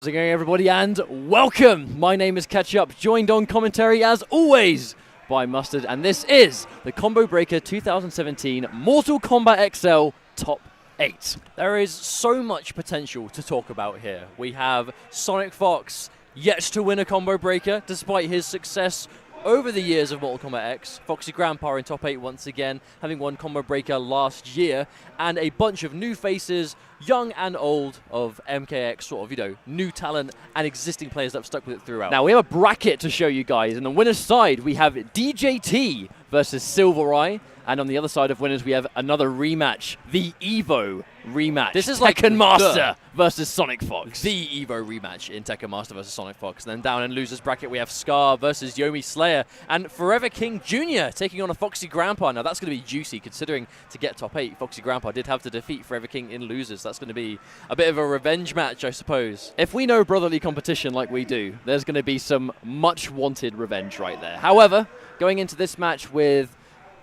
How's it going, everybody, and welcome! My name is Ketchup, joined on commentary as always by Mustard, and this is the Combo Breaker 2017 Mortal Kombat XL Top 8. There is so much potential to talk about here. We have SonicFox yet to win a Combo Breaker despite his success over the years of Mortal Kombat X. Foxy Grampa in top 8 once again, having won Combo Breaker last year, and a bunch of new faces, young and old, of MKX, sort of, new talent and existing players that have stuck with it throughout. Now, we have a bracket to show you guys, and on the winner's side, we have DJT versus SylverRye, and on the other side of winners, we have another rematch, the Evo rematch. This is like Tekken Master versus SonicFox. The Evo rematch in Tekken Master versus SonicFox. And then down in losers bracket, we have Scar versus Yomi Slayer, and Forever King Jr. taking on a Foxy Grampa. Now, that's going to be juicy, considering to get top 8, Foxy Grampa did have to defeat Forever King in losers. That's going to be a bit of a revenge match, I suppose. If we know brotherly competition like we do, there's going to be some much-wanted revenge right there. However, going into this match with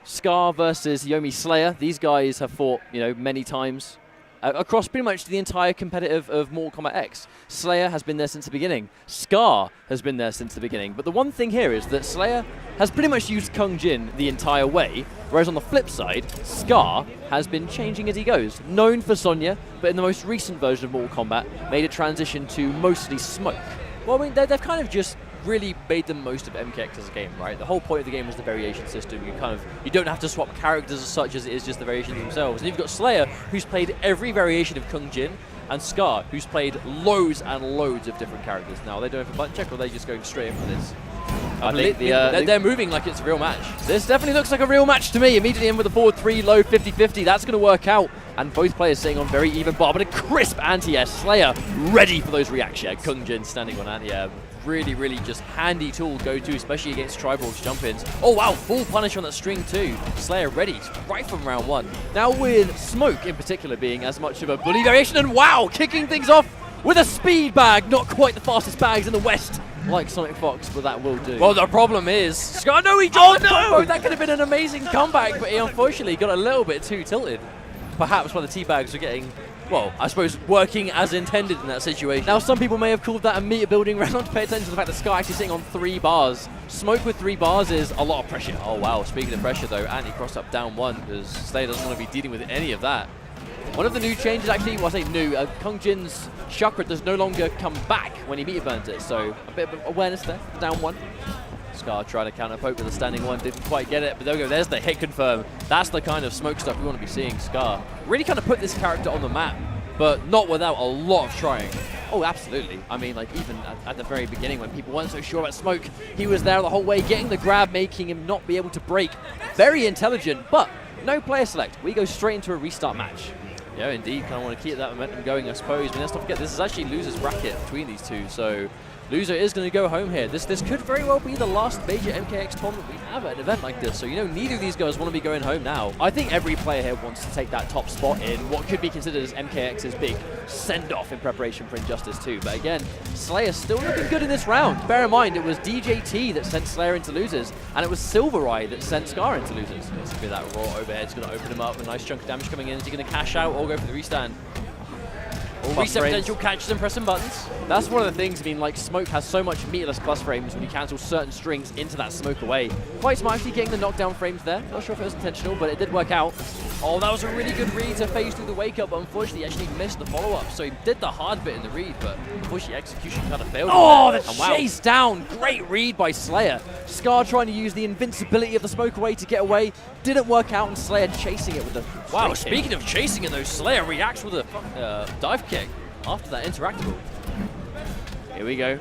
Scar versus Yomi Slayer, these guys have fought, many times across pretty much the entire competitive of Mortal Kombat X. Slayer has been there since the beginning. Scar has been there since the beginning. But the one thing here is that Slayer has pretty much used Kung Jin the entire way, whereas on the flip side, Scar has been changing as he goes. Known for Sonya, but in the most recent version of Mortal Kombat, made a transition to mostly Smoke. Well, I mean, they've kind of just really made the most of MKX as a game, right? The whole point of the game is the variation system. You don't have to swap characters as such as it is just the variations themselves. And you've got Slayer, who's played every variation of Kung Jin, and Scar, who's played loads and loads of different characters. Now, are they doing it for button check, or are they just going straight in for this? I think they're moving like it's a real match. This definitely looks like a real match to me. Immediately in with a forward 3, low 50-50. That's going to work out. And both players sitting on very even bar, but a crisp anti-air. Slayer ready for those reactions. Kung Jin standing on anti-air. Really, really just handy tool go-to, especially against Tribal's jump-ins. Oh, wow, full punish on that string too. Slayer ready right from round 1. Now with Smoke in particular being as much of a bully variation, and wow, kicking things off with a speed bag. Not quite the fastest bags in the West, like SonicFox, but that will do. Well, the problem is, Scar, no, he dropped the combo. That could have been an amazing comeback, but he unfortunately got a little bit too tilted. Perhaps while the T-bags were getting, well, I suppose working as intended in that situation. Now, some people may have called that a meter building round. Pay attention to the fact that Scar actually sitting on 3 bars. Smoke with 3 bars is a lot of pressure. Oh, wow. Speaking of pressure, though, anti-cross up down 1, because Slayer doesn't want to be dealing with any of that. One of the new changes, actually, well, I say new, Kung Jin's chakra does no longer come back when he meter burns it, so a bit of awareness there, down 1. Scar trying to counter poke with a standing 1, didn't quite get it, but there we go, there's the hit confirm. That's the kind of Smoke stuff we want to be seeing. Scar really kind of put this character on the map, but not without a lot of trying. Oh, absolutely. I mean, like, even at the very beginning when people weren't so sure about Smoke, he was there the whole way, getting the grab, making him not be able to break. Very intelligent, but no player select. We go straight into a restart match. Yeah, indeed, kind of want to keep that momentum going, I suppose. I mean, let's not forget, this is actually losers bracket between these two, so loser is going to go home here. This could very well be the last major MKX tournament we have at an event like this, so neither of these guys want to be going home now. I think every player here wants to take that top spot in what could be considered as MKX's big send-off in preparation for Injustice 2. But again, Slayer still looking good in this round. Bear in mind, it was DJT that sent Slayer into losers, and it was SylverRye that sent Scar into losers. It's going to be that raw overhead's going to open him up. A nice chunk of damage coming in. Is he going to cash out or go for the restand? Reset potential, catches and pressing buttons. That's one of the things, I mean, like, Smoke has so much meterless plus frames when you cancel certain strings into that Smoke away. Quite smart actually getting the knockdown frames there. Not sure if it was intentional, but it did work out. Oh, that was a really good read to phase through the wake-up, but unfortunately he actually missed the follow-up. So he did the hard bit in the read, but unfortunately execution kind of failed. Oh, the chase down. Great read by Slayer. Scar trying to use the invincibility of the Smoke away to get away. Didn't work out, and Slayer chasing it with the wow, speaking of chasing it though, Slayer reacts with a dive kick after that interactable. Here we go.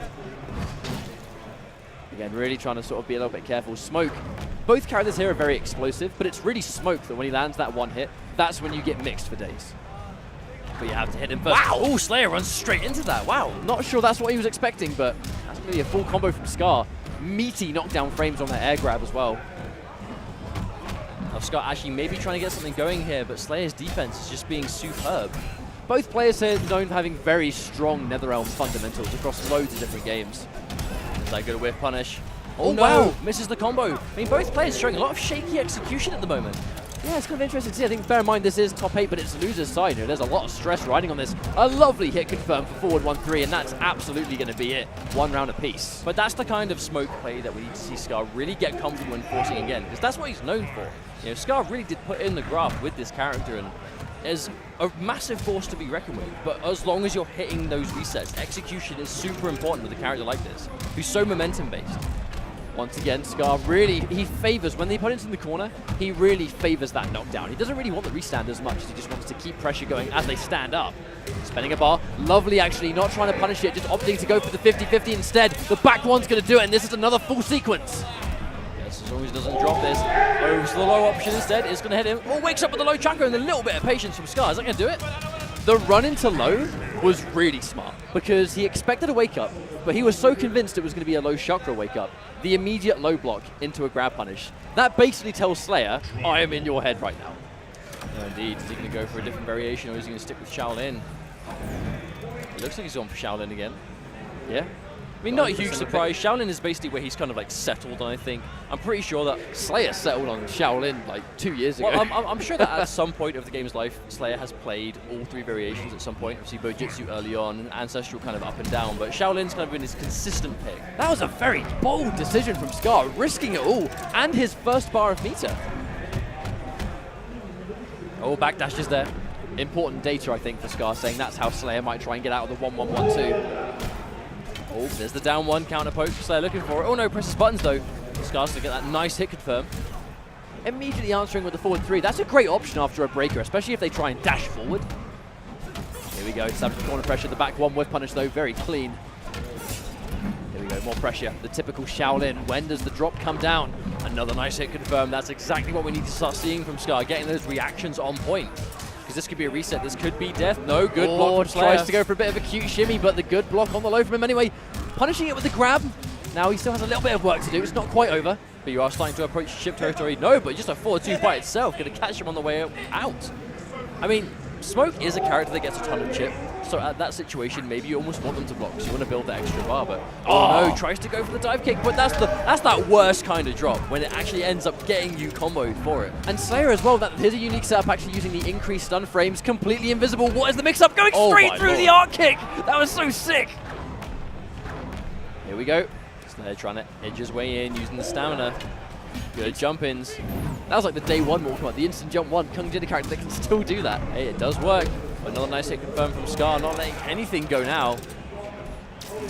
Again, really trying to sort of be a little bit careful. Smoke. Both characters here are very explosive, but it's really Smoke that when he lands that one hit, that's when you get mixed for days. But you have to hit him first. Wow! Oh, Slayer runs straight into that. Wow. Not sure that's what he was expecting, but that's going to be a full combo from Scar. Meaty knockdown frames on that air grab as well. Now Scar actually maybe trying to get something going here, but Slayer's defense is just being superb. Both players here known for having very strong NetherRealm fundamentals across loads of different games. Is that good whiff punish? Oh no! Wow. Misses the combo. I mean, both players showing a lot of shaky execution at the moment. Yeah, it's kind of interesting to see. I think, bear in mind, this is top 8, but it's loser's side. There's a lot of stress riding on this. A lovely hit confirmed for forward 1-3, and that's absolutely going to be it. 1 round apiece. But that's the kind of smoke play that we need to see Scar really get comfortable enforcing again, because that's what he's known for. You know, Scar really did put in the graft with this character, and is a massive force to be reckoned with. But as long as you're hitting those resets, execution is super important with a character like this, who's so momentum-based. Once again, Scar really, he favors, when they put into the corner, he really favors that knockdown. He doesn't really want the restand as much as he just wants to keep pressure going as they stand up. Spending a bar, lovely actually, not trying to punish it, just opting to go for the 50-50 instead. The back one's going to do it, and this is another full sequence. Yes, as long as he doesn't drop this. Oh, so the low option instead is going to hit him. Oh, wakes up with the low chakra and a little bit of patience from Scar. Is that going to do it? The run into low was really smart because he expected a wake up, but he was so convinced it was going to be a low chakra wake up. The immediate low block into a grab punish. That basically tells Slayer, I am in your head right now. No, indeed. Is he going to go for a different variation, or is he going to stick with Shaolin? It looks like he's gone for Shaolin again. Yeah. I mean, not a huge surprise. Shaolin is basically where he's kind of like settled on, I think. I'm pretty sure that Slayer settled on Shaolin like 2 years ago. Well, I'm sure that at some point of the game's life, Slayer has played all 3 variations at some point. Obviously, Bojutsu early on, and Ancestral kind of up and down, but Shaolin's kind of been his consistent pick. That was a very bold decision from Scar, risking it all, and his first bar of meter. Oh, backdash is there. Important data, I think, for Scar, saying that's how Slayer might try and get out of the 1-1-1-2. Oh, there's the down 1 counter poke. Slayer looking for it. Oh no, presses buttons though. Scar's to get that nice hit confirm. Immediately answering with the forward 3. That's a great option after a breaker, especially if they try and dash forward. Here we go. Establish corner pressure. The back 1 whiff punish though, very clean. Here we go, more pressure. The typical Shaolin. When does the drop come down? Another nice hit confirm. That's exactly what we need to start seeing from Scar, getting those reactions on point. Because this could be a reset, this could be death. No, good block from Slayer. Tries to go for a bit of a cute shimmy, but the good block on the low from him anyway. Punishing it with the grab. Now he still has a little bit of work to do. It's not quite over, but you are starting to approach ship territory. No, but just a 4-2 by itself. Going to catch him on the way out. I mean, Smoke is a character that gets a ton of chip. So at that situation, maybe you almost want them to block because you want to build that extra bar. But oh no, tries to go for the dive kick, but that's that worst kind of drop when it actually ends up getting you comboed for it. And Slayer as well. Here's a unique setup, actually using the increased stun frames, completely invisible. What is the mix-up? Going straight through the arc kick. That was so sick. Here we go. Slayer trying to edge his way in, using the stamina. Good jump-ins. That was like the day 1 Mortal Kombat, the instant jump 1. Kung Jin, a character that can still do that. Hey, it does work. Another nice hit confirmed from Scar, not letting anything go now.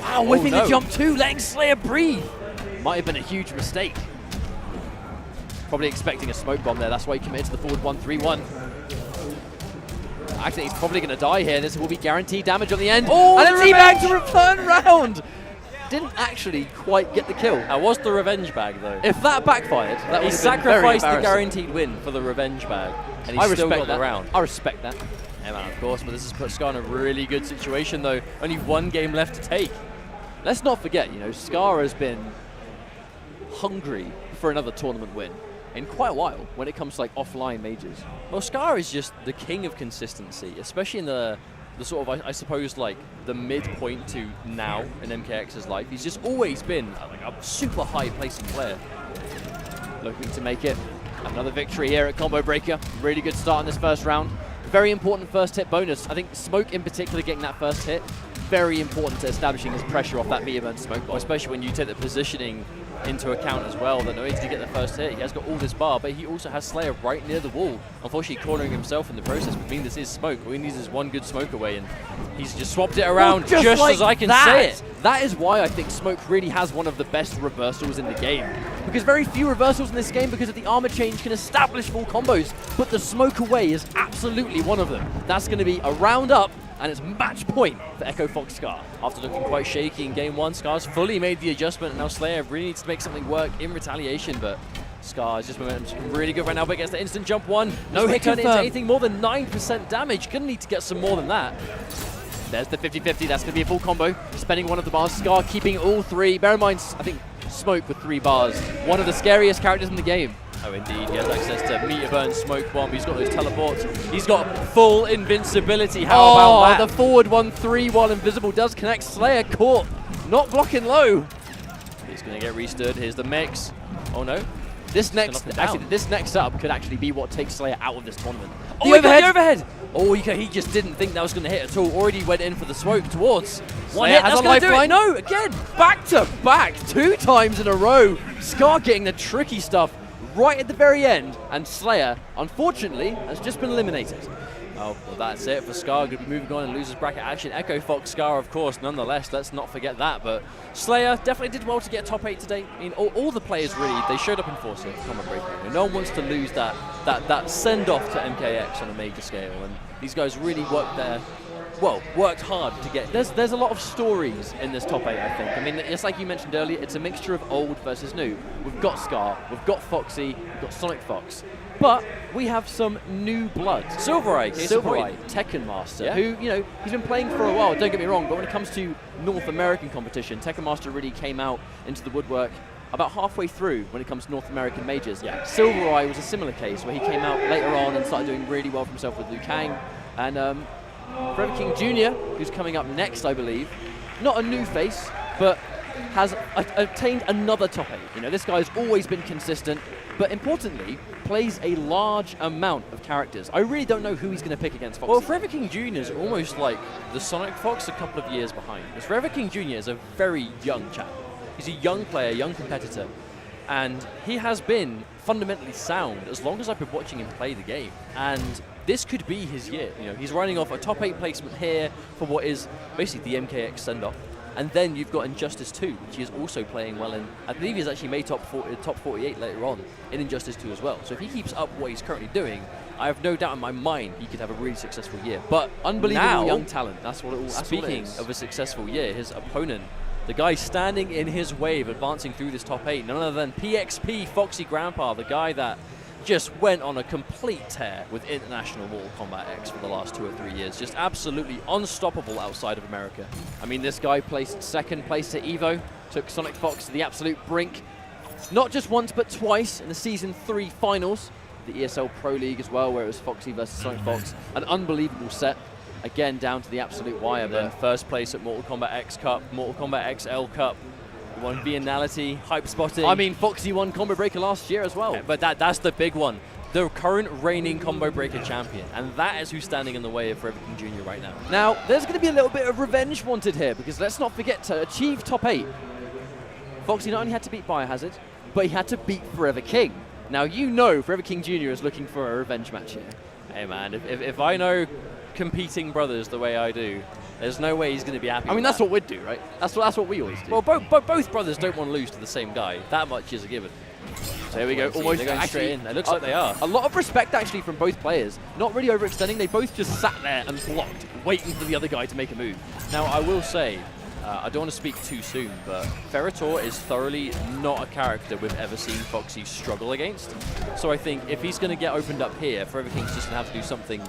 Wow, whipping the jump 2, letting Slayer breathe. Might have been a huge mistake. Probably expecting a smoke bomb there, that's why he committed to the forward 1-3-1. Actually, he's probably going to die here. This will be guaranteed damage on the end. Oh, and a teabag to return round! Didn't actually quite get the kill. That was the revenge bag, though. If that backfired, that would have sacrificed the guaranteed win for the revenge bag, and he still got the round. I respect that. Yeah, man, of course, but this has put Scar in a really good situation, though. Only 1 game left to take. Let's not forget, you know, Scar has been hungry for another tournament win in quite a while when it comes to, like, offline majors. Well, Scar is just the king of consistency, especially in the sort of, I suppose, like, the midpoint to now in MKX's life. He's just always been like a super high placing player. Looking to make it another victory here at Combo Breaker. Really good start in this first round. Very important first hit bonus. I think Smoke in particular getting that first hit, very important to establishing his pressure off that meter burn smoke bomb, especially when you take the positioning into account as well, that no need to get the first hit. He has got all this bar, but he also has Slayer right near the wall. Unfortunately, cornering himself in the process, but this is Smoke. All he needs is 1 good smoke away, and he's just swapped it around just like as I can say it. That is why I think Smoke really has one of the best reversals in the game. Because very few reversals in this game, because of the armor change, can establish full combos, but the smoke away is absolutely one of them. That's going to be a round up, and it's match point for Echo Fox Scar. After looking quite shaky in game 1, Scar's fully made the adjustment, and now Slayer really needs to make something work in retaliation, but Scar is just really good right now, but gets the instant jump 1. No hit turn into anything more than 9% damage. Gonna need to get some more than that. There's the 50-50, that's gonna be a full combo. Spending 1 of the bars, Scar keeping all 3. Bear in mind, I think Smoke with 3 bars. One of the scariest characters in the game. Oh, indeed, he has access to meter burn, smoke bomb. He's got those teleports. He's got full invincibility. How about that? The forward 1-3 while invisible does connect. Slayer caught, not blocking low. He's going to get restood. Here's the mix. Oh no. This next setup could actually be what takes Slayer out of this tournament. Oh, the overhead! Oh, he just didn't think that was going to hit at all. Already went in for the smoke towards. One hit, has a lifeline. No, again, back to back, 2 times in a row. Scar getting the tricky stuff right at the very end, and Slayer, unfortunately, has just been eliminated. Oh, well, that's it for Scar. Going to be moving on and loses bracket action. Echo Fox Scar, of course, nonetheless. Let's not forget that. But Slayer definitely did well to get top 8 today. I mean, all the players really, they showed up in force here for Combo Breaker. No one wants to lose that send-off to MKX on a major scale. And these guys really worked hard to get. There's a lot of stories in this top 8, I think. I mean, it's like you mentioned earlier, it's a mixture of old versus new. We've got Scar, we've got Foxy, we've got SonicFox. But we have some new blood. SylverRye, Tekken Master, who, he's been playing for a while, don't get me wrong, but when it comes to North American competition, Tekken Master really came out into the woodwork about halfway through when it comes to North American majors. Yeah. SylverRye was a similar case where he came out later on and started doing really well for himself with Liu Kang. And Forever King Jr., who's coming up next, I believe, not a new face, but has obtained another top 8. This guy's always been consistent, but importantly, plays a large amount of characters. I really don't know who he's going to pick against Foxy. Well, Forever King Jr. is almost like the SonicFox a couple of years behind. Because Forever King Jr. is a very young chap. He's a young player, young competitor, and he has been fundamentally sound as long as I've been watching him play the game. And this could be his year. He's running off a top 8 placement here for what is basically the MKX send-off. And then you've got Injustice 2, which he is also playing well in. I believe he's actually made top 48 later on in Injustice 2 as well. So if he keeps up what he's currently doing, I have no doubt in my mind he could have a really successful year. But unbelievable young talent. That's what it all. Speaking of a successful year, his opponent, the guy standing in his wave, advancing through this top 8, none other than PXP Foxy Grampa, the guy that just went on a complete tear with International Mortal Kombat X for the last 2 or 3 years. Just absolutely unstoppable outside of America. I mean, this guy placed 2nd place at EVO, took SonicFox to the absolute brink, not just once but twice in the Season 3 finals, the ESL Pro League as well, where it was Foxy versus SonicFox. An unbelievable set, again down to the absolute wire. Then 1st place at Mortal Kombat X Cup, Mortal Kombat XL Cup, won Biennality, hype spotting. I mean, Foxy won Combo Breaker last year as well. Yeah, but that's the big one. The current reigning Combo Breaker champion. And that is who's standing in the way of Forever King Jr. right now. Now, there's going to be a little bit of revenge wanted here, because let's not forget, to achieve top 8, Foxy not only had to beat Biohazard, but he had to beat Forever King. Now, Forever King Jr. is looking for a revenge match here. Hey, man, if I know competing brothers the way I do, there's no way he's going to be happy. I mean, that's what we'd do, right? That's what we always do. Well, both brothers don't want to lose to the same guy. That much is a given. So here we go. Almost going straight in. It looks like they are. A lot of respect, actually, from both players. Not really overextending. They both just sat there and blocked, waiting for the other guy to make a move. Now, I will say, I don't want to speak too soon, but Ferritor is thoroughly not a character we've ever seen Foxy struggle against. So I think if he's going to get opened up here, Forever King's just going to have to do something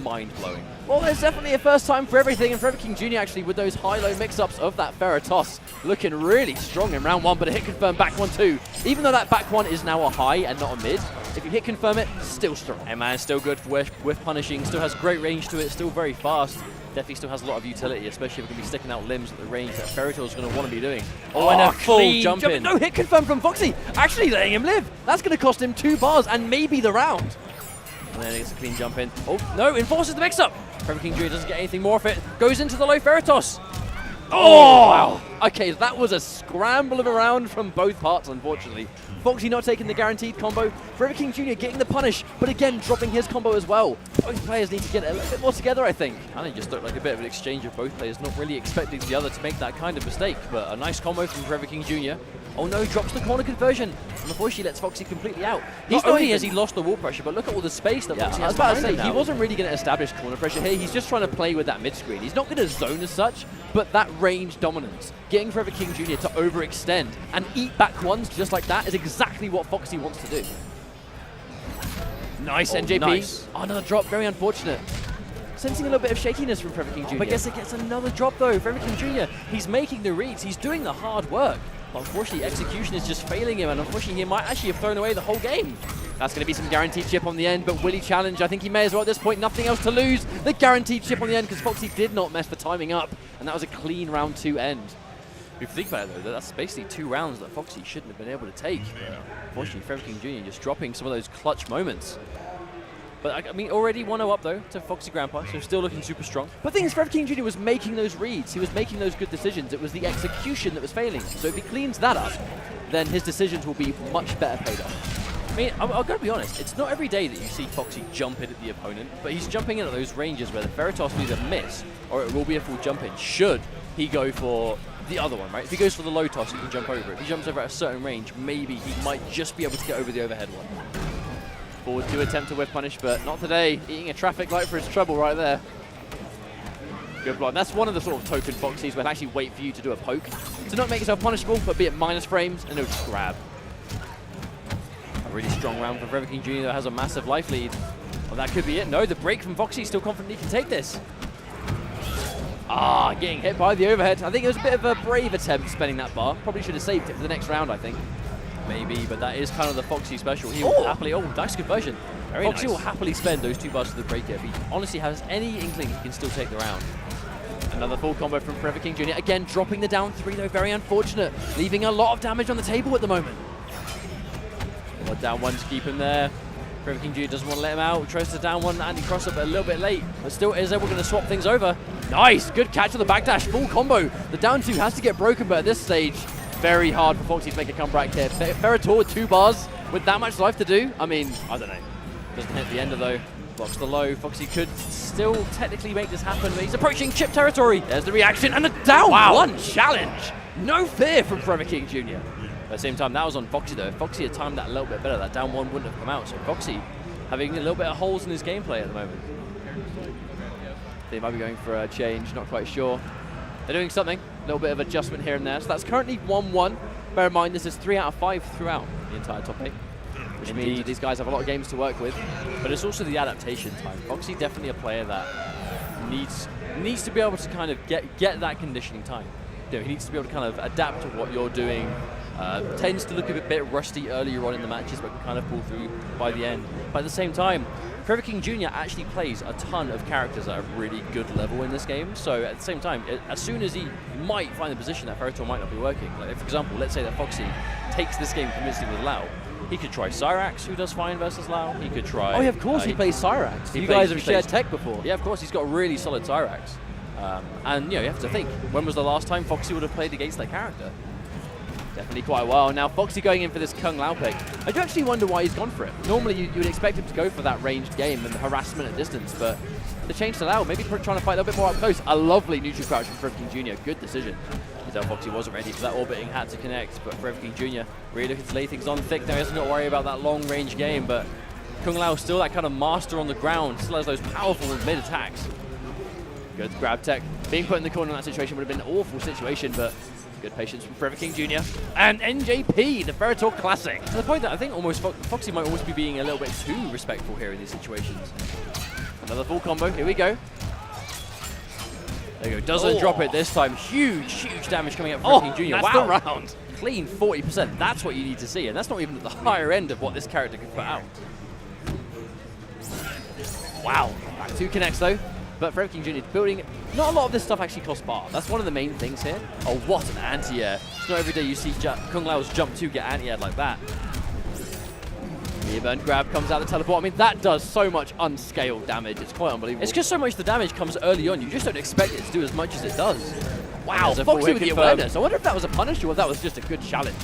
mind-blowing. Well, there's definitely a first time for everything, and Forever King Jr. actually with those high-low mix-ups of that Ferritos looking really strong in round 1, but a hit confirm back 1 too. Even though that back 1 is now a high and not a mid, if you hit confirm it, still strong. Hey man, still good for whiff punishing, still has great range to it, still very fast. Definitely still has a lot of utility, especially if we're going to be sticking out limbs at the range that Ferritor is going to want to be doing. Oh, and a full jump in. No, hit confirmed from Foxy. Actually letting him live. That's going to cost him 2 bars and maybe the round. And then it's a clean jump in. Oh, no, enforces the mix-up. Forever King Jr. doesn't get anything more of it. Goes into the low Ferritos. Oh, wow. Okay, that was a scramble of a round from both parts, unfortunately. Foxy not taking the guaranteed combo. Forever King Jr. getting the punish, but again, dropping his combo as well. Both players need to get a little bit more together, I think. And it just looked like a bit of an exchange of both players, not really expecting the other to make that kind of mistake. But a nice combo from Forever King Jr. Oh no, drops the corner conversion. And unfortunately lets Foxy completely out. Not only has he lost the wall pressure, but look at all the space that Foxy has. I was about to say, he wasn't really going to establish corner pressure here. He's just trying to play with that mid-screen. He's not going to zone as such, but that range dominance, getting Forever King Jr. to overextend and eat back ones just like that is exactly what Foxy wants to do. Nice NJP. Nice. Oh, another drop, very unfortunate. Sensing a little bit of shakiness from Forever King Jr. But I guess it gets another drop though. Forever King Jr., he's making the reads, he's doing the hard work. But unfortunately, execution is just failing him, and unfortunately, he might actually have thrown away the whole game. That's going to be some guaranteed chip on the end, but will he challenge? I think he may as well at this point. Nothing else to lose. The guaranteed chip on the end, because Foxy did not mess the timing up, and that was a clean round 2 end. If you think about it, though, that's basically 2 rounds that Foxy shouldn't have been able to take. Unfortunately, Forever King Jr. just dropping some of those clutch moments. But, I mean, already 1-0 up, though, to Foxy Grampa, so still looking super strong. But the thing is, Forever King Jr. was making those reads. He was making those good decisions. It was the execution that was failing. So if he cleans that up, then his decisions will be much better paid off. I mean, I've got to be honest, it's not every day that you see Foxy jump in at the opponent, but he's jumping in at those ranges where the Ferritos will either miss or it will be a full jump in, should he go for the other one, right? If he goes for the low toss, he can jump over it. If he jumps over at a certain range, maybe he might just be able to get over the overhead one. Forward to attempt to whiff punish, but not today. Eating a traffic light for his trouble right there. Good block. That's one of the sort of token Foxys where they actually wait for you to do a poke. To not make yourself punishable, but be at minus frames, and they'll just grab. A really strong round for Forever King Jr. that has a massive life lead. Well, that could be it. No, the break from Foxy still confident he can take this. Ah, getting hit by the overhead. I think it was a bit of a brave attempt spending that bar. Probably should have saved it for the next round, I think. Maybe, but that is kind of the Foxy special. He will happily, nice conversion. Very Foxy nice. will happily spend those 2 bars to the breaker if he honestly has any inkling he can still take the round. Another full combo from Forever King Jr. Again, dropping the down 3 though, very unfortunate. Leaving a lot of damage on the table at the moment. Well, down 1 to keep him there. Forever King Jr. doesn't want to let him out. Tries to down 1 anti-cross up a little bit late, but still is able to swap things over. Nice, good catch with the backdash, full combo. The down 2 has to get broken, but at this stage, very hard for Foxy to make a comeback here. Ferritor with 2 bars with that much life to do. I mean, I don't know. Doesn't hit the ender though. Blocks the low. Foxy could still technically make this happen, but he's approaching chip territory. There's the reaction and the down 1 challenge. No fear from Forever King Jr. At the same time, that was on Foxy though. If Foxy had timed that a little bit better, that down 1 wouldn't have come out. So Foxy having a little bit of holes in his gameplay at the moment. They might be going for a change, not quite sure. They're doing something, a little bit of adjustment here and there. So that's currently 1-1. Bear in mind, this is 3 out of 5 throughout the entire top 8. Which means these guys have a lot of games to work with. But it's also the adaptation time. Foxy definitely a player that needs to be able to kind of get that conditioning time. You know, he needs to be able to kind of adapt to what you're doing. Tends to look a bit rusty earlier on in the matches, but can kind of pull through by the end. But at the same time, Forever King Jr. actually plays a ton of characters at a really good level in this game. So at the same time, as soon as he might find a position that Ferritor might not be working, like if, for example, let's say that Foxy takes this game convincingly with Lau, he could try Cyrax, who does fine versus Lau. He could try... Oh, yeah, of course he plays Cyrax. You guys have shared tech before. Yeah, of course, he's got really solid Cyrax. And, you know, you have to think, when was the last time Foxy would have played against that character? Definitely quite a while. Now, Foxy going in for this Kung Lao pick. I do actually wonder why he's gone for it. Normally, you would expect him to go for that ranged game and harassment at distance, but the change to Lao, maybe trying to fight a little bit more up close. A lovely neutral crouch from Forever King Jr. Good decision. Foxy wasn't ready for that orbiting, had to connect, but Forever King Jr. really looking to lay things on thick now. He doesn't got to worry about that long range game, but Kung Lao still that kind of master on the ground, still has those powerful mid attacks. Good grab tech. Being put in the corner in that situation would have been an awful situation, but good patience from Forever King Jr. And NJP, the Ferritor Classic. To the point that I think almost Foxy might almost be being a little bit too respectful here in these situations. Another full combo, here we go. There you go, doesn't drop it this time. Huge damage coming up from Forever King Jr. That's wow. the round. Clean 40%, that's what you need to see, and that's not even at the higher end of what this character can put out. Wow, back 2 connects though. But Forever King Jr. is building, not a lot of this stuff actually costs bar. That's one of the main things here. Oh, what an anti-air. It's not every day you see Kung Lao's jump 2 get anti-aired like that. Burn grab comes out the teleport. I mean, that does so much unscaled damage. It's quite unbelievable. It's because so much of the damage comes early on. You just don't expect it to do as much as it does. Wow, Foxy with the awareness. I wonder if that was a punish or if that was just a good challenge.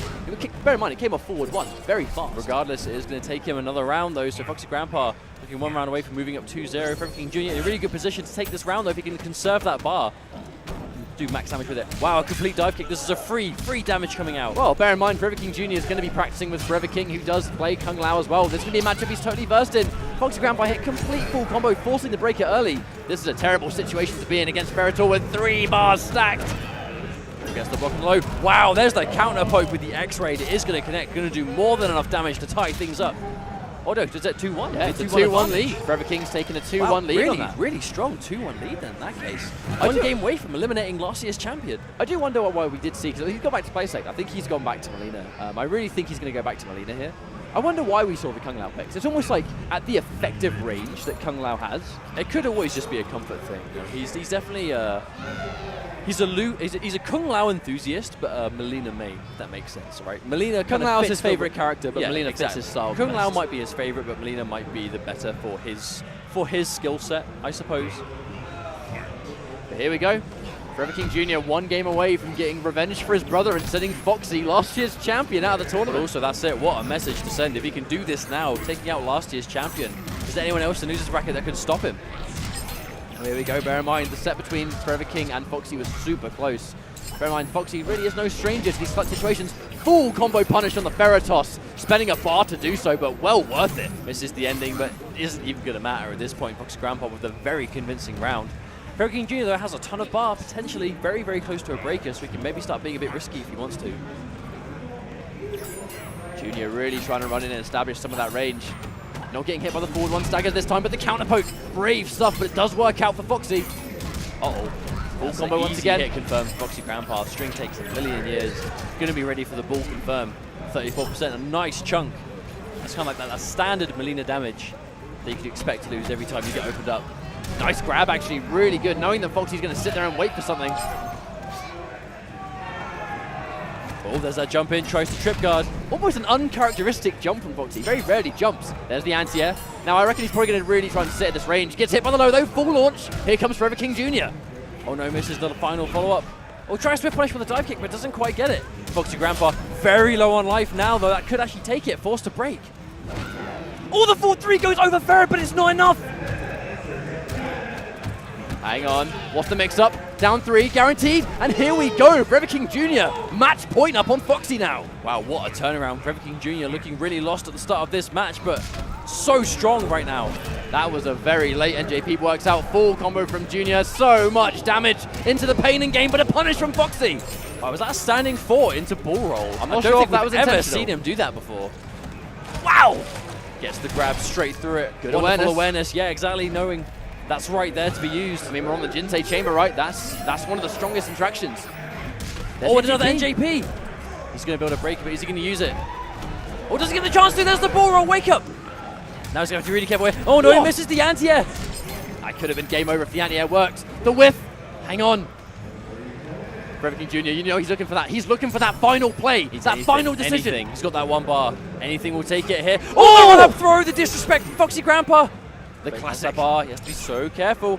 Bear in mind, it came off forward 1 very fast. Regardless, it is going to take him another round, though. So Foxy Grampa looking 1 round away from moving up 2-0. Forever King Jr. in a really good position to take this round, though, if he can conserve that bar. Do max damage with it. Wow, a complete dive kick. This is a free damage coming out. Well, bear in mind, Forever King Jr. is going to be practicing with Forever King, who does play Kung Lao as well. This is going to be a matchup he's totally versed in. Foxy Grampa hit complete full combo, forcing the breaker early. This is a terrible situation to be in against Ferritor with 3 bars stacked. Gets the block and low. Wow, there's the counter poke with the X-ray. It is going to connect, going to do more than enough damage to tie things up. Oh no, is that 2-1? Yeah, it's a 2-1 lead. Forever King's taking a 2-1 lead really, on that. Really strong 2-1 lead then in that case. One game away from eliminating Lossiest champion. I do wonder why we did see, because he's gone back to play safe. I think he's gone back to Melina. I really think he's going to go back to Melina here. I wonder why we saw the Kung Lao picks. It's almost like at the effective range that Kung Lao has. It could always just be a comfort thing. You know, he's definitely he's a Kung Lao enthusiast, but a Melina main. If that makes sense, right? Melina Kung Lao is his favorite character, but Melina fits his style. Kung Lao might be his favorite, but Melina might be the better for his skill set, I suppose. But here we go. Forever King Jr. 1 game away from getting revenge for his brother and sending Foxy, last year's champion, out of the tournament. But also, that's it. What a message to send. If he can do this now, taking out last year's champion, is there anyone else in losers bracket that can stop him? And here we go. Bear in mind, the set between Forever King and Foxy was super close. Bear in mind, Foxy really is no stranger to these clutch situations. Full combo punish on the Ferritos, spending a bar to do so, but well worth it. Misses the ending, but isn't even going to matter at this point. Foxy Grampa with a very convincing round. Forever King Jr. though has a ton of bar, potentially very, very close to a breaker, so he can maybe start being a bit risky if he wants to. Jr. really trying to run in and establish some of that range. Not getting hit by the forward one stagger this time, but the counter poke, brave stuff, but it does work out for Foxy. Uh-oh. Full combo once again. Hit confirmed. Foxy Grampa. String takes a million years. Going to be ready for the ball confirm. 34%, a nice chunk. That's kind of like that standard Melina damage that you could expect to lose every time you get opened up. Nice grab, actually, really good, knowing that Foxy's going to sit there and wait for something. Oh, there's that jump in, tries to trip guard. Almost an uncharacteristic jump from Foxy. Very rarely jumps. There's the anti-air. Now I reckon he's probably going to really try and sit at this range. Gets hit by the low though, full launch. Here comes Forever King Jr. Oh no, misses the final follow-up. Oh, tries to punish with a dive kick, but doesn't quite get it. Foxy Grampa very low on life now, though that could actually take it, forced to break. Oh, the 4-3 goes over Ferret, but it's not enough. Hang on, what's the mix-up? Down 3, guaranteed, and here we go. Forever King Jr. match point up on Foxy now. Wow, what a turnaround. Forever King Jr. looking really lost at the start of this match, but so strong right now. That was a very late NJP, works out. Full combo from Jr. So much damage into the pain and game, but a punish from Foxy. Wow, was that a standing 4 into bull roll? I'm not sure if that was ever seen him do that before. Wow! Gets the grab straight through it. Good awareness. Yeah, exactly, knowing that's right there to be used. I mean, we're on the Jinsei chamber, right? That's one of the strongest interactions. Oh, another NJP. He's going to build a breaker, but is he going to use it? Oh, doesn't get the chance to. There's the ball roll. Wake up. Now he's going to have to be really careful. Oh, no, he misses the anti-air. That could have been game over if the anti-air worked. The whiff. Hang on. Forever King Jr., you know he's looking for that. He's looking for that final play. It's that final decision. Anything. He's got that one bar. Anything will take it here. Oh, what a throw. The disrespect from Foxy Grampa. The classic bar. He has to be so careful.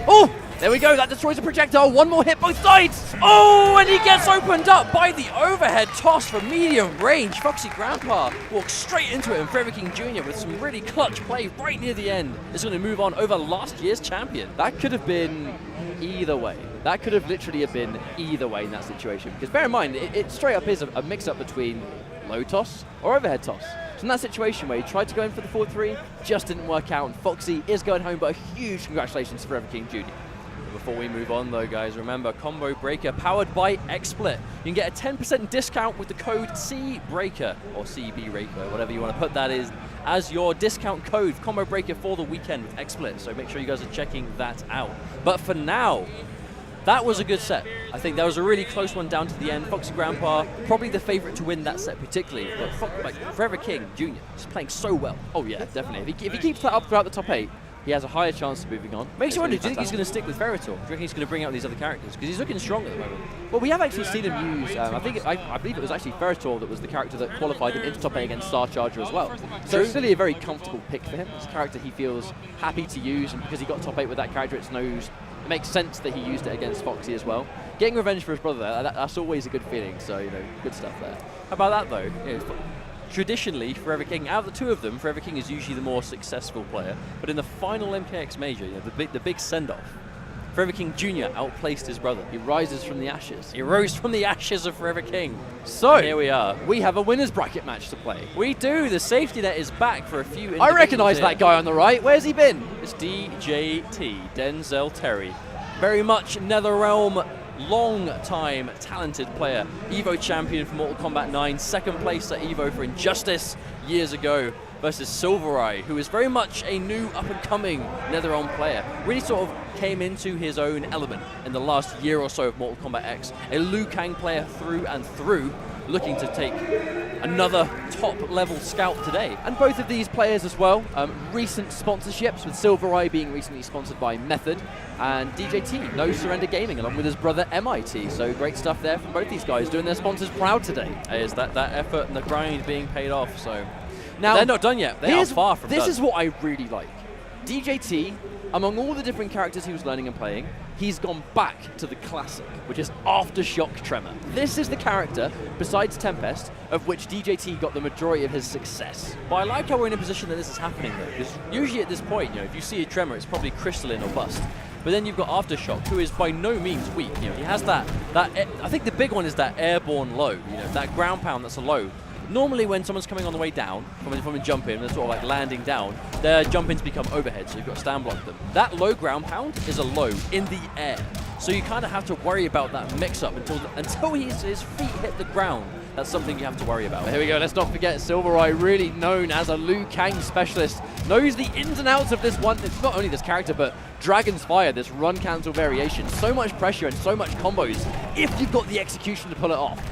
Oh, there we go. That destroys a projectile. One more hit, both sides. Oh, and he gets opened up by the overhead toss from medium range. Foxy Grampa walks straight into it, and Forever King Jr. with some really clutch play right near the end is going to move on over last year's champion. That could have been either way. That could have literally been either way in that situation. Because bear in mind, it straight up is a mix-up between low toss or overhead toss. So in that situation where he tried to go in for the 4-3, just didn't work out, and Foxy is going home, but a huge congratulations to Forever King Jr. Before we move on though, guys, remember Combo Breaker powered by XSplit. You can get a 10% discount with the code CBreaker or CBreaker, whatever you want to put that is, as your discount code Combo Breaker for the weekend with XSplit. So make sure you guys are checking that out. But for now, that was a good set. I think that was a really close one down to the end. Foxy Grampa, probably the favorite to win that set particularly, but Forever King Jr. is playing so well. Oh yeah, definitely. If he keeps that up throughout the top 8, he has a higher chance of moving on. Makes you wonder, do you think he's going to stick with Ferritor? Do you reckon he's going to bring out these other characters? Because he's looking strong at the moment. Well, we have actually seen him use, I believe it was actually Ferritor that was the character that qualified him into top 8 against Star Charger as well. So it's really a very comfortable pick for him. It's a character he feels happy to use, and because he got top 8 with that character, it makes sense that he used it against Foxy as well. Getting revenge for his brother there, that's always a good feeling, so, you know, good stuff there. How about that, though? You know, traditionally, Forever King, out of the two of them, Forever King is usually the more successful player, but in the final MKX major, you know, the big send-off, Forever King Jr. outplaced his brother. He rises from the ashes. He rose from the ashes of Forever King. So, and here we are. We have a winner's bracket match to play. We do. The safety net is back for a few. I recognise that guy on the right. Where's he been? It's DJT, Denzel Terry. Very much NetherRealm, long-time talented player. Evo champion for Mortal Kombat 9, second place at Evo for Injustice years ago, versus SylverRye, who is very much a new up-and-coming NetherRealm player. Really sort of came into his own element in the last year or so of Mortal Kombat X. A Liu Kang player through and through, looking to take another top-level scout today. And both of these players as well, recent sponsorships, with SylverRye being recently sponsored by Method, and DJT, No Surrender Gaming, along with his brother MIT. So great stuff there from both these guys, doing their sponsors proud today. Is that effort and the grind being paid off? So now they're not done yet. They are far from done. This is what I really like. DJT, among all the different characters he was learning and playing, he's gone back to the classic, which is Aftershock Tremor. This is the character, besides Tempest, of which DJT got the majority of his success. But I like how we're in a position that this is happening though, because usually at this point, if you see a Tremor, it's probably crystalline or bust. But then you've got Aftershock, who is by no means weak. He has that. I think the big one is that airborne low. That ground pound that's a low. Normally when someone's coming on the way down, from a jump in, they're sort of like landing down, their jump ins become overhead, so you've got to stand block them. That low ground pound is a low in the air. So you kind of have to worry about that mix-up until his feet hit the ground. That's something you have to worry about. But here we go, let's not forget SylverRye, really known as a Liu Kang specialist, knows the ins and outs of this one. It's not only this character, but Dragon's Fire, this run cancel variation. So much pressure and so much combos if you've got the execution to pull it off.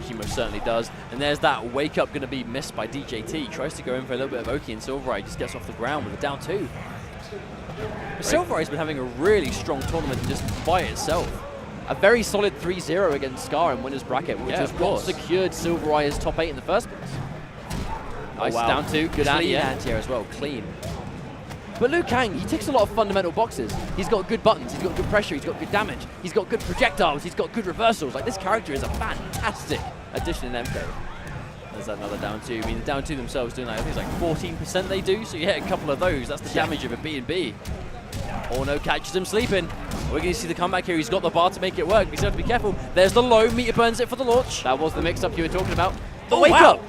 He most certainly does. And there's that wake up going to be missed by DJT. Tries to go in for a little bit of Oki, and SylverRye just gets off the ground with a down 2. SylverRye's been having a really strong tournament just by itself. A very solid 3-0 against Scar in winner's bracket, which is what secured SylverRye's top 8 in the first place. Nice, down 2. Good anti-air as well, clean. But Liu Kang, he ticks a lot of fundamental boxes. He's got good buttons, he's got good pressure, he's got good damage, he's got good projectiles, he's got good reversals. Like, this character is a fantastic addition in MK. There's another down 2. I mean, the down 2 themselves doing like, I think it's like 14% they do, so you hit a couple of those. That's the damage of a B&B. Oh no, catches him sleeping. We're going to see the comeback here. He's got the bar to make it work, but he's have to be careful. There's the low, meter burns it for the launch. That was the mix-up you were talking about. The wake-up.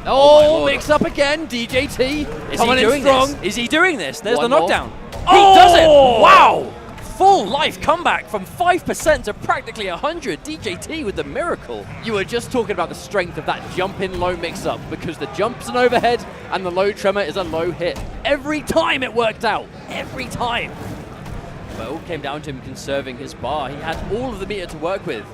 Oh, mix-up again, DJT. Is he doing this? Is he doing this? There's the knockdown. He does it! Wow! Full life comeback from 5% to practically 100. DJT with the miracle. You were just talking about the strength of that jump-in low mix-up, because the jump's an overhead and the low tremor is a low hit. Every time it worked out. Every time. But it all came down to him conserving his bar. He had all of the meter to work with.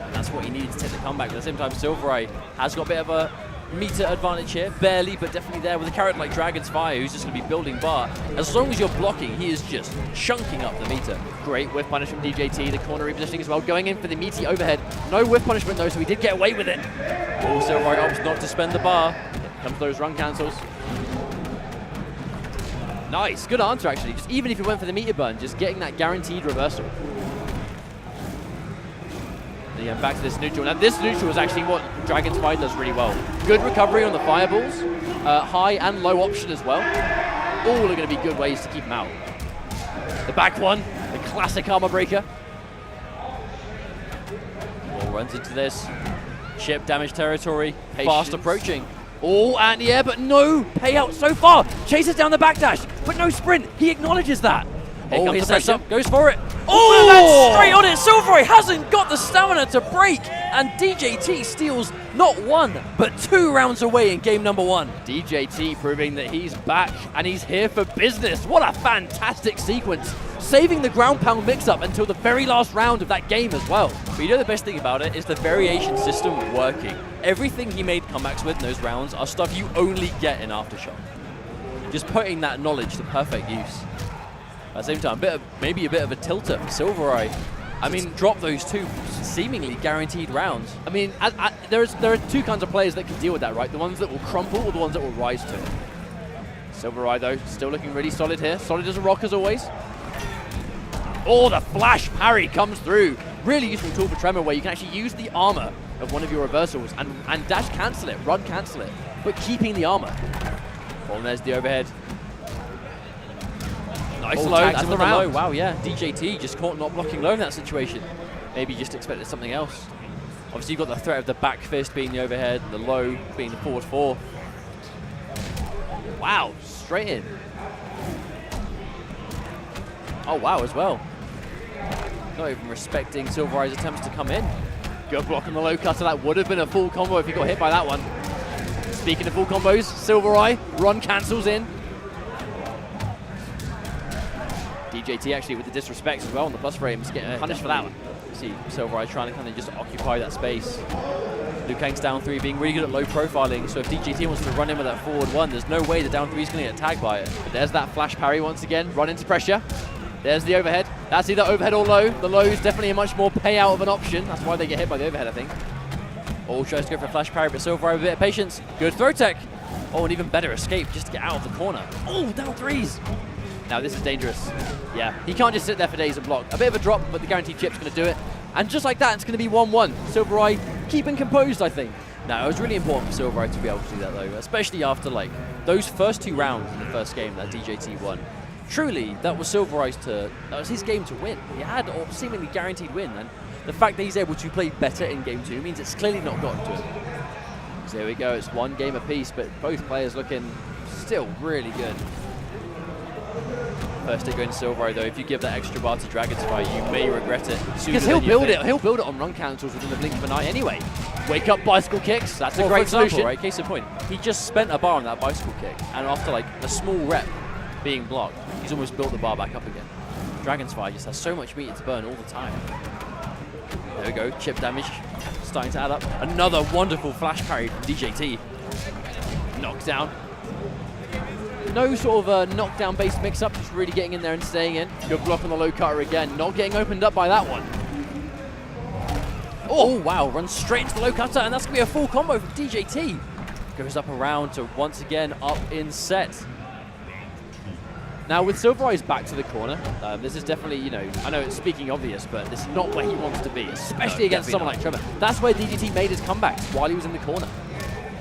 And that's what he needed to take the comeback. But at the same time, SylverRye has got a bit of a meter advantage here. Barely, but definitely there with a character like Dragon's Fire, who's just going to be building bar. As long as you're blocking, he is just chunking up the meter. Great whiff punish from DJT. The corner repositioning as well, going in for the meaty overhead. No whiff punishment though, so he did get away with it. Oh, SylverRye opts not to spend the bar. Here comes those run cancels. Nice, good answer actually. Just even if he went for the meter burn, just getting that guaranteed reversal. Yeah, back to this neutral. Now this neutral is actually what Dragon's Fire does really well. Good recovery on the fireballs, high and low option as well. All are going to be good ways to keep him out. The back one, the classic armor breaker. Ball runs into this. Chip damage territory, Patience. fast approaching. Oh, anti-air, but no payout so far. Chases down the backdash, but no sprint. He acknowledges that. Oh, his press up, goes for it. Oh, that's straight on it. SylverRye hasn't got the stamina to break, and DJT steals not 1, but 2 rounds away in game number 1. DJT proving that he's back, and he's here for business. What a fantastic sequence. Saving the ground pound mix-up until the very last round of that game as well. But you know the best thing about it is the variation system working. Everything he made comebacks with in those rounds are stuff you only get in Aftershock. Just putting that knowledge to perfect use. At the same time, maybe a bit of a tilter for SylverRye. I mean, drop those 2 seemingly guaranteed rounds. I mean, there are 2 kinds of players that can deal with that, right? The ones that will crumple or the ones that will rise to it. SylverRye, though, still looking really solid here. Solid as a rock, as always. Oh, the flash parry comes through. Really useful tool for Tremor, where you can actually use the armor of one of your reversals and dash cancel it, run cancel it, but keeping the armor. Oh, and there's the overhead. Nice low, that's the round. Wow, yeah, DJT just caught not blocking low in that situation. Maybe just expected something else. Obviously, you've got the threat of the back fist being the overhead, the low being the forward 4. Wow, straight in. Oh, wow, as well. Not even respecting SylverRye's attempts to come in. Good block on the low cutter. That would have been a full combo if he got hit by that one. Speaking of full combos, SylverRye, run cancels in. DJT actually with the disrespect as well on the plus frames, getting punished for that one. See SylverRye trying to kind of just occupy that space. Liu Kang's down 3 being really good at low profiling, so if DJT wants to run in with that forward 1, there's no way the down 3 is going to get tagged by it. But there's that flash parry once again, run into pressure. There's the overhead. That's either overhead or low. The low is definitely a much more payout of an option. That's why they get hit by the overhead, I think. Oh, tries to go for a flash parry, but SylverRye with a bit of patience. Good throw tech. Oh, an even better escape just to get out of the corner. Oh, down 3s. Now this is dangerous. Yeah, he can't just sit there for days and block. A bit of a drop, but the guaranteed chip's going to do it. And just like that, it's going to be 1-1. SylverRye keeping composed, I think. Now, it was really important for SylverRye to be able to do that, though, especially after like those first 2 rounds in the first game that DJT won. Truly, that was that was his game to win. He had a seemingly guaranteed win, and the fact that he's able to play better in game 2 means it's clearly not gotten to him. So there we go, it's 1 game apiece, but both players looking still really good. First hit going to SylverRye, though. If you give that extra bar to Dragon's Fire, you may regret it. Because he'll build it on run cancels within the blink of an eye anyway. Wake up bicycle kicks, that's a great solution. Right? Case in point, he just spent a bar on that bicycle kick, and after like a small rep being blocked, he's almost built the bar back up again. Dragon's Fire just has so much meat to burn all the time. There we go, chip damage starting to add up. Another wonderful flash parry from DJT. Knockdown. No sort of knockdown-based mix-up, just really getting in there and staying in. Good block on the low cutter again, not getting opened up by that one. Oh, wow, runs straight into the low cutter, and that's going to be a full combo from DJT. Goes up around to once again up in set. Now with SylverRye's back to the corner, this is definitely, you know, I know it's speaking obvious, but this is not where he wants to be, especially against someone like Trevor. That's where DJT made his comebacks, while he was in the corner.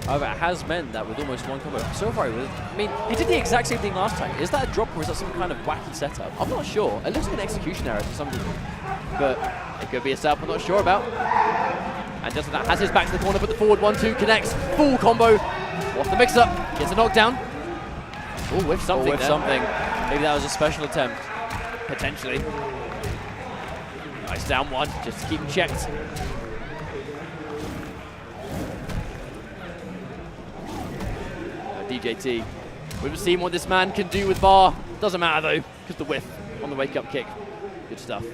However, it has meant that with almost 1 combo, SylverRye, I mean, he did the exact same thing last time. Is that a drop or is that some kind of wacky setup? I'm not sure. It looks like an execution error to some degree, but it could be a setup I'm not sure about. And just that has his back to the corner, but the forward 1-2 connects, full combo. What's the mix-up? Gets a knockdown. Oh, with something. Maybe that was a special attempt. Potentially. Nice down 1, just to keep him checked. DJT. We've seen what this man can do with bar. Doesn't matter though, because the whiff on the wake-up kick. Good stuff.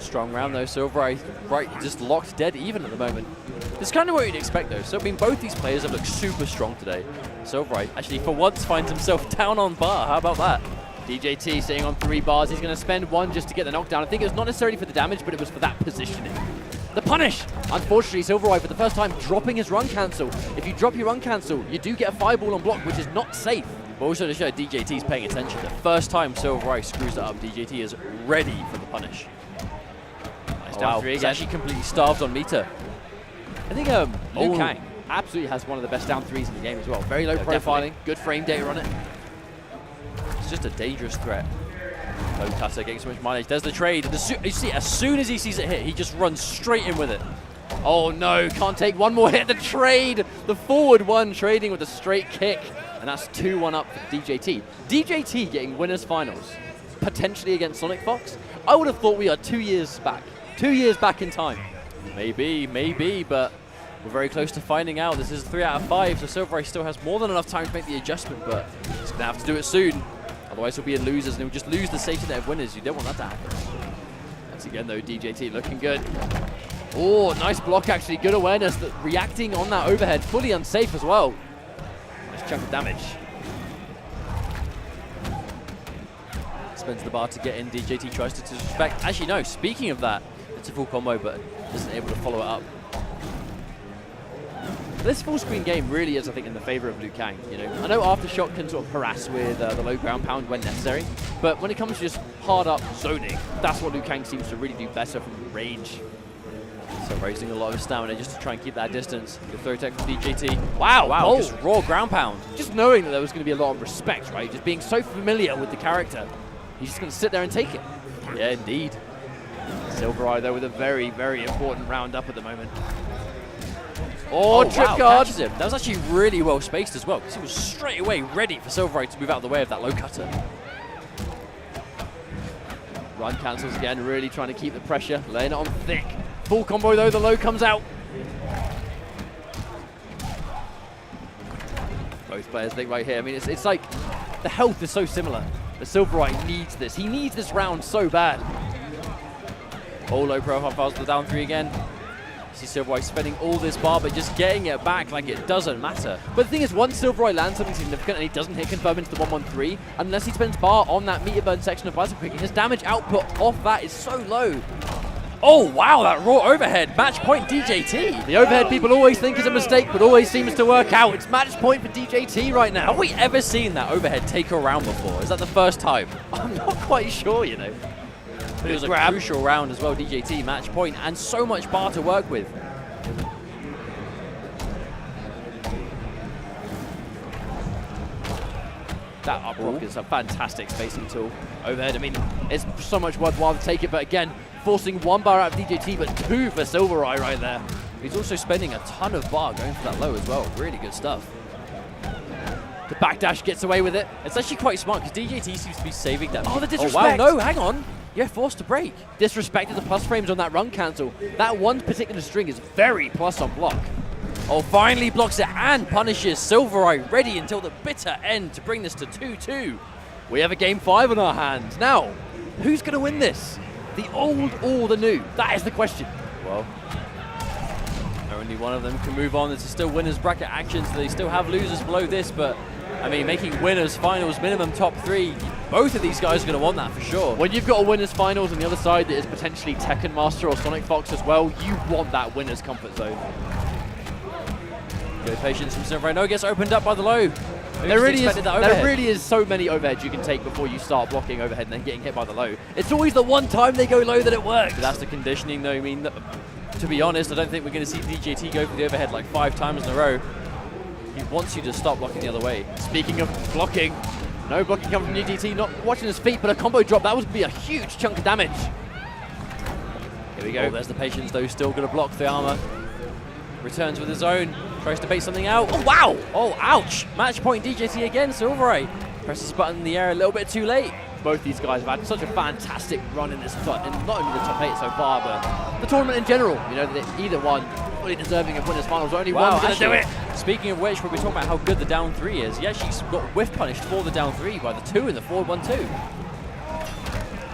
Strong round though, SylverRye just locked dead even at the moment. It's kind of what you'd expect though. So I mean, both these players have looked super strong today. SylverRye actually for once finds himself down on bar. How about that? DJT sitting on 3 bars. He's going to spend 1 just to get the knockdown. I think it was not necessarily for the damage, but it was for that positioning. The punish! Unfortunately, SylverRye for the first time dropping his run cancel. If you drop your run cancel, you do get a fireball on block, which is not safe. But also to show DJT's paying attention. The first time SylverRye screws it up, DJT is ready for the punish. Nice down 3 again. He's actually completely starved on meter. I think Liu Kang absolutely has one of the best down 3s in the game as well. Very low profiling, definitely. Good frame data on it. It's just a dangerous threat. Low cutter getting so much mileage. There's the trade. You see, as soon as he sees it hit, he just runs straight in with it. Oh no, can't take 1 more hit. The trade, the forward 1 trading with a straight kick. And that's 2-1 up for DJT. DJT getting winners finals, potentially against SonicFox. I would have thought we are 2 years back. 2 years back in time. Maybe, but we're very close to finding out. This is 3 out of 5, so SylverRye still has more than enough time to make the adjustment, but he's going to have to do it soon. Otherwise, he'll be in losers, and he'll just lose the safety net of winners. You don't want that to happen. Once again, though, DJT looking good. Oh, nice block, actually. Good awareness. Reacting on that overhead. Fully unsafe as well. Nice chunk of damage. Spends the bar to get in. DJT tries to disrespect. Actually, no. Speaking of that, it's a full combo, but isn't able to follow it up. This full screen game really is, I think, in the favor of Liu Kang. You know, I know Aftershock can sort of harass with the low ground pound when necessary, but when it comes to just hard up zoning, that's what Liu Kang seems to really do better from range. So raising a lot of stamina just to try and keep that distance. Good throw tech from DJT. Wow, just raw ground pound. Just knowing that there was going to be a lot of respect, right? Just being so familiar with the character, he's just going to sit there and take it. Yeah, indeed. SylverRye, though, with a very, very important round up at the moment. Oh, trip guard. Catches him. That was actually really well spaced as well, because he was straight away ready for SylverRye to move out of the way of that low cutter. Run cancels again, really trying to keep the pressure, laying it on thick. Full combo though, the low comes out. Both players think right here. I mean, it's like the health is so similar. But SylverRye needs this. He needs this round so bad. Oh, low profile files the down 3 again. You see SylverRye spending all this bar, but just getting it back like it doesn't matter. But the thing is, once SylverRye lands something significant and he doesn't hit confirm into the 113, unless he spends bar on that meter burn section of Bicycle Quick, his damage output off that is so low. Oh, wow, that raw overhead. Match point DJT. The overhead people always think is a mistake, but always seems to work out. It's match point for DJT right now. Have we ever seen that overhead take a round before? Is that the first time? I'm not quite sure, you know. But it was a crucial round as well, DJT, match point, and so much bar to work with. That up rock is a fantastic spacing tool. Overhead, I mean, it's so much worthwhile to take it, but again, forcing 1 bar out of DJT, but 2 for SylverRye right there. He's also spending a ton of bar going for that low as well. Really good stuff. The backdash gets away with it. It's actually quite smart because DJT seems to be saving that. Oh, the disrespect. Oh, wow, no, hang on. Yeah, forced to break. Disrespected the plus frames on that run cancel. That one particular string is very plus on block. Oh, finally blocks it and punishes SylverRye, ready until the bitter end to bring this to 2-2. We have a game 5 on our hands. Now, who's going to win this? The old or the new? That is the question. Well, only one of them can move on. This is still winners bracket action, so they still have losers below this, but I mean, making winners finals minimum top 3, both of these guys are going to want that for sure. When you've got a winners finals on the other side that is potentially Tekken Master or SonicFox as well, you want that winners comfort zone. Good patience from SylverRye. No, gets opened up by the low. There really is so many overheads you can take before you start blocking overhead and then getting hit by the low. It's always the one time they go low that it works. But that's the conditioning though. I mean, to be honest, I don't think we're going to see DJT go for the overhead like 5 times in a row. He wants you to stop blocking the other way. Speaking of blocking, no blocking coming from DJT, not watching his feet, but a combo drop. That would be a huge chunk of damage. Here we go. Oh, there's the patience though, still going to block the armor. Returns with his own, tries to bait something out. Oh, wow! Oh, ouch! Match point DJT again, SylverRye. Presses button in the air a little bit too late. Both these guys have had such a fantastic run in this, in not only the top 8 so far, but the tournament in general. You know, either one fully deserving of winners finals. Only one's going to do it. Speaking of which, we'll be talking about how good the down 3 is. He actually got whiff punished for the down 3 by the 2 in the forward 1-2.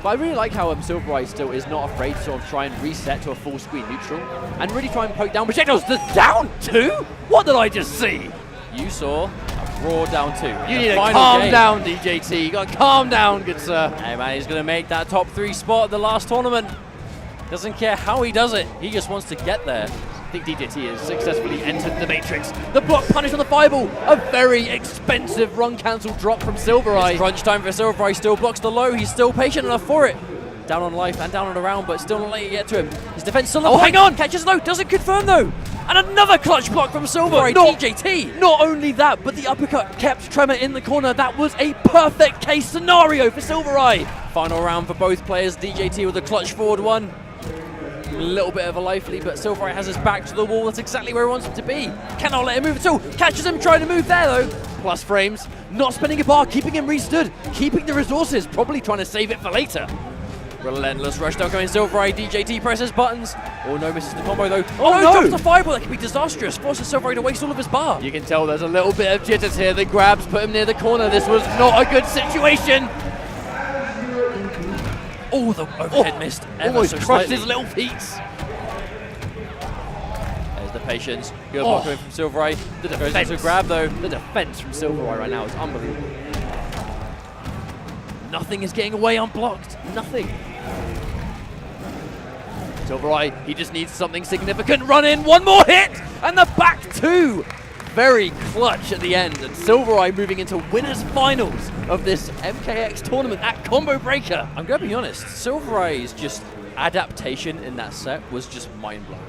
But I really like how SylverRye still is not afraid to sort of try and reset to a full screen neutral and really try and poke down projectiles. The down 2? What did I just see? You saw a raw down 2. You need to calm down, DJT. You got to calm down, good sir. Hey man, he's going to make that top 3 spot at the last tournament. Doesn't care how he does it. He just wants to get there. I think DJT has successfully entered the matrix. The block punish on the fireball. A very expensive run cancel drop from SylverRye. It's crunch time for SylverRye. Still blocks the low. He's still patient enough for it. Down on life and down on the round, but still not letting it get to him. His defense still on. Oh, hang on! Catches low. Doesn't confirm though. And another clutch block from SylverRye. DJT. Not only that, but the uppercut kept Tremor in the corner. That was a perfect case scenario for SylverRye. Final round for both players. DJT with a clutch forward one. A little bit of a life lead, but SylverRye has his back to the wall. That's exactly where he wants him to be. Cannot let him move at all. Catches him trying to move there though. Plus frames, not spending a bar, keeping him restood, keeping the resources, probably trying to save it for later. Relentless rush down going SylverRye. DJT presses buttons. Oh no, misses the combo though. Oh no, drops the fireball. That could be disastrous. Forces SylverRye to waste all of his bar. You can tell there's a little bit of jitters here. The grabs put him near the corner. This was not a good situation. Oh, the overhead missed. Almost crushed his little feet. There's the patience. Good block coming from SylverRye. The defense to grab though. The defense from SylverRye right now is unbelievable. Nothing is getting away unblocked. Nothing. SylverRye, he just needs something significant. Run in, one more hit, and the back 2. Very clutch at the end, and SylverRye moving into winners finals of this MKX tournament at Combo Breaker. I'm going to be honest, SylverRye's just adaptation in that set was just mind-blowing.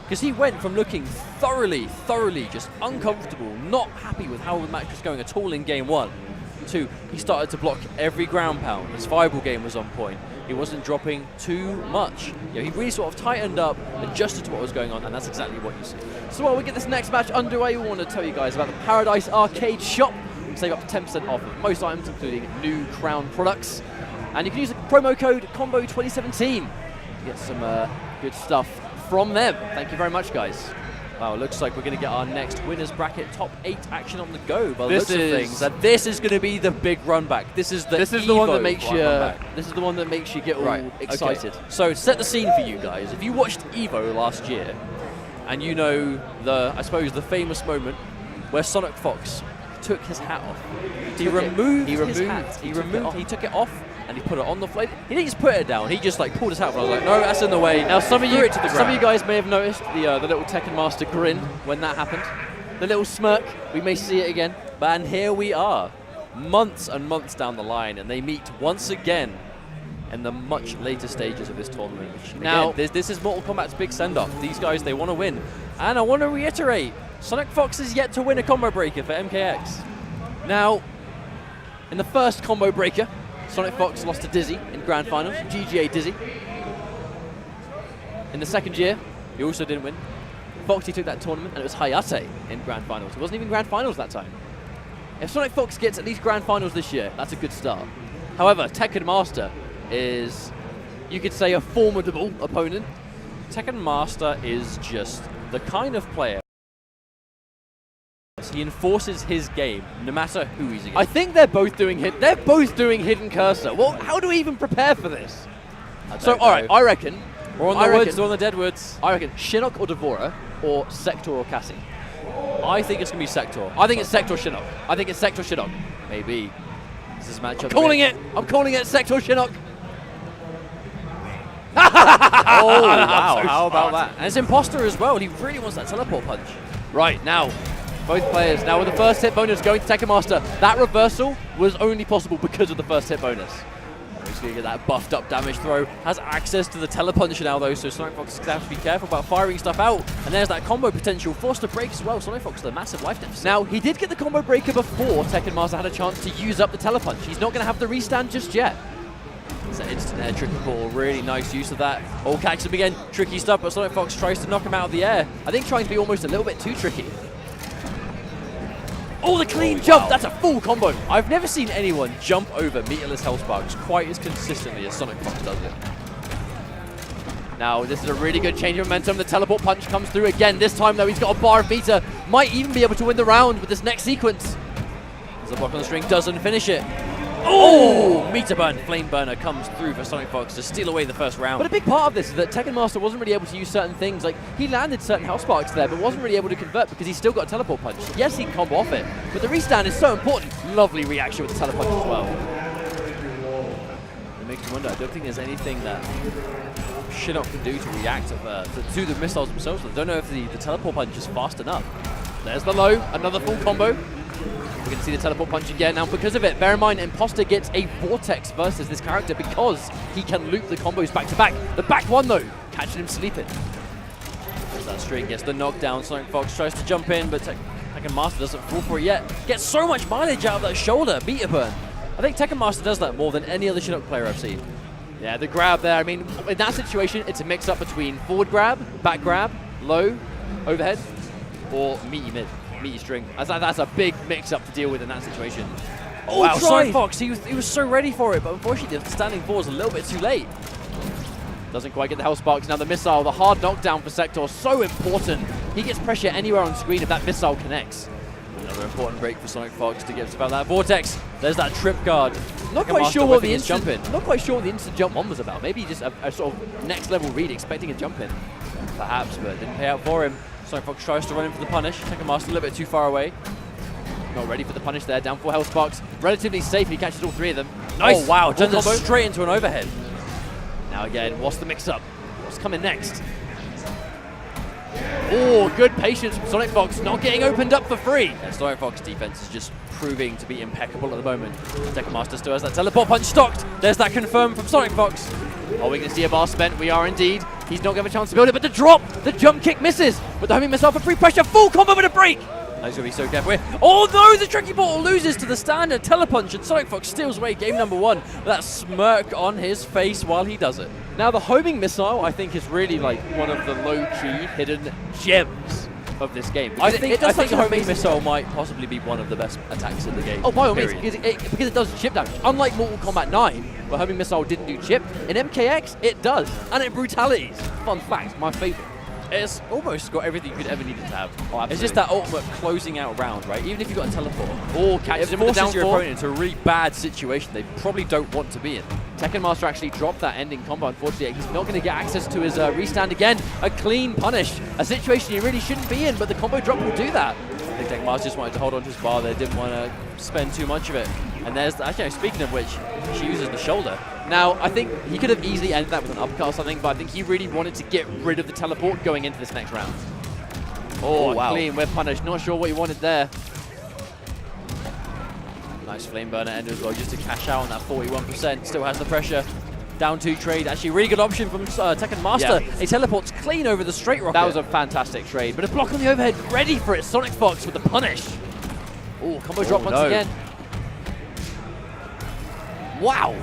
Because he went from looking thoroughly just uncomfortable, not happy with how the match was going at all in game 1, to he started to block every ground pound. His fireball game was on point. He wasn't dropping too much. You know, he really sort of tightened up, adjusted to what was going on, and that's exactly what you see. So while we get this next match underway, we want to tell you guys about the Paradise Arcade Shop. You can save up to 10% off of most items, including new Crown products. And you can use the promo code COMBO2017 to get some good stuff from them. Thank you very much, guys. Wow, it looks like we're going to get our next winners bracket top 8 action on the go by the looks of things. And this is going to be the big run back. This is the one that makes you. This is the one that makes you get all excited. Okay. So set the scene for you guys. If you watched Evo last year, And you know I suppose the famous moment where SonicFox took his hat off. He removed his hat. He took it off and he put it on the floor. He didn't just put it down. He just like pulled his hat off. I was like, no, that's in the way. Now some of you ground. guys may have noticed the little Tekken Master grin when that happened. The little smirk. We may see it again. And here we are, months and months down the line, and they meet once again in the much later stages of this tournament. Now, again, this is Mortal Kombat's big send-off. These guys, they want to win. And I want to reiterate, SonicFox is yet to win a combo breaker for MKX. Now, in the first combo breaker, SonicFox lost to Dizzy in Grand Finals, GGA Dizzy. In the second year, he also didn't win. Foxy took that tournament, and it was Hayate in Grand Finals. It wasn't even Grand Finals that time. If SonicFox gets at least Grand Finals this year, that's a good start. However, Tekken Master is, you could say, a formidable opponent. Tekken Master is just the kind of player. He enforces his game no matter who he's against. I think they're both doing hidden cursor. Well, how do we even prepare for this? All right, I reckon we're on the woods, or on the dead woods. I reckon Shinnok or Devora, or Sector or Cassie. I think it's gonna be Sector. I think it's Sector Shinnok. I think it's Sector Shinnok. Maybe. This is a matchup. I'm calling it Sector Shinnok. Oh, wow. How about that? And it's Imposter as well. He really wants that teleport punch. Right, now, both players. Now with the first hit bonus going to Tekken Master, that reversal was only possible because of the first hit bonus. He's going to get that buffed up damage throw. Has access to the telepunch now though, so SonicFox is going to have to be careful about firing stuff out. And there's that combo potential. Forced to break as well. SonicFox with a massive life deficit. Now, he did get the combo breaker before Tekken Master had a chance to use up the telepunch. He's not going to have the restand just yet. It's an instant air tricky ball, really nice use of that. Oh, catches him again, tricky stuff, but SonicFox tries to knock him out of the air. I think trying to be almost a little bit too tricky. Oh, the clean jump, that's a full combo. I've never seen anyone jump over meterless health sparks quite as consistently as SonicFox does it. Now, this is a really good change of momentum. The teleport punch comes through again. This time, though, he's got a bar of meter. Might even be able to win the round with this next sequence. As the block on the string doesn't finish it. Oh! Meter burn, flame burner comes through for SonicFox to steal away the first round. But a big part of this is that Tekken Master wasn't really able to use certain things. Like, he landed certain health sparks there, but wasn't really able to convert because he's still got a teleport punch. Yes, he can combo off it, but the restand is so important. Lovely reaction with the teleport punch as well. It makes me wonder, I don't think there's anything that Shinnok can do to react to the missiles themselves. I don't know if the teleport punch is fast enough. There's the low, another full combo. We're going to see the teleport punch again. Now, because of it, bear in mind, Imposter gets a Vortex versus this character because he can loop the combos back to back. The back one, though, catching him sleeping. There's that string, gets the knockdown. SonicFox tries to jump in, but Tekken Master doesn't fall for it yet. Gets so much mileage out of that shoulder, meter burn. I think Tekken Master does that more than any other Shinnok player I've seen. Yeah, the grab there. I mean, in that situation, it's a mix-up between forward grab, back grab, low, overhead, or meaty mid. Meaty string. That's a big mix-up to deal with in that situation. Oh, wow, SonicFox, he was so ready for it, but unfortunately the standing four is a little bit too late. Doesn't quite get the health sparks. Now the missile, the hard knockdown for Sector, so important. He gets pressure anywhere on screen if that missile connects. Another important break for SonicFox to get about that Vortex. There's that trip guard. Not quite sure what the instant jump one was about. Maybe just a sort of next level read, expecting a jump in. Perhaps, but it didn't pay out for him. SonicFox tries to run in for the punish. Tekken Master a little bit too far away. Not ready for the punish there. Down 4 health sparks. Relatively safe. He catches all 3 of them. Nice. Oh, wow. Turns it straight into an overhead. Now again, what's the mix-up? What's coming next? Oh, good patience from SonicFox. Not getting opened up for free. And SonicFox defense is just proving to be impeccable at the moment. Tekken Master still has that teleport punch stocked. There's that confirmed from SonicFox. Oh, we can see a bar spent. We are indeed. He's not going to have a chance to build it, but the drop, the jump kick misses. But the homing missile for free pressure, full combo with a break. He's going to be so careful here. Oh no, the tricky ball loses to the standard telepunch, and SonicFox steals away game number 1. That smirk on his face while he does it. Now the homing missile, I think, is really like one of the low-key hidden gems of this game. I think the homing missile might possibly be one of the best attacks in the game. Oh, by all means, because it does chip damage. Unlike Mortal Kombat 9, where homing missile didn't do chip, in MKX, it does. And in brutalities. Fun fact, my favorite. It's almost got everything you could ever need it to have. Oh, it's just that ultimate closing out round, right? Even if you've got a teleport, Oh, catches it him with the down forces your four. opponent into a really bad situation they probably don't want to be in. Tekken Master actually dropped that ending combo, unfortunately. He's not going to get access to his restand again. A clean punish. A situation he really shouldn't be in, but the combo drop will do that. I think Tekken Master just wanted to hold on to his bar there, didn't want to spend too much of it. And there's, actually, speaking of which, she uses the shoulder. Now, I think he could have easily ended that with an uppercut or something, but I think he really wanted to get rid of the teleport going into this next round. Oh, wow. Clean with punish. Not sure what he wanted there. Nice flame burner ender as well, just to cash out on that 41%. Still has the pressure. Down 2 trade. Actually, really good option from Tekken Master. Yeah. He teleports clean over the straight rocket. That was a fantastic trade. But a block on the overhead, ready for it. SonicFox with the punish. Oh, combo drop once again. Wow.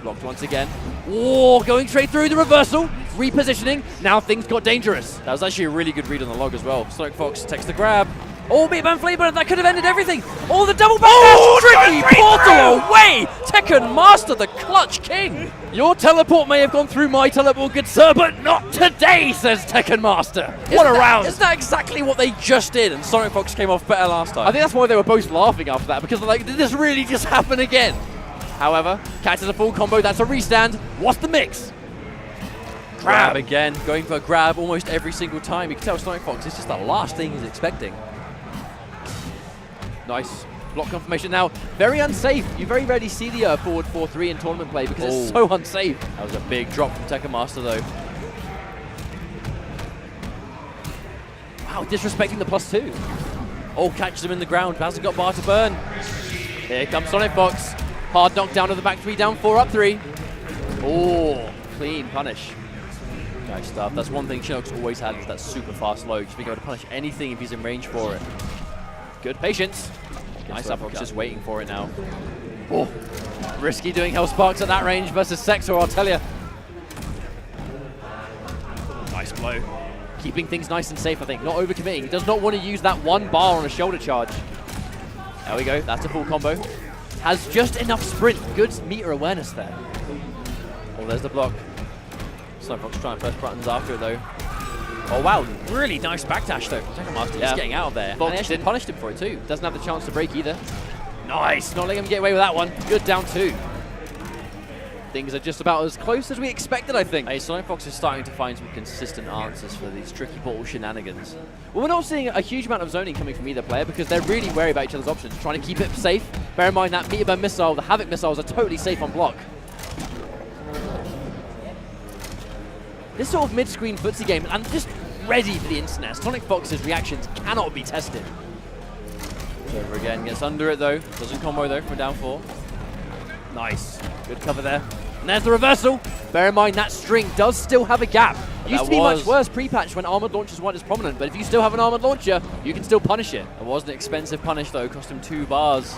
Blocked once again. Oh, going straight through the reversal. Repositioning. Now things got dangerous. That was actually a really good read on the log as well. SonicFox takes the grab. Oh, Meatman Flame Burner, that could have ended everything. Oh, the double back tricky portal away. Tekken Master, the clutch king. Your teleport may have gone through my teleport, good sir, but not today, says Tekken Master. What a round. Isn't that exactly what they just did? And SonicFox came off better last time. I think that's why they were both laughing after that, because they're like, did this really just happen again? However, catches a full combo, that's a restand. What's the mix? Grab again, going for a grab almost every single time. You can tell SonicFox, it's just the last thing he's expecting. Nice. Block confirmation now. Very unsafe. You very rarely see the forward 4-3 in tournament play because it's so unsafe. That was a big drop from Tekken Master though. Wow, disrespecting the +2. Oh, catches him in the ground. Hasn't got bar to burn. Here comes SonicFox. Hard knockdown of the back 3, down 4, up 3. Oh, clean punish. Nice stuff. That's one thing Shinnok's always had, is that super fast low. Just being able to punish anything if he's in range for it. Good patience. Nice uppercut. Just waiting for it now. Oh, risky doing Hell Sparks at that range versus Sexor, I'll tell you. Nice blow. Keeping things nice and safe, I think. Not overcommitting. He does not want to use that one bar on a shoulder charge. There we go. That's a full combo. Has just enough sprint. Good meter awareness there. Oh, there's the block. SonicFox trying first buttons after it though. Oh wow, really nice backdash though. Tekken Master just getting out of there. And they actually punished him for it too. Doesn't have the chance to break either. Nice, not letting him get away with that one. Good down 2. Things are just about as close as we expected, I think. Hey, SonicFox is starting to find some consistent answers for these tricky portal shenanigans. Well, we're not seeing a huge amount of zoning coming from either player because they're really wary about each other's options, trying to keep it safe. Bear in mind that Meteor Burn missile, the Havoc missiles are totally safe on block. This sort of mid-screen footsie game, and just ready for the internet. SonicFox's reactions cannot be tested. Over again, gets under it though. Doesn't combo though from a down 4. Nice. Good cover there. And there's the reversal. Bear in mind that string does still have a gap. Used to be much worse pre-patch when armored launchers weren't as prominent, but if you still have an armored launcher, you can still punish it. It was an expensive punish though, cost him 2 bars.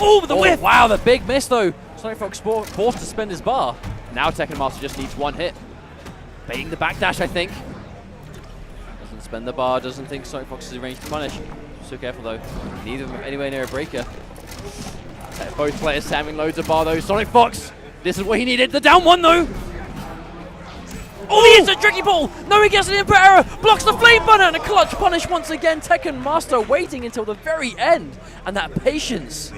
Oh, the whiff! Wow, the big miss though. SonicFox forced to spend his bar. Now Tekken Master just needs 1 hit. Baiting the backdash, I think. Doesn't spend the bar, doesn't think SonicFox is in range to punish. So careful though. Neither of them anywhere near a breaker. Both players having loads of bar though. SonicFox, this is what he needed. The down 1 though. Oh, the instant tricky ball! No, he gets an input error! Blocks the flame burner and a clutch punish once again. Tekken Master waiting until the very end. And that patience,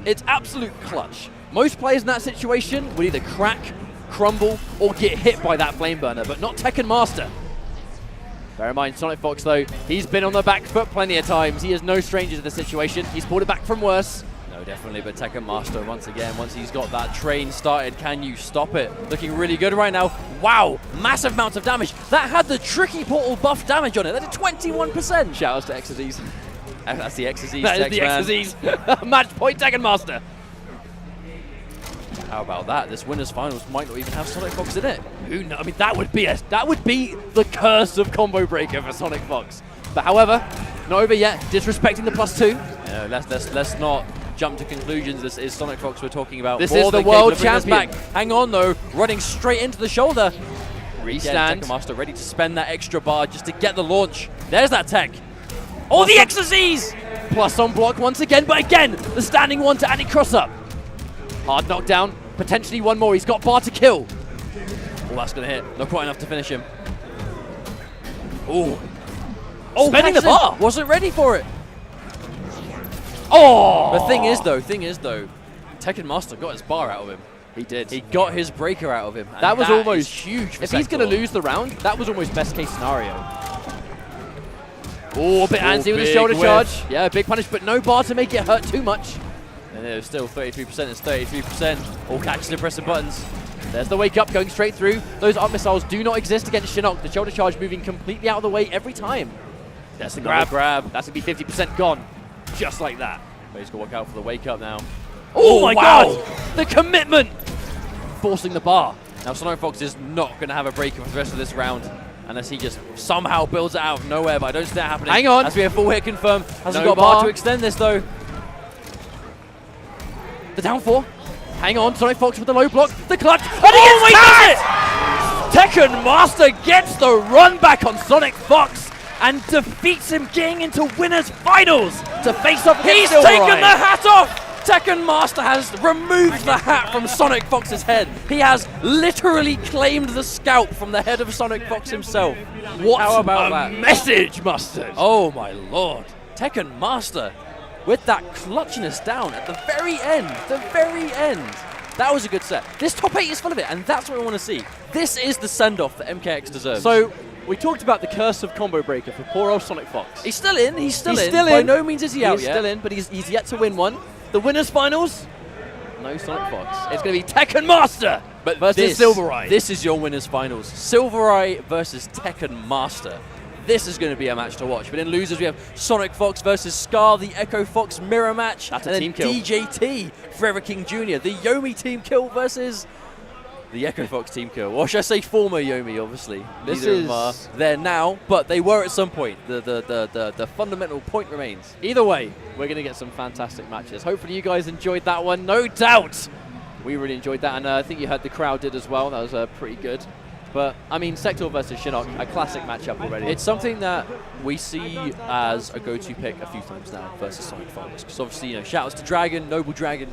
it's absolute clutch. Most players in that situation would either crack, crumble, or get hit by that flame burner, but not Tekken Master. Bear in mind, SonicFox though, he's been on the back foot plenty of times. He is no stranger to the situation. He's pulled it back from worse. No, definitely, but Tekken Master, once again, once he's got that train started, can you stop it? Looking really good right now. Wow, massive amounts of damage. That had the tricky portal buff damage on it. That did 21%. Shout outs to Exorcise. That's the Exorcise. That is the Exorcise. Match point, Tekken Master. How about that? This winners finals might not even have SonicFox in it. Who knows? I mean, that would be the curse of combo breaker for SonicFox. But however, not over yet. Disrespecting the +2. No, let's not jump to conclusions. This is SonicFox we're talking about. This is the world champion. Back. Hang on though, running straight into the shoulder. Restand. Tekken Master ready to spend that extra bar just to get the launch. There's that tech. Oh, the Exorcise! Plus on block once again, but again, the standing 1 to anti-cross up. Hard knockdown, potentially 1 more. He's got bar to kill. Oh, that's going to hit. Not quite enough to finish him. Oh, Spending the bar. Wasn't ready for it. Oh! The thing is though, Tekken Master got his bar out of him. He did. He got his breaker out of him. And that was almost huge for If he's going to lose the round, that was almost best case scenario. Oh, a bit antsy with the shoulder charge. Yeah, big punish, but no bar to make it hurt too much. And it was still 33%. It's 33%. All catches and pressing buttons. There's the wake up going straight through. Those up missiles do not exist against Shinnok. The shoulder charge moving completely out of the way every time. There's the grab. That's going to be 50% gone. Just like that. But he's got to watch out for the wake up now. Oh my God! The commitment! Forcing the bar. Now SonicFox is not going to have a breaker for the rest of this round unless he just somehow builds it out of nowhere, but I don't see that happening. Hang on. As we have full hit confirm. Hasn't No got bar bar to extend this though. The down 4. Hang on, SonicFox with the low block. The clutch. And he does it! Tekken Master gets the run back on SonicFox and defeats him, getting into winners finals to face off against He's taken SylverRye. the hat off! Tekken Master has removed the hat from SonicFox's head. He has literally claimed the scalp from the head of SonicFox himself. What How about a that? message, Mustard! Oh my lord. Tekken Master with that clutchness down at the very end. That was a good set. This top 8 is full of it, and that's what we want to see. This is the send-off that MKX deserves. So, we talked about the curse of combo breaker for poor old SonicFox. he's still in. He's still in. still By in. no means is he out He's yet. still in, but he's yet to win one. The winners finals, no SonicFox. It's going to be Tekken Master But versus SylverRye. This is your winners finals. SylverRye versus Tekken Master. This is going to be a match to watch. But in losers, we have SonicFox versus Scar, the Echo Fox mirror match. That's a and team then kill. DJT, Forever King Jr., the Yomi team kill versus the Echo Fox team kill. Or should I say former Yomi, obviously. This Neither of them is- are there now, but they were at some point. The fundamental point remains. Either way, we're going to get some fantastic matches. Hopefully you guys enjoyed that one, no doubt. We really enjoyed that, and I think you heard the crowd did as well. That was pretty good. But, I mean, Sector versus Shinnok, a classic matchup already. It's something that we see as a go-to pick a few times now versus SonicFox. Because obviously, you know, shout outs to Dragon, Noble Dragon,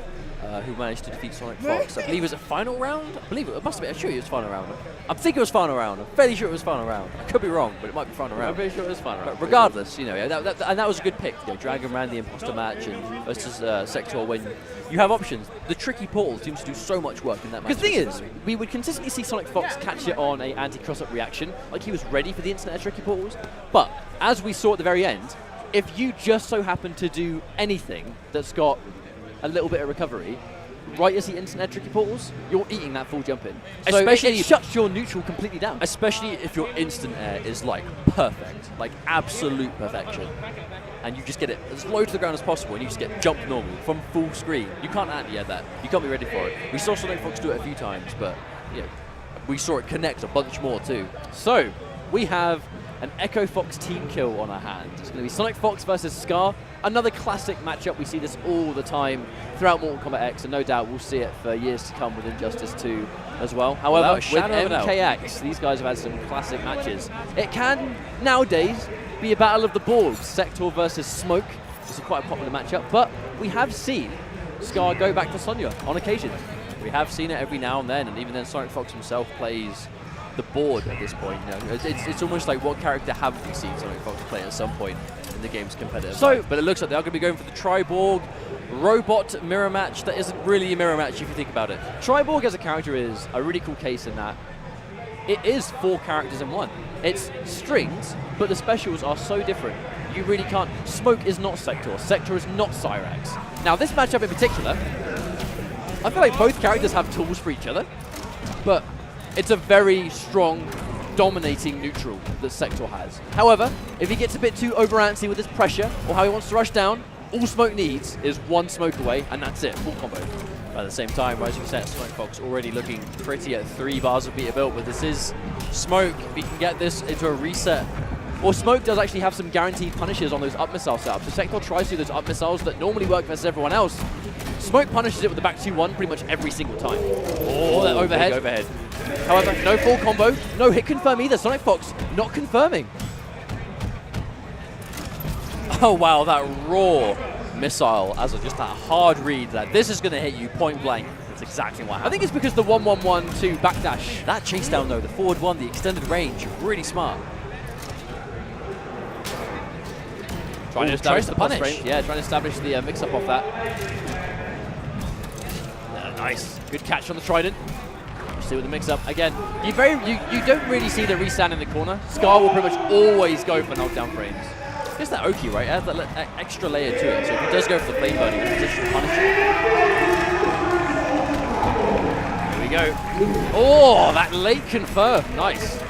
who managed to defeat SonicFox. I believe it was a final round? I believe it must have been. I'm sure it was final round. I'm thinking it was final round. I'm fairly sure it was final round. I could be wrong, but it might be final round. I'm pretty sure it was fun. But regardless, you know, and that was a good pick. You know, Dragon ran the imposter match and versus Sector when you have options. The tricky portal seems to do so much work in that match. Because the thing is, we would consistently see SonicFox catch it on a anti-cross-up reaction, like he was ready for the instant tricky portals. But, as we saw at the very end, if you just so happen to do anything that's got a little bit of recovery, right as the instant tricky portals, you're eating that full jump in. So Especially- it shuts your neutral completely down. Especially if your instant air is like perfect, like absolute perfection. And you just get it as low to the ground as possible, and you just get jumped normal from full screen. You can't anti-air that. You can't be ready for it. We saw SonicFox do it a few times, but yeah, we saw it connect a bunch more too. So, we have an Echo Fox team kill on our hands. It's going to be SonicFox versus Scar. Another classic matchup. We see this all the time throughout Mortal Kombat X, and no doubt we'll see it for years to come with Injustice 2 as well. However, Without a with shadow of a doubt. MKX, these guys have had some classic matches. It can, nowadays, be a battle of the boards. Sector versus Smoke. This is quite a popular matchup, but we have seen Scar go back to Sonya on occasion. We have seen it every now and then, and even then SonicFox himself plays the board at this point. You know, it's almost like what character have we seen SonicFox play at some point in the game's competitive life? But it looks like they are going to be going for the Triborg robot mirror match that isn't really a mirror match if you think about it. Triborg as a character is a really cool case in that it is 4 characters in one. It's strings, but the specials are so different. You really can't. Smoke is not Sector. Sector is not Cyrax. Now, this matchup in particular, I feel like both characters have tools for each other, but it's a very strong, dominating neutral that Sector has. However, if he gets a bit too over antsy with his pressure or how he wants to rush down, all Smoke needs is 1 smoke away, and that's it, full combo. At the same time, as you said, SonicFox already looking pretty at 3 bars of beat built, but this is Smoke. If he can get this into a reset, or Smoke does actually have some guaranteed punishes on those up missile setups. So Sector tries to do those up missiles that normally work versus everyone else. Smoke punishes it with the back 2-1 pretty much every single time. Oh, that overhead. Overhead. However, no full combo, no hit confirm either. SonicFox not confirming. Oh wow, that raw missile as just that hard read that this is going to hit you point blank. That's exactly what happened. I think it's because the 1-1-1-2 backdash. That chase down though, the forward one, the extended range, really smart. Trying to establish the punish. Range. Yeah, trying to establish the mix-up off that. Nice. Good catch on the trident. See with the mix-up. Again, you don't really see the restand in the corner. Scar will pretty much always go for knockdown frames. I guess that Oki, right? It has that extra layer to it. So if he does go for the flame burning, he's in a position to punish it. Here we go. Oh, that late confirm. Nice.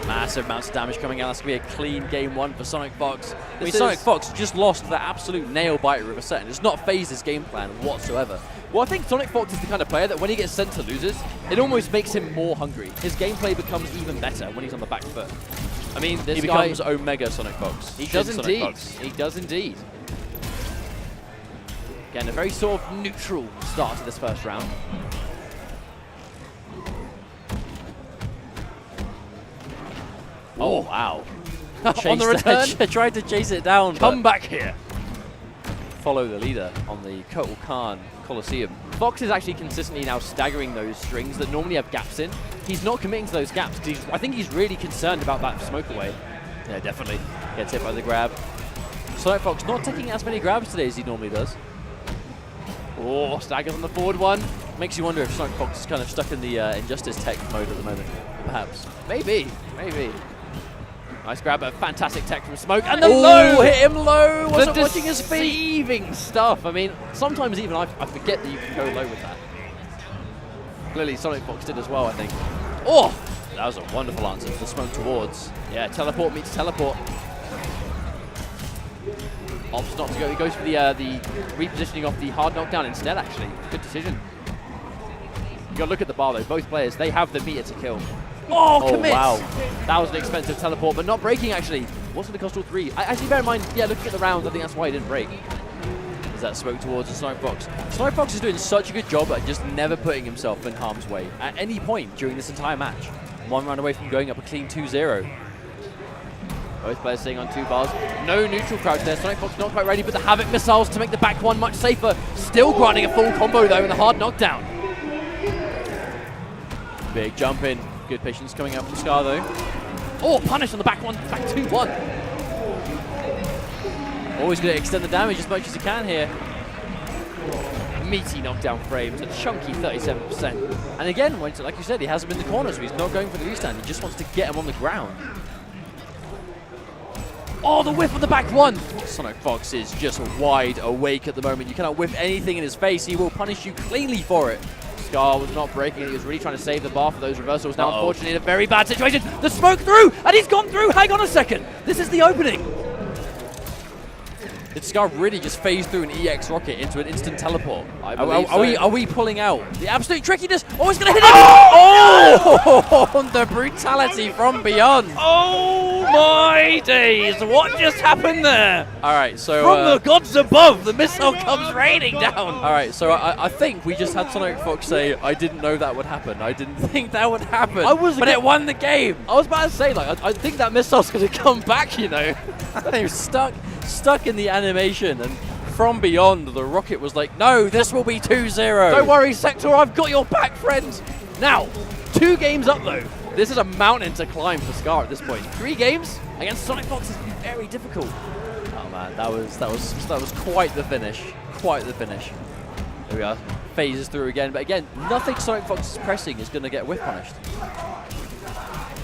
Massive amounts of damage coming out. That's going to be a clean game one for SonicFox. I mean, SonicFox just lost the absolute nail-biter of a set, and it's not phased his game plan whatsoever. Well, I think SonicFox is the kind of player that when he gets sent to losers, it almost makes him more hungry. His gameplay becomes even better when he's on the back foot. I mean, this he becomes Omega SonicFox. He does indeed. He does indeed. Again, a very sort of neutral start to this first round. Oh, wow. On the return. Tried to chase it down. Come back here. Follow the leader on the Kotal Khan Coliseum. Fox is actually consistently now staggering those strings that normally have gaps in. He's not committing to those gaps because I think he's really concerned about that smoke away. Yeah, definitely. Gets hit by the grab. SonicFox not taking as many grabs today as he normally does. Oh, staggers on the forward one. Makes you wonder if SonicFox is kind of stuck in the Injustice tech mode at the moment. Perhaps. Maybe. Maybe. Nice grab, a fantastic tech from Smoke, and the low hit him low. Wasn't watching his feet. Deceiving stuff. I mean, sometimes even I forget that you can go low with that. Clearly, SonicFox did as well, I think. Oh, that was a wonderful answer to the Smoke towards. Yeah, teleport meets teleport. Opts not to go. He goes for the repositioning of the hard knockdown instead. Actually, good decision. You got to look at the bar though. Both players, they have the meter to kill. Oh, commits! Wow. That was an expensive teleport, but not breaking, actually. What's going to cost all three? Actually, bear in mind, yeah, looking at the rounds, I think that's why he didn't break. Is that Smoke towards the SonicFox. SonicFox is doing such a good job at just never putting himself in harm's way at any point during this entire match. One round away from going up a clean 2-0. Both players sitting on 2 bars. No neutral crouch there. SonicFox not quite ready, but the Havoc missiles to make the back one much safer. Still grinding a full combo, though, in the hard knockdown. Big jump in. Good patience coming out from Scar though. Oh, punish on the back one, back 2-1. Always going to extend the damage as much as he can here. Meaty knockdown frames, a chunky 37%. And again, like you said, he has him in the corner, so he's not going for the restand. He just wants to get him on the ground. Oh, the whiff on the back one. SonicFox is just wide awake at the moment. You cannot whiff anything in his face. He will punish you cleanly for it. Scar was not breaking. He was really trying to save the bar for those reversals. Now, unfortunately, in a very bad situation. The smoke through, and he's gone through. Hang on a second. This is the opening. Did Scar really just phase through an EX rocket into an instant teleport? I believe so. Are we pulling out? The absolute trickiness. Oh, it's going to hit him. Oh, the brutality from beyond. Oh, my days. What just happened there? All right, so... From the gods above, the missile comes raining down. All right, so I think we just had SonicFox say, I didn't know that would happen. I didn't think that would happen. But it won the game. I was about to say, like, I think that missile's going to come back, you know. They were stuck in the animation, and from beyond, the rocket was like, no, this will be 2-0. Don't worry, Sector, I've got your back, friend. Now, 2 games up, though. This is a mountain to climb for Scar at this point. 3 games against SonicFox is very difficult. Oh man, that was quite the finish. Quite the finish. There we are. Phases through again, but again, nothing SonicFox is pressing is going to get whiff punished.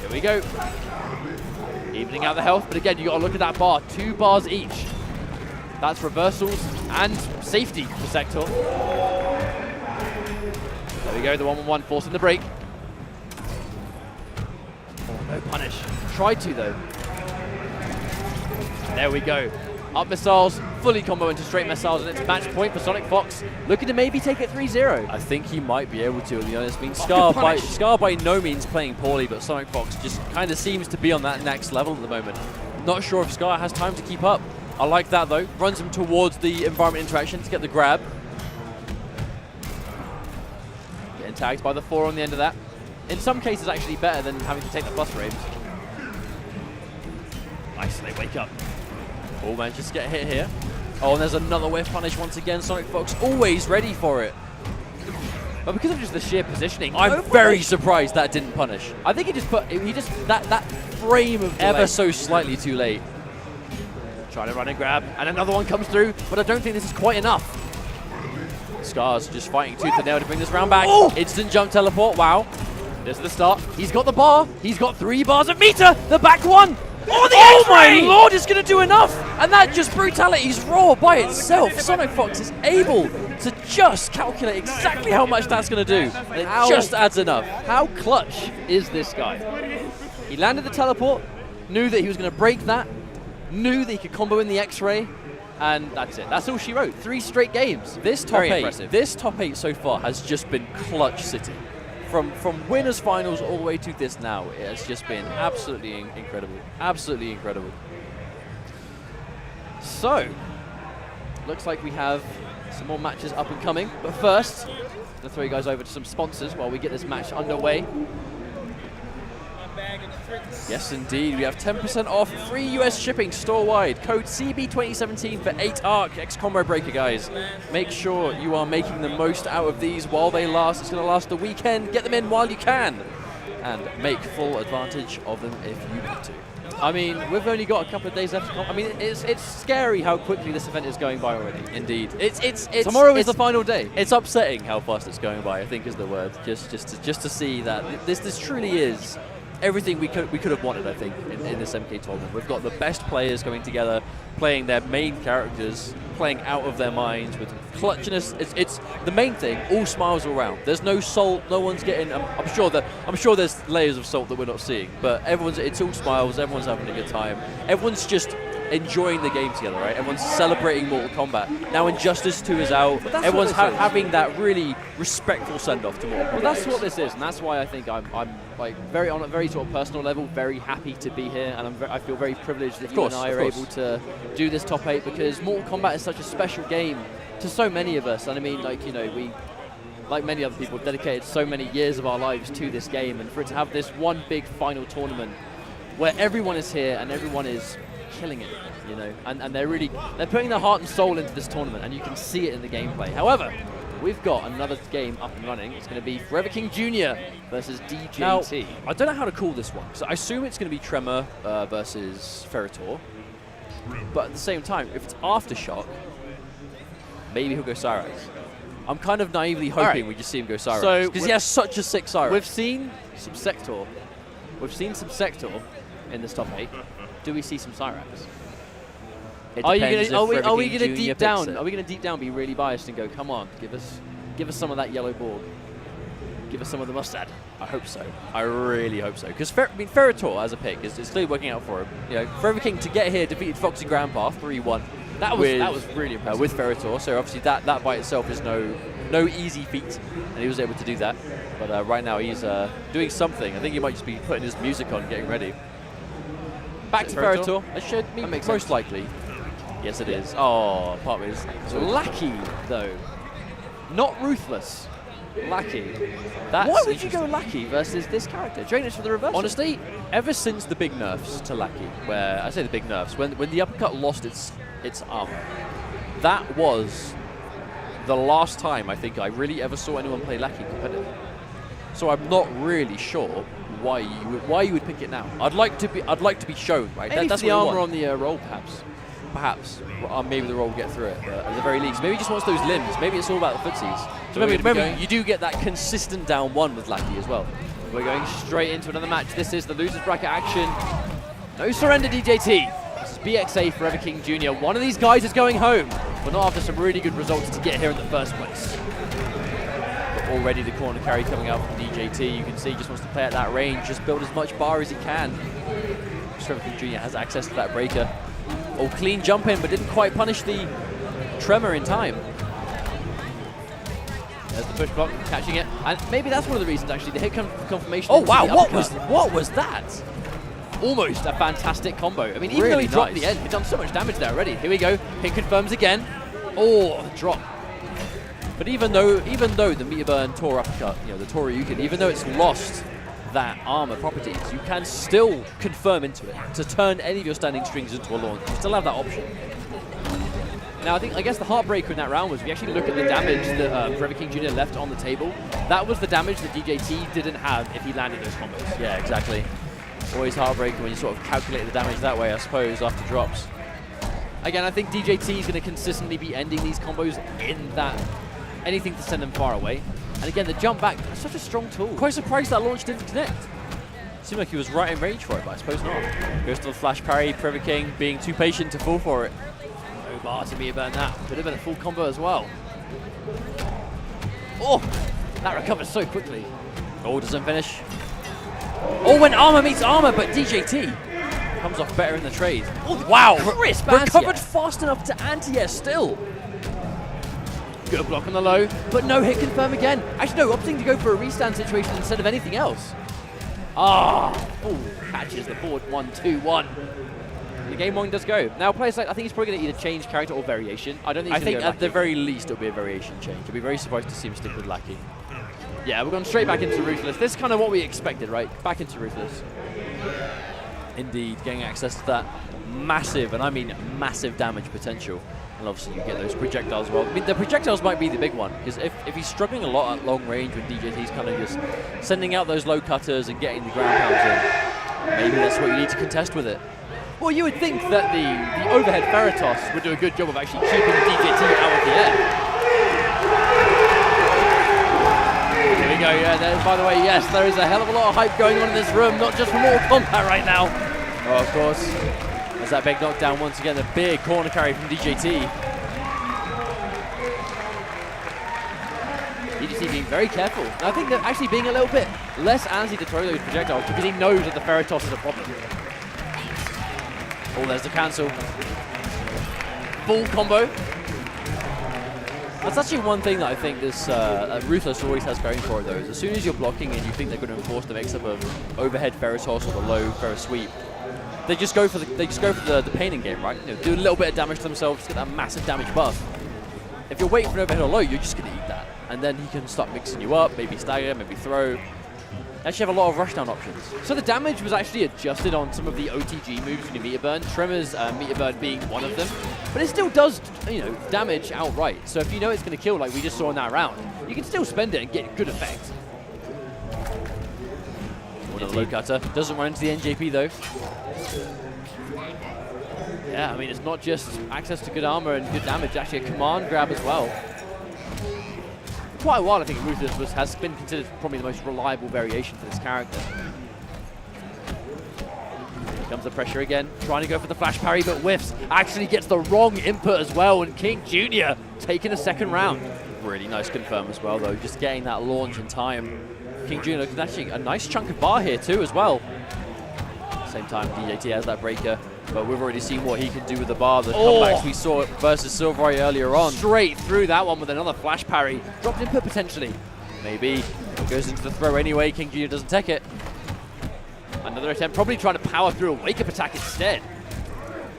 Here we go. Evening out the health, but again, you got to look at that bar. 2 bars each. That's reversals and safety for Sector. There we go, the 1-1-1 forcing the break. Oh, no punish. Tried to, though. There we go. Up missiles, fully combo into straight missiles, and it's match point for SonicFox. Looking to maybe take it 3-0. I think he might be able to be honest. I mean, Scar by no means playing poorly, but SonicFox just kind of seems to be on that next level at the moment. Not sure if Scar has time to keep up. I like that, though. Runs him towards the environment interaction to get the grab. Getting tagged by the 4 on the end of that. In some cases, actually better than having to take the plus frames. Nice, they wake up. Oh, man, just get hit here. Oh, and there's another whiff punish once again. SonicFox always ready for it. But because of just the sheer positioning, I'm very surprised that didn't punish. I think that frame of delay. Ever so slightly too late. Trying to run and grab, and another one comes through, but I don't think this is quite enough. Scars just fighting tooth and nail to bring this round back. Oh! Instant jump teleport, wow. There's the start. He's got the bar. He's got 3 bars of meter. The back one. Oh, My lord, it's going to do enough! And that just brutality's raw by itself. SonicFox is able to just calculate exactly how much that's going to do. And it just adds enough. How clutch is this guy? He landed the teleport, knew that he was going to break that, knew that he could combo in the X-ray, and that's it. That's all she wrote. 3 straight games. This top 8 so far has just been clutch city. From winners finals all the way to this now, it has just been absolutely incredible. Absolutely incredible. So, looks like we have some more matches up and coming. But first, I'm going to throw you guys over to some sponsors while we get this match underway. Yes, indeed. We have 10% off free US shipping store-wide. Code CB2017 for 8 Arc X Combo Breaker, guys. Make sure you are making the most out of these while they last. It's going to last the weekend. Get them in while you can. And make full advantage of them if you need to. I mean, we've only got a couple of days left. I mean, it's scary how quickly this event is going by already. Indeed. Tomorrow is the final day. It's upsetting how fast it's going by, I think is the word. Just to see that this truly is everything we could have wanted, I think, in this MK tournament. We've got the best players coming together, playing their main characters, playing out of their minds with clutchness. It's the main thing. All smiles all around. There's no salt. No one's getting. I'm sure there's layers of salt that we're not seeing, but it's all smiles. Everyone's having a good time. Everyone's just enjoying the game together, right? Everyone's celebrating Mortal Kombat. Now Injustice 2 is out. Everyone's having that really respectful send-off to Mortal Kombat. Well, that's what this is, and that's why I think I'm like very on a very sort of personal level, very happy to be here, and I feel very privileged that you and I are able to do this top 8 because Mortal Kombat is such a special game to so many of us. And I mean, we, like many other people, dedicated so many years of our lives to this game, and for it to have this one big final tournament where everyone is here and everyone is killing it, and they're putting their heart and soul into this tournament, and you can see it in the gameplay. However, we've got another game up and running. It's going to be Forever King Jr. versus DJT. Now, I don't know how to call this one, so I assume it's going to be Tremor versus Ferritor, but at the same time, if it's Aftershock, maybe he'll go Cyrax. I'm kind of naively hoping we just see him go Cyrax, because he has such a sick Cyrax. We've seen some Sector. We've seen some Sector in this top 8. Do we see some Cyrax? Are we going to deep down? Are we going to deep down, be really biased and go, come on, give us some of that yellow Borg, give us some of the Mustad? I hope so. I really hope so. Because Ferritor as a pick is clearly working out for him. Forever King to get here defeated Foxy Grampa 3-1. That was really impressive with Ferritor. So obviously that by itself is no easy feat, and he was able to do that. But right now he's doing something. I think he might just be putting his music on, getting ready. Back to Ferritor. It should be most likely. Yes, it is. Oh, part of it is Lackey, though. Not ruthless. Lackey. Why would you go Lackey versus this character? Drainage for the reverse. Honestly, ever since the big nerfs to Lackey, where I say the big nerfs, when the uppercut lost its armor, that was the last time I think I really ever saw anyone play Lackey competitive. So I'm not really sure why you would pick it now. I'd like to be shown, right? Maybe that's the armor on the roll, perhaps. Perhaps. Maybe the roll will get through it, but at the very least. Maybe he just wants those limbs. Maybe it's all about the footsies. So remember, you do get that consistent down 1 with Lackey as well. We're going straight into another match. This is the losers bracket action. No surrender, DJT. This is BXA Forever King Jr. One of these guys is going home, but not after some really good results to get here in the first place. But already the corner carry coming out from DJT. You can see he just wants to play at that range, just build as much bar as he can. Forever King Jr. has access to that breaker. Oh, clean jump in, but didn't quite punish the Tremor in time. There's the push block, catching it. And maybe that's one of the reasons, actually, the hit confirmation. Oh, wow, what was that? Almost a fantastic combo. I mean, even really though he dropped the end, he's done so much damage there already. Here we go, hit confirms again. Oh, the drop. But even though the meter burn Tor uppercut, the Toryuken, even though it's lost that armor properties, you can still confirm into it to turn any of your standing strings into a launch. You still have that option. Now, I guess the heartbreaker in that round was, if you actually look at the damage that Forever King Jr. left on the table, that was the damage that DJT didn't have if he landed those combos. Yeah, exactly. Always heartbreaking when you sort of calculate the damage that way, I suppose, after drops. Again, I think DJT is going to consistently be ending these combos in that anything to send them far away. And again, the jump back is such a strong tool. Quite surprised that launch didn't connect. Seemed like he was right in range for it, but I suppose not. Goes to the flash parry, Forever King being too patient to fall for it. No bar to me about that. Could have been a full combo as well. Oh, that recovers so quickly. Oh, doesn't finish. Oh, when armor meets armor, but DJT comes off better in the trade. Oh, wow, crisp recovered fast enough to anti-air still. Good block on the low, but no hit confirm again. Actually, no, opting to go for a restand situation instead of anything else. Ah, oh, catches the board 1-2-1. The game one does go. Now, players like, I think he's probably going to either change character or variation. I don't think. I think at the very least it'll be a variation change. I'll be very surprised to see him stick with Lackey. Yeah, we're going straight back into Ruthless. This is kind of what we expected, right? Back into Ruthless. Indeed, getting access to that massive, and I mean massive damage potential. And obviously you get those projectiles as well. I mean, the projectiles might be the big one, because if he's struggling a lot at long range when DJT's kind of just sending out those low cutters and getting the ground pounds in, maybe that's what you need to contest with it. Well, you would think that the overhead Ferritos would do a good job of actually keeping DJT out of the air. Here we go, yeah, there's, by the way, yes, there is a hell of a lot of hype going on in this room, not just for Mortal Kombat right now. Oh, of course. There's that big knockdown once again, the big corner carry from DJT. DJT being very careful. And I think that actually being a little bit less antsy to throw those projectiles because he knows that the Ferritos is a problem. Oh, there's the cancel. Full combo. That's actually one thing that I think this Ruthless always has going for it, though. Is as soon as you're blocking and you think they're going to enforce the mix-up of overhead Ferritos or the low Ferris sweep, they just go for the painting game, right? You know, do a little bit of damage to themselves, get that massive damage buff. If you're waiting for an overhead or low, you're just going to eat that, and then he can start mixing you up, maybe stagger, maybe throw. Actually have a lot of rushdown options. So the damage was actually adjusted on some of the OTG moves when you meter burn, Tremor's meter burn being one of them, but it still does, you know, damage outright. So if you know it's going to kill like we just saw in that round, you can still spend it and get good effect. Another low cutter, doesn't run into the NJP though. Yeah, I mean it's not just access to good armor and good damage, actually a command grab as well. Quite a while, I think Ruthless has been considered probably the most reliable variation for this character. Here comes the pressure again, trying to go for the flash parry, but whiffs. Actually gets the wrong input as well, and King Jr. taking a second round. Really nice confirm as well, though, just getting that launch in time. King Jr. looks actually a nice chunk of bar here too as well. Same time, DJT has that breaker, but we've already seen what he can do with the bar. The comebacks we saw versus SylverRye earlier on. Straight through that one with another flash parry. Dropped input potentially. Maybe. Goes into the throw anyway. King Jr. doesn't take it. Another attempt, probably trying to power through a wake-up attack instead.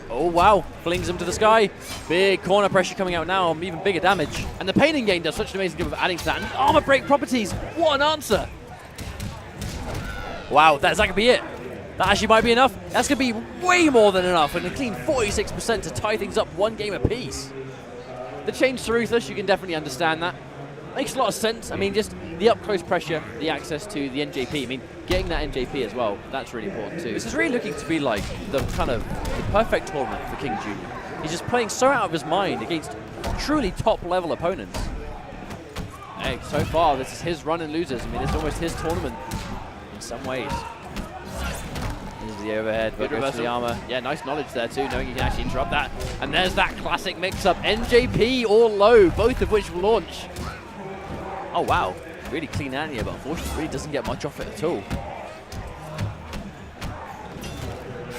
Oh, wow. Flings him to the sky. Big corner pressure coming out now. Even bigger damage. And the painting game does such an amazing job of adding to that. And armor break properties. What an answer. Wow, that could be it. That actually might be enough. That's going to be way more than enough, and a clean 46% to tie things up one game apiece. The change to Ruthless, you can definitely understand that. Makes a lot of sense. I mean, just the up-close pressure, the access to the NJP. I mean, getting that NJP as well, that's really important too. This is really looking to be like the kind of the perfect tournament for King Jr. He's just playing so out of his mind against truly top-level opponents. Hey, so far, this is his run and losers. I mean, it's almost his tournament in some ways. The overhead, but goes to the armor. Yeah, nice knowledge there too, knowing you can actually interrupt that. And there's that classic mix-up, NJP or low, both of which will launch. Oh wow, really clean out here, but unfortunately really doesn't get much off it at all.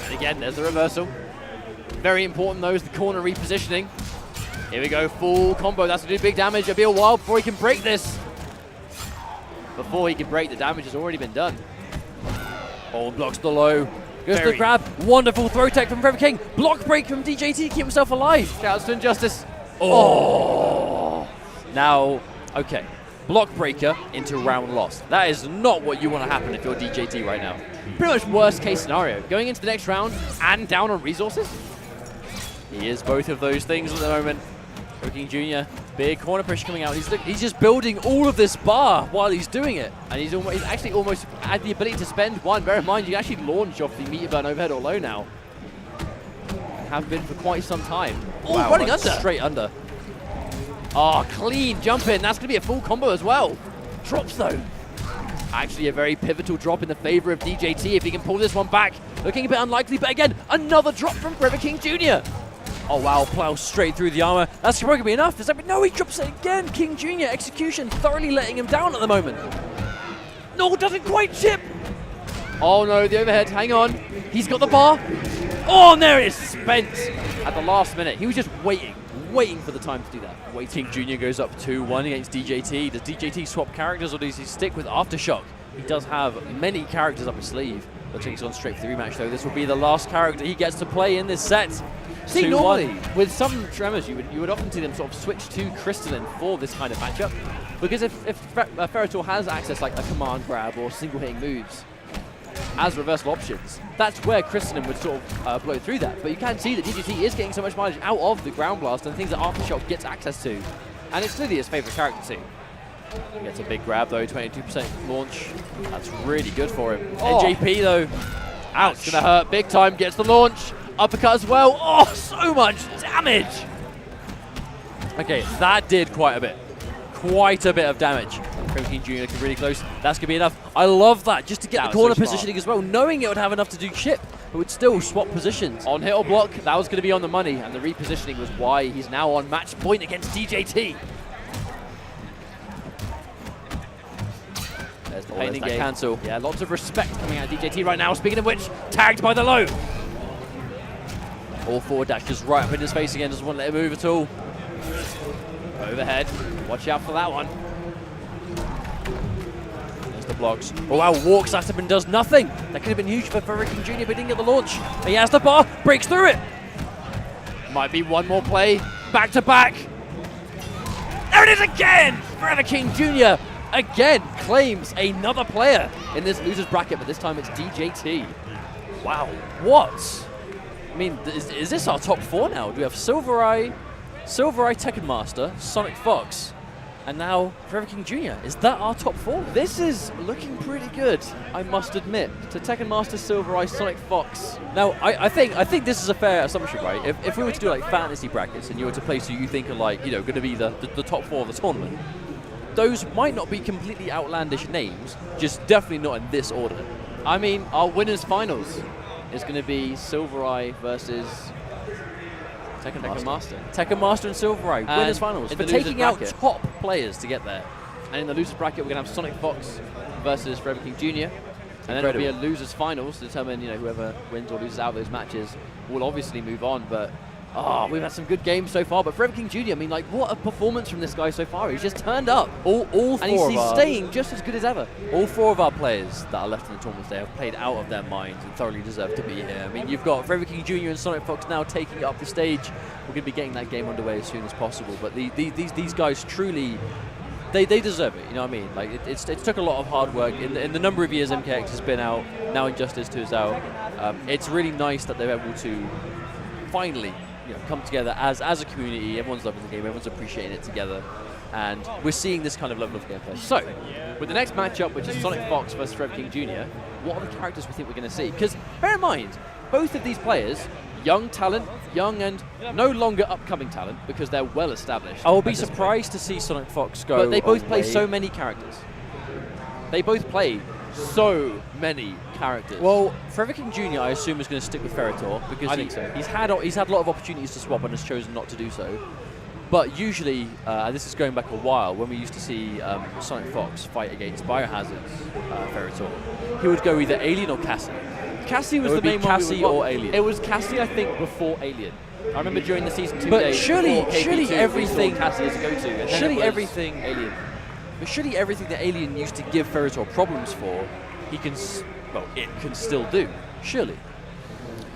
And again, there's the reversal. Very important though is the corner repositioning. Here we go, full combo, that's going to do big damage. It'll be a while before he can break this. Before he can break, the damage has already been done. Oh, blocks the low. Goes to the grab. Wonderful throw tech from Forever King. Block break from DJT to keep himself alive. Shouts to Injustice. Oh. Now, okay. Block breaker into round loss. That is not what you want to happen if you're DJT right now. Pretty much worst case scenario. Going into the next round and down on resources. He is both of those things at the moment. King Jr., big corner pressure coming out. He's just building all of this bar while he's doing it. And he's actually almost had the ability to spend one. Bear in mind, you can actually launch off the meter burn overhead or low now. Have been for quite some time. Oh, wow, running under. Straight under. Oh, clean jump in. That's going to be a full combo as well. Drops though. Actually a very pivotal drop in the favor of DJT if he can pull this one back. Looking a bit unlikely, but again, another drop from Forever King Jr. Oh wow, plow straight through the armor. That's probably going to be enough. Is that, no, he drops it again. King Jr. execution thoroughly letting him down at the moment. No, doesn't quite chip. Oh no, the overhead, hang on. He's got the bar. Oh, and there it is, spent at the last minute. He was just waiting for the time to do that. King Jr. goes up 2-1 against DJT. Does DJT swap characters or does he stick with Aftershock? He does have many characters up his sleeve. Looks like he's gone straight for the rematch though. This will be the last character he gets to play in this set. See, normally, with some Tremors, you would often see them sort of switch to Crystalline for this kind of matchup. Because if Ferritor has access like a command grab or single hitting moves as reversal options, that's where Crystalline would sort of blow through that. But you can see that DJT is getting so much mileage out of the Ground Blast and things that Aftershock gets access to. And it's clearly his favorite character too. He gets a big grab though, 22% launch. That's really good for him. Oh. NJP though, ouch, gonna hurt big time, gets the launch. Uppercut as well. Oh, so much damage. Okay, that did quite a bit. Quite a bit of damage. King Jr. looking really close. That's going to be enough. I love that, just to get the corner positioning as well, knowing it would have enough to do chip, but would still swap positions. On hit or block, that was going to be on the money, and the repositioning was why he's now on match point against DJT. There's the painting game. Cancel. Yeah, lots of respect coming out of DJT right now. Speaking of which, tagged by the low. All forward dash just right up in his face again, doesn't want to let him move at all. Overhead, watch out for that one. There's the blocks. Oh wow, walks at him and does nothing. That could have been huge for King Jr., but he didn't get the launch. He has the bar, breaks through it. Might be one more play, back to back. There it is again! Forever King Jr. again claims another player in this loser's bracket, but this time it's DJT. Wow, what? I mean, is this our top four now? Do we have SylverRye, Tekken Master, SonicFox, and now Forever King Jr.? Is that our top four? This is looking pretty good, I must admit. To Tekken Master, SylverRye, SonicFox. Now, I think this is a fair assumption, right? If we were to do like fantasy brackets and you were to place who you think are like, you know, going to be the top four of the tournament, those might not be completely outlandish names, just definitely not in this order. I mean, our winners finals is going to be SylverRye versus Tekken Master. Tekken Master and SylverRye, winners finals, for taking out top players to get there. And in the losers bracket, we're going to have SonicFox versus Forever King Jr. And then it'll be a losers finals to determine, you know, whoever wins or loses out of those matches will obviously move on. But we've had some good games so far. But Forever King Jr., I mean, like, what a performance from this guy so far. He's just turned up. And he's staying just as good as ever. All four of our players that are left in the tournament today have played out of their minds and thoroughly deserve to be here. I mean, you've got Forever King Jr. and SonicFox now taking up the stage. We're going to be getting that game underway as soon as possible. But these guys truly, they deserve it. You know what I mean? Like, it took a lot of hard work. In the number of years MKX has been out, now Injustice 2 is out. It's really nice that they're able to finally, you know, come together as a community. Everyone's loving the game, everyone's appreciating it together, and we're seeing this kind of level of gameplay. So, with the next matchup, which is SonicFox versus Forever King Jr., what are the characters we think we're going to see? Because bear in mind, both of these players, young talent, young and no longer upcoming talent, because they're well established. I will be surprised to see SonicFox go. But they both play so many characters. They both play so many characters. Well, Forever King Jr. I assume is going to stick with Ferritor because I think so. He's had a lot of opportunities to swap and has chosen not to do so. But usually, and this is going back a while, when we used to see SonicFox fight against Biohazard's Ferritor, he would go either Alien or Cassie. Cassie was the main one. Cassie or Alien. It was Cassie, I think, before Alien. I remember during the season 2 days. But surely everything Cassie is a go-to. Surely everything Alien. But surely everything that Alien used to give Ferritor problems for, it can still do. Surely.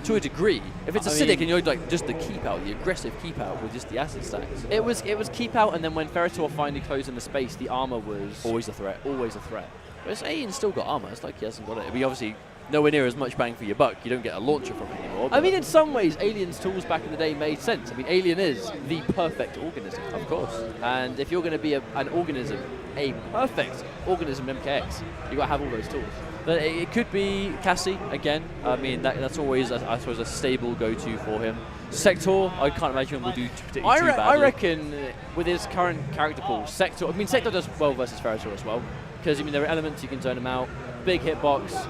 To a degree. If it's acidic and you're like just the keep out, the aggressive keep out with just the acid stacks. It was keep out, and then when Ferritor finally closed in the space, the armor was always a threat. Always a threat. But Alien's still got armor. It's like he hasn't got it. I mean, obviously nowhere near as much bang for your buck. You don't get a launcher from it anymore. sure. I mean, in some ways, Alien's tools back in the day made sense. I mean, Alien is the perfect organism. Of course. And if you're going to be an organism, a perfect organism MKX, you've got to have all those tools. But it could be Cassie again. I mean, that's always, I suppose, a stable go-to for him. Sector, I can't imagine him will do particularly too badly. I reckon with his current character pool, Sector. I mean, Sector does well versus Ferritor as well, because I mean there are elements you can zone him out, big hitbox.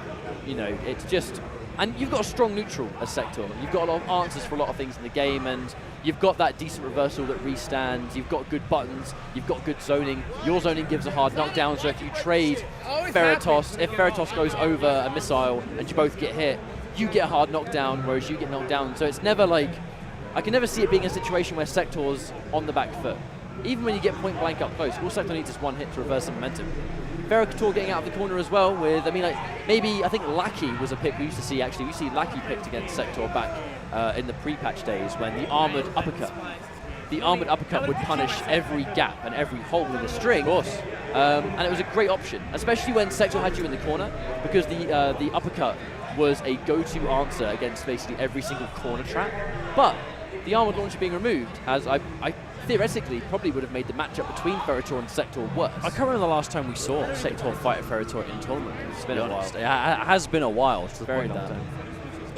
You know, it's just, and you've got a strong neutral as Sector. You've got a lot of answers for a lot of things in the game, and you've got that decent reversal that restands. You've got good buttons. You've got good zoning. Your zoning gives a hard knockdown, so if you trade Ferritos, if Ferritos goes over a missile and you both get hit, you get a hard knockdown, whereas you get knocked down. So it's never like, I can never see it being a situation where Sector's on the back foot. Even when you get point blank up close, all Sector needs is one hit to reverse the momentum. Ferritor getting out of the corner as well with, I mean, like, maybe, I think Lackey was a pick we used to see, actually. We see Lackey picked against Sector back in the pre-patch days when the armoured uppercut. The armoured uppercut would punish every gap and every hole in the string. Of course. And it was a great option, especially when Sector had you in the corner, because the uppercut was a go-to answer against basically every single corner trap. But the armoured launcher being removed, as I theoretically probably would have made the matchup between Ferritor and Sector worse. I can't remember the last time we saw Sector fight Ferritor in tournament. It's been a while. It has been a while. To the Very point long that time.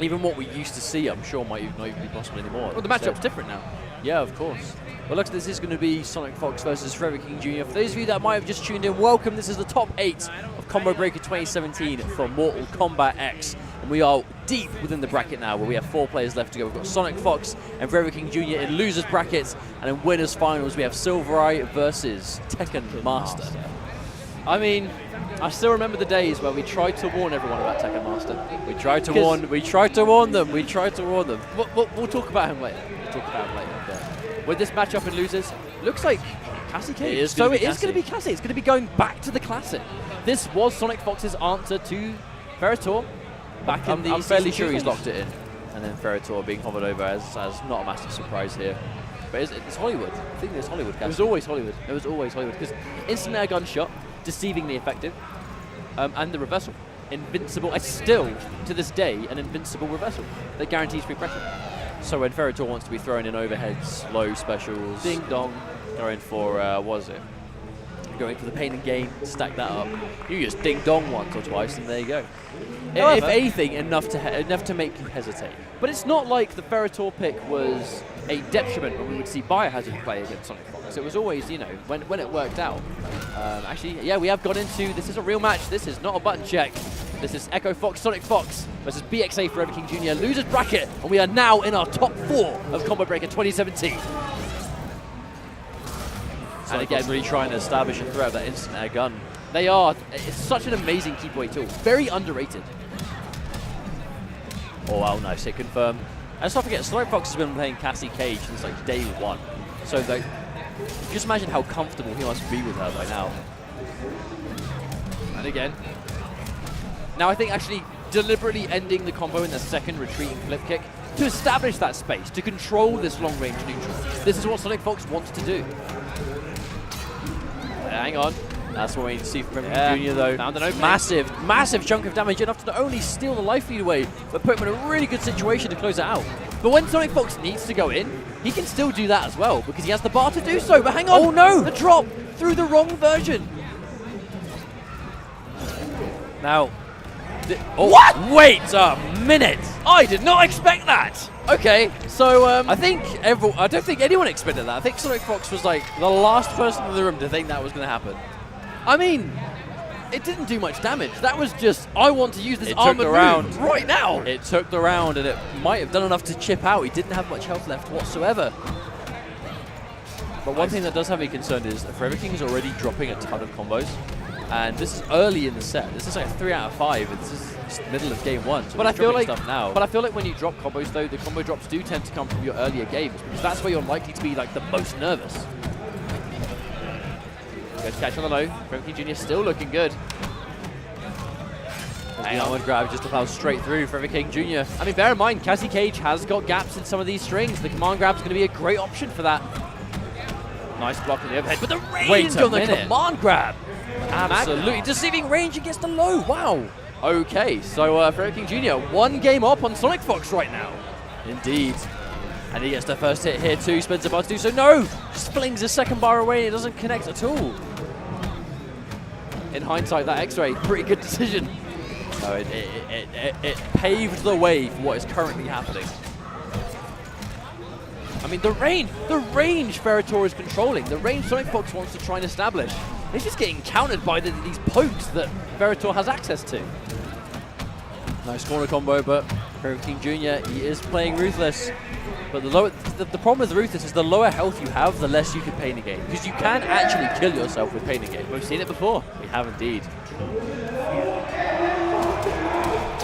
even what we used to see, I'm sure, might not even be possible anymore. Well, the matchup's different now. Yeah, of course. Well, look, this is going to be SonicFox versus Forever King Jr. For those of you that might have just tuned in, welcome. This is the top 8 of Combo Breaker 2017 for Mortal Kombat X. And we are deep within the bracket now, where we have 4 players left to go. We've got SonicFox and Forever King Jr. in losers brackets. And in winners finals, we have SylverRye versus Tekken Master. I mean, I still remember the days where we tried to warn everyone about Tekken Master. We tried to warn them. We tried to warn them. We'll talk about him later. But with this matchup in losers, looks like Cassie Cage. It is going to be Cassie. It's going to be going back to the classic. This was SonicFox's answer to Ferritor back in the I'm fairly season sure he's 2 locked it in. And then Ferritor being hovered over as not a massive surprise here. But it's Hollywood. I think it's Hollywood, Cassie. It was always Hollywood. It was always Hollywood. Because instant air gun shot, deceivingly effective. And the reversal. Invincible. It's still, to this day, an invincible reversal that guarantees free pressure. So when Ferritor wants to be throwing in overheads, low specials, Ding dong. going for, what was it? Going for the pain and gain, stack that up. You just ding dong once or twice, and there you go. However, if anything, enough to make you hesitate. But it's not like the Ferritor pick was a detriment when we would see Biohazard play against SonicFox. It was always, you know, when it worked out. Actually, yeah, we have gone into, this is a real match. This is not a button check. This is Echo Fox, SonicFox versus BXA Forever King Jr. losers bracket, and we are now in our top 4 of Combo Breaker 2017. And again, really trying to establish a threat of that instant air gun. They are. It's such an amazing keep away tool. Very underrated. Oh wow, nice hit confirm. And let's not forget, SylverRye has been playing Cassie Cage since like day 1. So like, just imagine how comfortable he must be with her by now. And again. Now I think actually deliberately ending the combo in the second retreating flip kick to establish that space, to control this long range neutral. This is what SonicFox wants to do. Hang on. That's what we need to see from Jr. though. Found an opening. Massive chunk of damage, enough to not only steal the life lead away, but put him in a really good situation to close it out. But when SonicFox needs to go in, he can still do that as well, because he has the bar to do so. But hang on! Oh no! The drop through the wrong version. Now, what? Wait a minute! I did not expect that. Okay, so I don't think anyone expected that. I think SonicFox was like the last person in the room to think that was going to happen. I mean, it didn't do much damage. That was just, I want to use this armored move right now. It took the round, and it might have done enough to chip out. He didn't have much health left whatsoever. But one thing that does have me concerned is that Forever King is already dropping a ton of combos. And this is early in the set. This is like a 3 out of 5. And this is just middle of game 1. So but I feel like stuff now. But I feel like when you drop combos though, the combo drops do tend to come from your earlier games, because that's where you're likely to be like the most nervous. Good catch on the low. Forever King Jr. still looking good. Hang on, grab just about straight through Forever King Jr. I mean, bear in mind, Cassie Cage has got gaps in some of these strings. The command grab is going to be a great option for that. Nice block on the overhead, but the range on the command grab. Absolutely deceiving range against the low. Wow. Okay, so Ferret King Jr. 1 game up on SonicFox right now. Indeed. And he gets the first hit here too, spends about to do so. No! Just flings his second bar away and it doesn't connect at all. In hindsight, that X-ray, pretty good decision. No, it paved the way for what is currently happening. I mean, the range Ferretor is controlling, the range SonicFox wants to try and establish. He's just getting countered by these pokes that Ferretor has access to. Nice corner combo, but Ferret King Jr., he is playing ruthless. But the problem with Ruthless is the lower health you have, the less you can pain a game. Because you can actually kill yourself with pain a game. We've seen it before. We have indeed.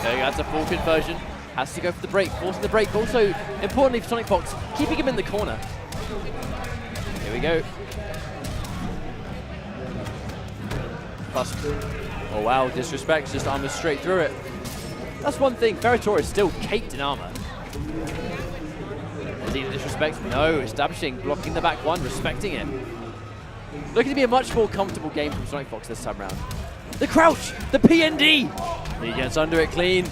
There, that's a full conversion. Has to go for the break, forcing the break. But also, importantly for SonicFox, keeping him in the corner. Here we go. Plus, oh wow, disrespect, just armor straight through it. That's one thing, Ferretor is still caked in armor. Is he disrespect? No, establishing, blocking the back one, respecting it. Looking to be a much more comfortable game from SonicFox this time round. The crouch, the PND. He gets under it clean.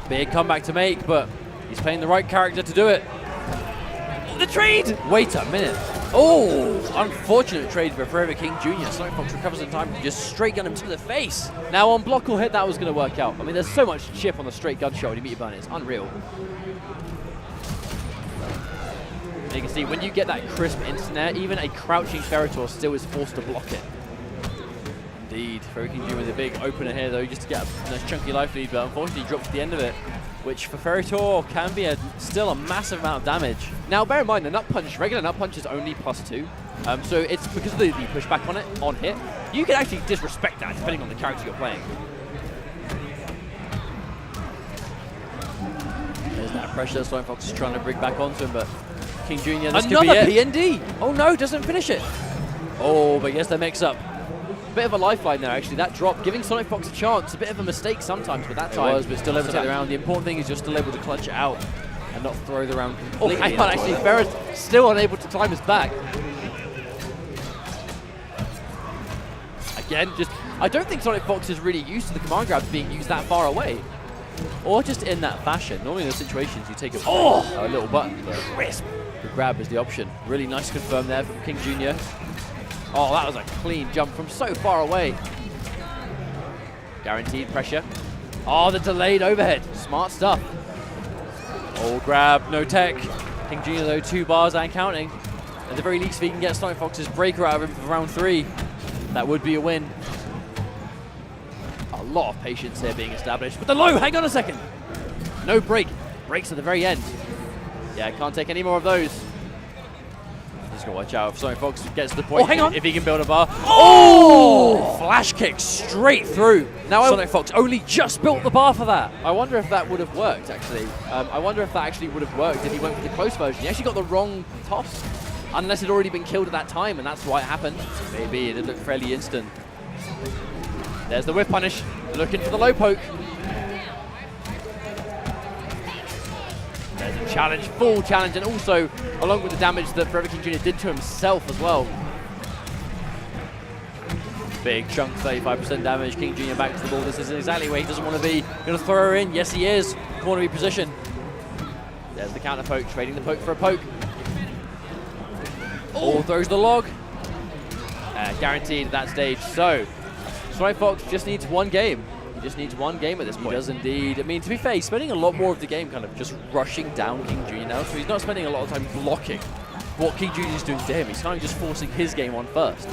Big comeback to make, but he's playing the right character to do it. The trade! Wait a minute. Oh, unfortunate trade for Ferret King Jr. SonicFox recovers in time to just straight gun him to the face. Now on block or hit, that was going to work out. I mean, there's so much chip on the straight gunshot when you meet your bunny. It's unreal. And you can see when you get that crisp instant air, even a crouching Ferretor still is forced to block it. Indeed, Ferret King Jr. with a big opener here though, just to get a nice chunky life lead, but unfortunately he drops at the end of it, which for Ferretor can be still a massive amount of damage. Now bear in mind, the nut punch, regular nut punch is only +2, so it's because of the pushback on it, on hit, you can actually disrespect that depending on the character you're playing. There's that pressure SonicFox is trying to bring back onto him, but King Jr., this could be it. PND! Oh no, doesn't finish it. Oh, but yes, the mix up. Bit of a lifeline there, actually. That drop, giving SonicFox a chance. A bit of a mistake sometimes, but that time. It was, but still able to take the round. The important thing is just still able to clutch it out and not throw the round completely. Oh, hang on, actually, Ferret still unable to climb his back. Again, I don't think SonicFox is really used to the command grabs being used that far away. Or just in that fashion. Normally in those situations, you take a little button, but crisp. The grab is the option. Really nice confirm there from King Jr. Oh, that was a clean jump from so far away. Guaranteed pressure. Oh, the delayed overhead. Smart stuff. Oh, grab, no tech. King Jr. though, 2 bars and counting. At the very least, if he can get SonicFox's breaker out of him for round 3, that would be a win. A lot of patience here being established. But the low, hang on a second. No break. Breaks at the very end. Yeah, can't take any more of those. Just gotta watch out if SonicFox gets to the point. Oh, hang on. If he can build a bar. Oh! Flash kick straight through. Now SonicFox only just built the bar for that. I wonder if that would have worked, actually. I wonder if that actually would have worked if he went for the close version. He actually got the wrong toss. Unless it had already been killed at that time, and that's why it happened. Maybe it looked fairly instant. There's the whiff punish. Looking for the low poke. There's a challenge, full challenge, and also along with the damage that Ferret King Jr. did to himself as well. Big chunk, 35% damage. King Jr. back to the ball. This is exactly where he doesn't want to be. Going to throw her in. Yes, he is. Corner reposition. There's the counter poke, trading the poke for a poke. Oh, throws the log. Guaranteed at that stage. So, SylverRye just needs 1 game. He just needs 1 game at this point. He does indeed. I mean, to be fair, he's spending a lot more of the game kind of just rushing down King Jr. now, so he's not spending a lot of time blocking what King Jr. is doing to him. He's kind of just forcing his game on first.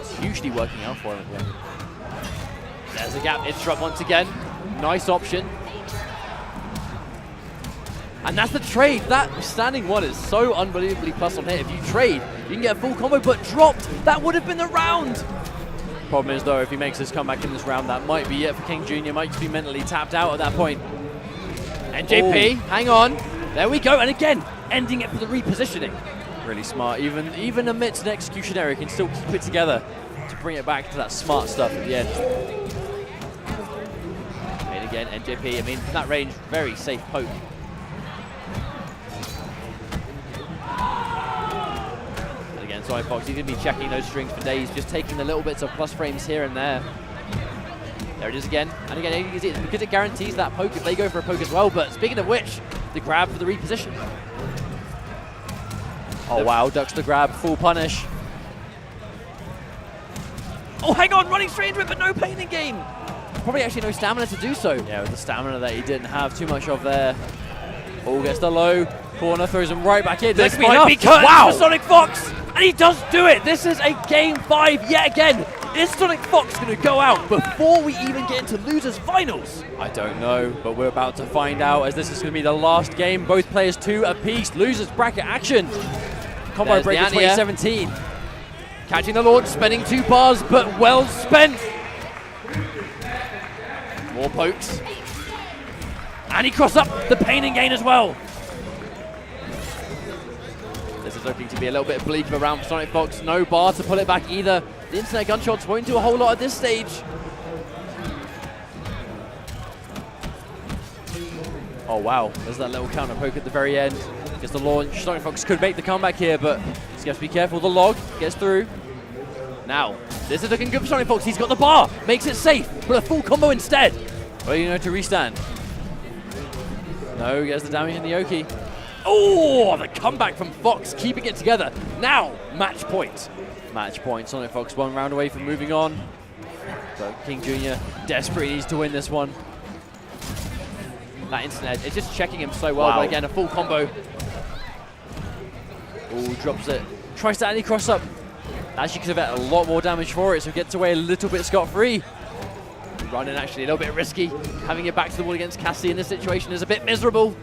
It's hugely working out for him again. There's a gap interrupt once again. Nice option. And that's the trade. That standing 1 is so unbelievably plus on hit. If you trade, you can get a full combo, but dropped. That would have been the round. Problem is, though, if he makes his comeback in this round, that might be it for King Jr. Might just be mentally tapped out at that point. NJP, hang on. There we go. And again, ending it for the repositioning. Really smart. Even amidst an execution error, he can still keep it together to bring it back to that smart stuff at the end. And again, NJP, I mean, from that range, very safe poke. SylverRye, he's going to be checking those strings for days, just taking the little bits of plus frames here and there. There it is again, and again, you can see it's because it guarantees that poke if they go for a poke as well. But speaking of which, the grab for the reposition. Oh wow, ducks the grab, full punish. Oh, hang on, running straight into it, but no pain in gain. Probably actually no stamina to do so. Yeah, with the stamina that he didn't have too much of there. Oh, gets the low corner, throws him right back in. This might be curtains for SonicFox, and he does do it. This is a game 5 yet again. Is SonicFox going to go out before we even get into losers finals? I don't know, but we're about to find out, as this is going to be the last game. Both players 2 apiece. Losers bracket action. Combo Breaker 2017. Catching the launch, spending 2 bars, but well spent. More pokes. And he crossed up the pain and gain as well. This is looking to be a little bit bleak around for SonicFox. No bar to pull it back either. The internet gunshots won't do a whole lot at this stage. Oh wow, there's that little counter poke at the very end. Gets the launch. SonicFox could make the comeback here, but he's got to be careful. The log gets through. Now, this is looking good for SonicFox. He's got the bar, makes it safe, but a full combo instead. Well, you know, to restand. No, gets the damage in the Oki. Oh, the comeback from Fox, keeping it together. Now, match point. Match point. SonicFox 1 round away from moving on. So King Jr. desperately needs to win this one. That instant edge, it's just checking him so well, but again, a full combo. Oh, drops it. Tries to anti-cross up. Actually could have had a lot more damage for it, so gets away a little bit scot-free. Running actually a little bit risky. Having it back to the wall against Cassie in this situation is a bit miserable.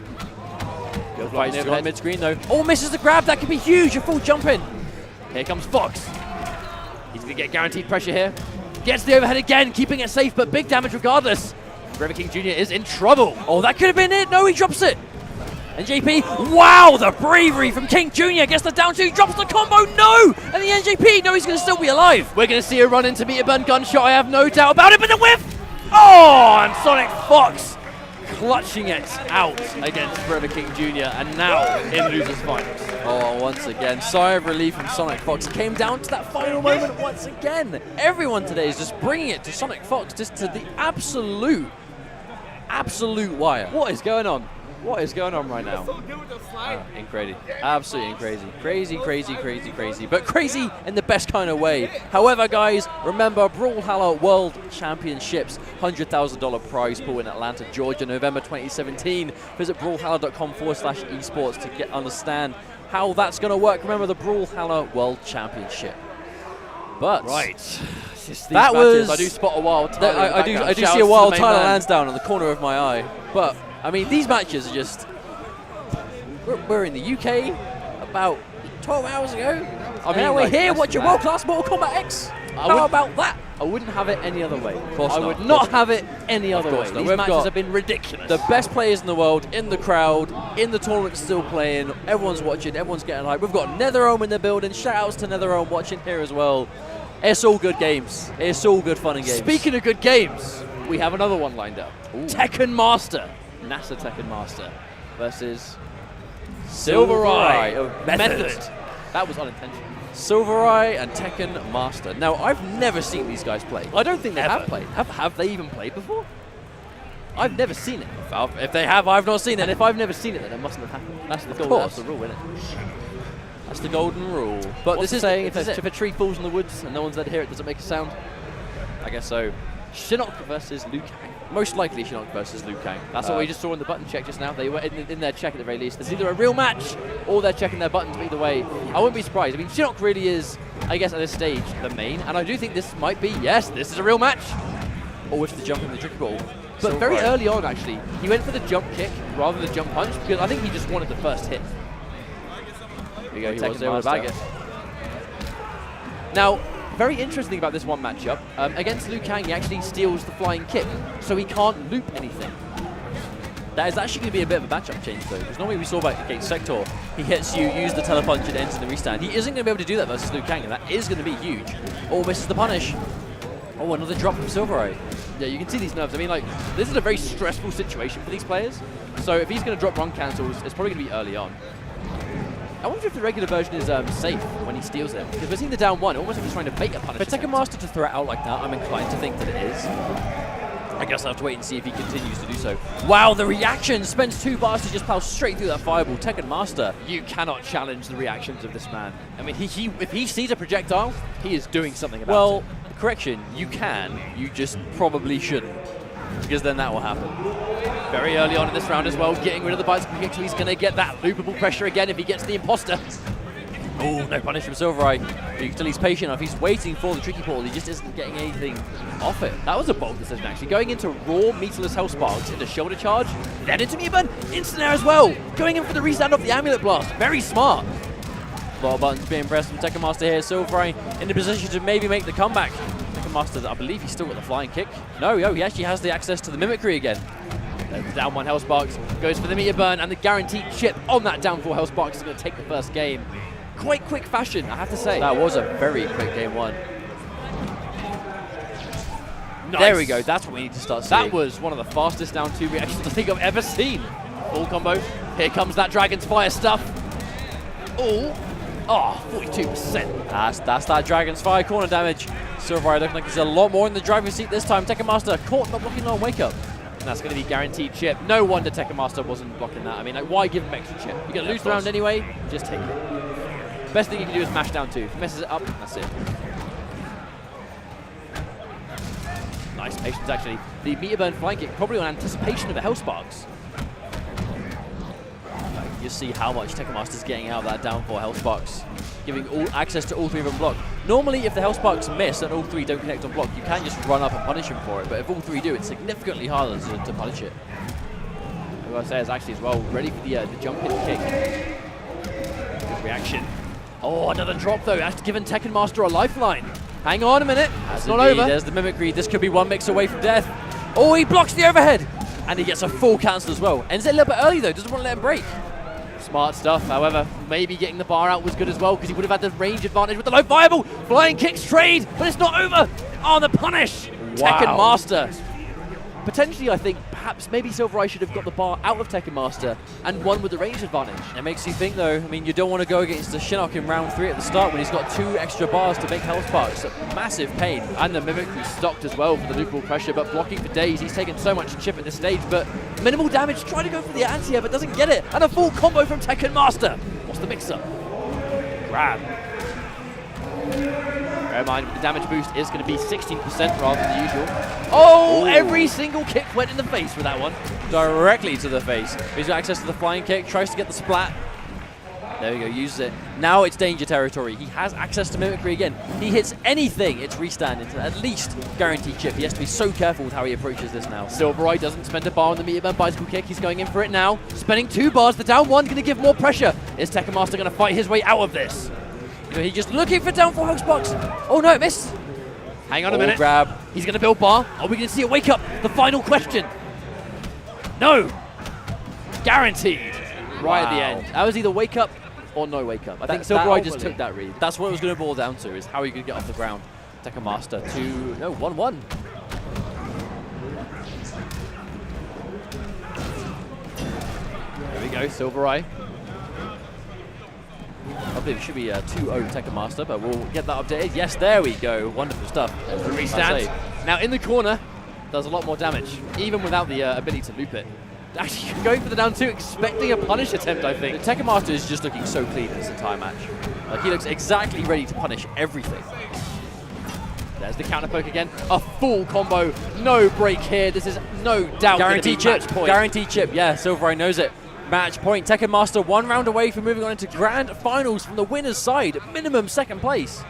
Good fight over mid-screen though. Oh, misses the grab, that could be huge, a full jump in. Here comes Fox. He's gonna get guaranteed pressure here. Gets the overhead again, keeping it safe, but big damage regardless. River King Jr. is in trouble. Oh, that could have been it. No, he drops it. And JP, wow, the bravery from King Jr. Gets the down 2, drops the combo, no! And the NJP, no, he's going to still be alive. We're going to see a run into meter burn gunshot, I have no doubt about it, but the whiff! Oh, and SonicFox clutching it out against River King Jr. and now in losers finals. Oh, once again, sigh of relief from SonicFox. Came down to that final moment once again. Everyone today is just bringing it to SonicFox, just to the absolute wire. What is going on? What is going on right now? Crazy. Absolutely crazy. Crazy. But crazy in the best kind of way. However, guys, remember Brawlhalla World Championships, $100,000 prize pool in Atlanta, Georgia, November 2017. Visit brawlhalla.com/esports to understand how that's going to work. Remember the Brawlhalla World Championship. But that was. I do spot a wild. I do see a wild Tyler Lansdowne on the corner of my eye. But I mean, these matches are just. We're in the UK about 12 hours ago. I mean, we're here watching World Class Mortal Kombat X. How about that? I wouldn't have it any other way. Of course I would not have it any other way. These matches have been ridiculous. The best players in the world, in the crowd, in the tournament still playing. Everyone's watching, everyone's getting hyped. We've got NetherRealm in the building. Shout outs to NetherRealm watching here as well. It's all good games. It's all good fun and games. Speaking of good games, we have another one lined up. Ooh. Tekken Master. NASA Tekken Master versus SylverRye of Method. That was unintentional. SylverRye and Tekken Master. Now, I've never seen these guys play. I don't think they have played. Have they even played before? I've never seen it. If they have, I've not seen it. And if I've never seen it, then it mustn't have happened. That's the rule, isn't it? That's the golden rule. But this is saying if a tree falls in the woods and no one's there to hear it, does it make a sound? I guess so. Shinnok versus Liu Kang. Most likely Shinnok versus Liu Kang. That's what we just saw in the button check just now. They were in their check at the very least. There's either a real match or they're checking their buttons, but either way, I wouldn't be surprised. I mean, Shinnok really is, I guess, at this stage, the main. And I do think this might be, yes, this is a real match. Or with the jump in the tricky ball. But very early on, actually, he went for the jump kick rather than the jump punch because I think he just wanted the first hit. Here we go, he was able to bag it. Now, very interesting about this one matchup. Against Liu Kang, he actually steals the flying kick, so he can't loop anything. That is actually going to be a bit of a matchup change, though, because normally we saw back against Sector, he hits you, use the telepunch, and ends in the restand. He isn't going to be able to do that versus Liu Kang, and that is going to be huge. Oh, misses the punish. Oh, another drop from SylverRye. Yeah, you can see these nerves. I mean, like, this is a very stressful situation for these players. So if he's going to drop run cancels, it's probably going to be early on. I wonder if the regular version is safe when he steals it. Because we're seeing the down one, almost like he's trying to bait a punish. For Tekken Master to throw it out like that, I'm inclined to think that it is. I guess I'll have to wait and see if he continues to do so. Wow, the reaction! Spends 2 bars to just plow straight through that fireball. Tekken Master. You cannot challenge the reactions of this man. I mean, if he sees a projectile, he is doing something about it. Well, correction, you can. You just probably shouldn't, because then that will happen. Very early on in this round as well, getting rid of the bicycle kick, so he's going to get that loopable pressure again if he gets the imposter. Oh, no punish from SylverRye. Until he's patient enough, he's waiting for the tricky portal. He just isn't getting anything off it. That was a bold decision, actually. Going into raw meterless health sparks into shoulder charge, then into Meatburn, instant air as well. Going in for the restand off the amulet blast. Very smart. A lot of buttons being pressed from Tekken Master here. SylverRye in the position to maybe make the comeback. Tekken Master, I believe he's still got the flying kick. No, he actually has the access to the mimicry again. Down 1 health sparks, goes for the meter burn, and the guaranteed chip on that down 4 health sparks is going to take the first game. Quite quick fashion, I have to say. That was a very quick game 1. Nice. There we go, that's what we need to start seeing. That was one of the fastest down 2 reactions I think I've ever seen. Full combo. Here comes that Dragon's Fire stuff. Oh, 42%. That's that Dragon's Fire corner damage. SylverRye looking like he's a lot more in the driving seat this time. Tekken Master caught not blocking on wake up. And that's going to be guaranteed chip. No wonder Tekken Master wasn't blocking that. I mean, like, why give him extra chip? You're going to lose the round anyway, just take it. Best thing you can do is mash down 2. If he messes it up, that's it. Nice patience, actually. The meter burn flying kick, probably on anticipation of the health sparks. You see how much Tekken Master's getting out of that down 4 health sparks, giving all access to all 3 of them block. Normally, if the health sparks miss and all 3 don't connect on block, you can just run up and punish him for it. But if all 3 do, it's significantly harder to punish it. What I say is actually as well ready for the jump hit kick. Good reaction. Oh, another drop though. That's given Tekken Master a lifeline. Hang on a minute. It's not over. There's the mimicry. This could be 1 mix away from death. Oh, he blocks the overhead, and he gets a full cancel as well. Ends it a little bit early though. Doesn't want to let him break. Smart stuff, however, maybe getting the bar out was good as well because he would have had the range advantage with the low fireball. Flying kicks trade, but it's not over. Oh, the punish. Wow. Tekken Master. Potentially, I think, perhaps maybe SylverRye should have got the bar out of Tekken Master and won with the range advantage. It makes you think though, I mean, you don't want to go against the Shinnok in round 3 at the start when he's got 2 extra bars to make health sparks. Massive pain. And the mimicry stocked as well for the loopable pressure, but blocking for days. He's taken so much chip at this stage, but minimal damage. Trying to go for the anti-air, but doesn't get it. And a full combo from Tekken Master. What's the mix-up? Grab. Bear in mind, the damage boost is going to be 16% rather than the usual. Oh, every single kick went in the face with that one. Directly to the face. He's got access to the flying kick, tries to get the splat. There we go, uses it. Now it's danger territory. He has access to mimicry again. He hits anything, it's restand into at least guaranteed chip. He has to be so careful with how he approaches this now. SylverRye doesn't spend a bar on the meter burn bicycle kick. He's going in for it now. Spending 2 bars. The down 1 going to give more pressure. Is Tekken Master going to fight his way out of this? He's just looking for down 4 hook box. Oh no, it missed. Hang on a minute. Grab. He's going to build bar. Are we going to see a wake up? The final question. No. Guaranteed. Right at the end. That was either wake up or no wake up. I think SylverRye just took that read. That's what it was going to boil down to, is how he could get off the ground. Tekken Master 1-1. There we go, SylverRye. I believe it should be a 2-0 Tekken Master, but we'll get that updated. Yes, there we go. Wonderful stuff. There's the restand. Now in the corner, does a lot more damage, even without the ability to loop it. Actually, going for the down 2, expecting a punish attempt, I think. The Tekken Master is just looking so clean this entire match. Like, he looks exactly ready to punish everything. There's the counter poke again. A full combo. No break here. This is no doubt guaranteed chip. Match point. Guaranteed chip. Yeah, SylverRye knows it. Match point. Tekken Master 1 round away from moving on into grand finals from the winner's side. Minimum 2nd place.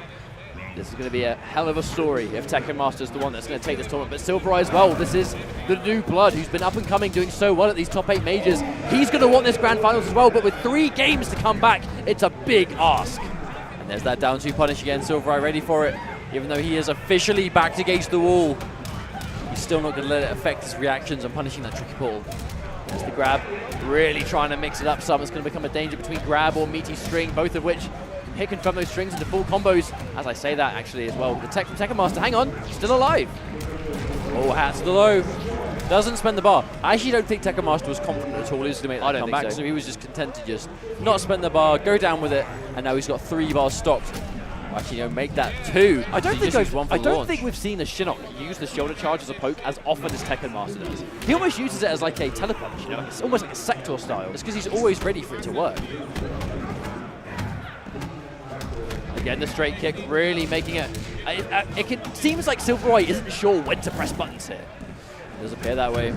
This is going to be a hell of a story if Tekken Master is the one that's going to take this tournament. But SylverRye as well. This is the new blood who's been up and coming, doing so well at these top 8 majors. He's going to want this grand finals as well. But with 3 games to come back, it's a big ask. And there's that down 2 punish again. SylverRye ready for it. Even though he is officially backed against the wall, he's still not going to let it affect his reactions on punishing that tricky portal. There's the grab, really trying to mix it up some. It's going to become a danger between grab or meaty string, both of which can hit confirm those strings into full combos. As I say that, actually, as well. The tech from Tekken Master, hang on, still alive. Oh, hat to the low. Doesn't spend the bar. I actually don't think Tekken Master was confident at all he was going to make that comeback, so he was just content to just not spend the bar, go down with it, and now he's got 3 bars stocked. Actually, make that 2. I don't think think we've seen a Shinnok use the shoulder charge as a poke as often as Tekken Master does. He almost uses it as like a telepunch, It's almost like a sector style. It's because he's always ready for it to work. Again, the straight kick really making it. It seems like SylverRye isn't sure when to press buttons here. It does appear that way.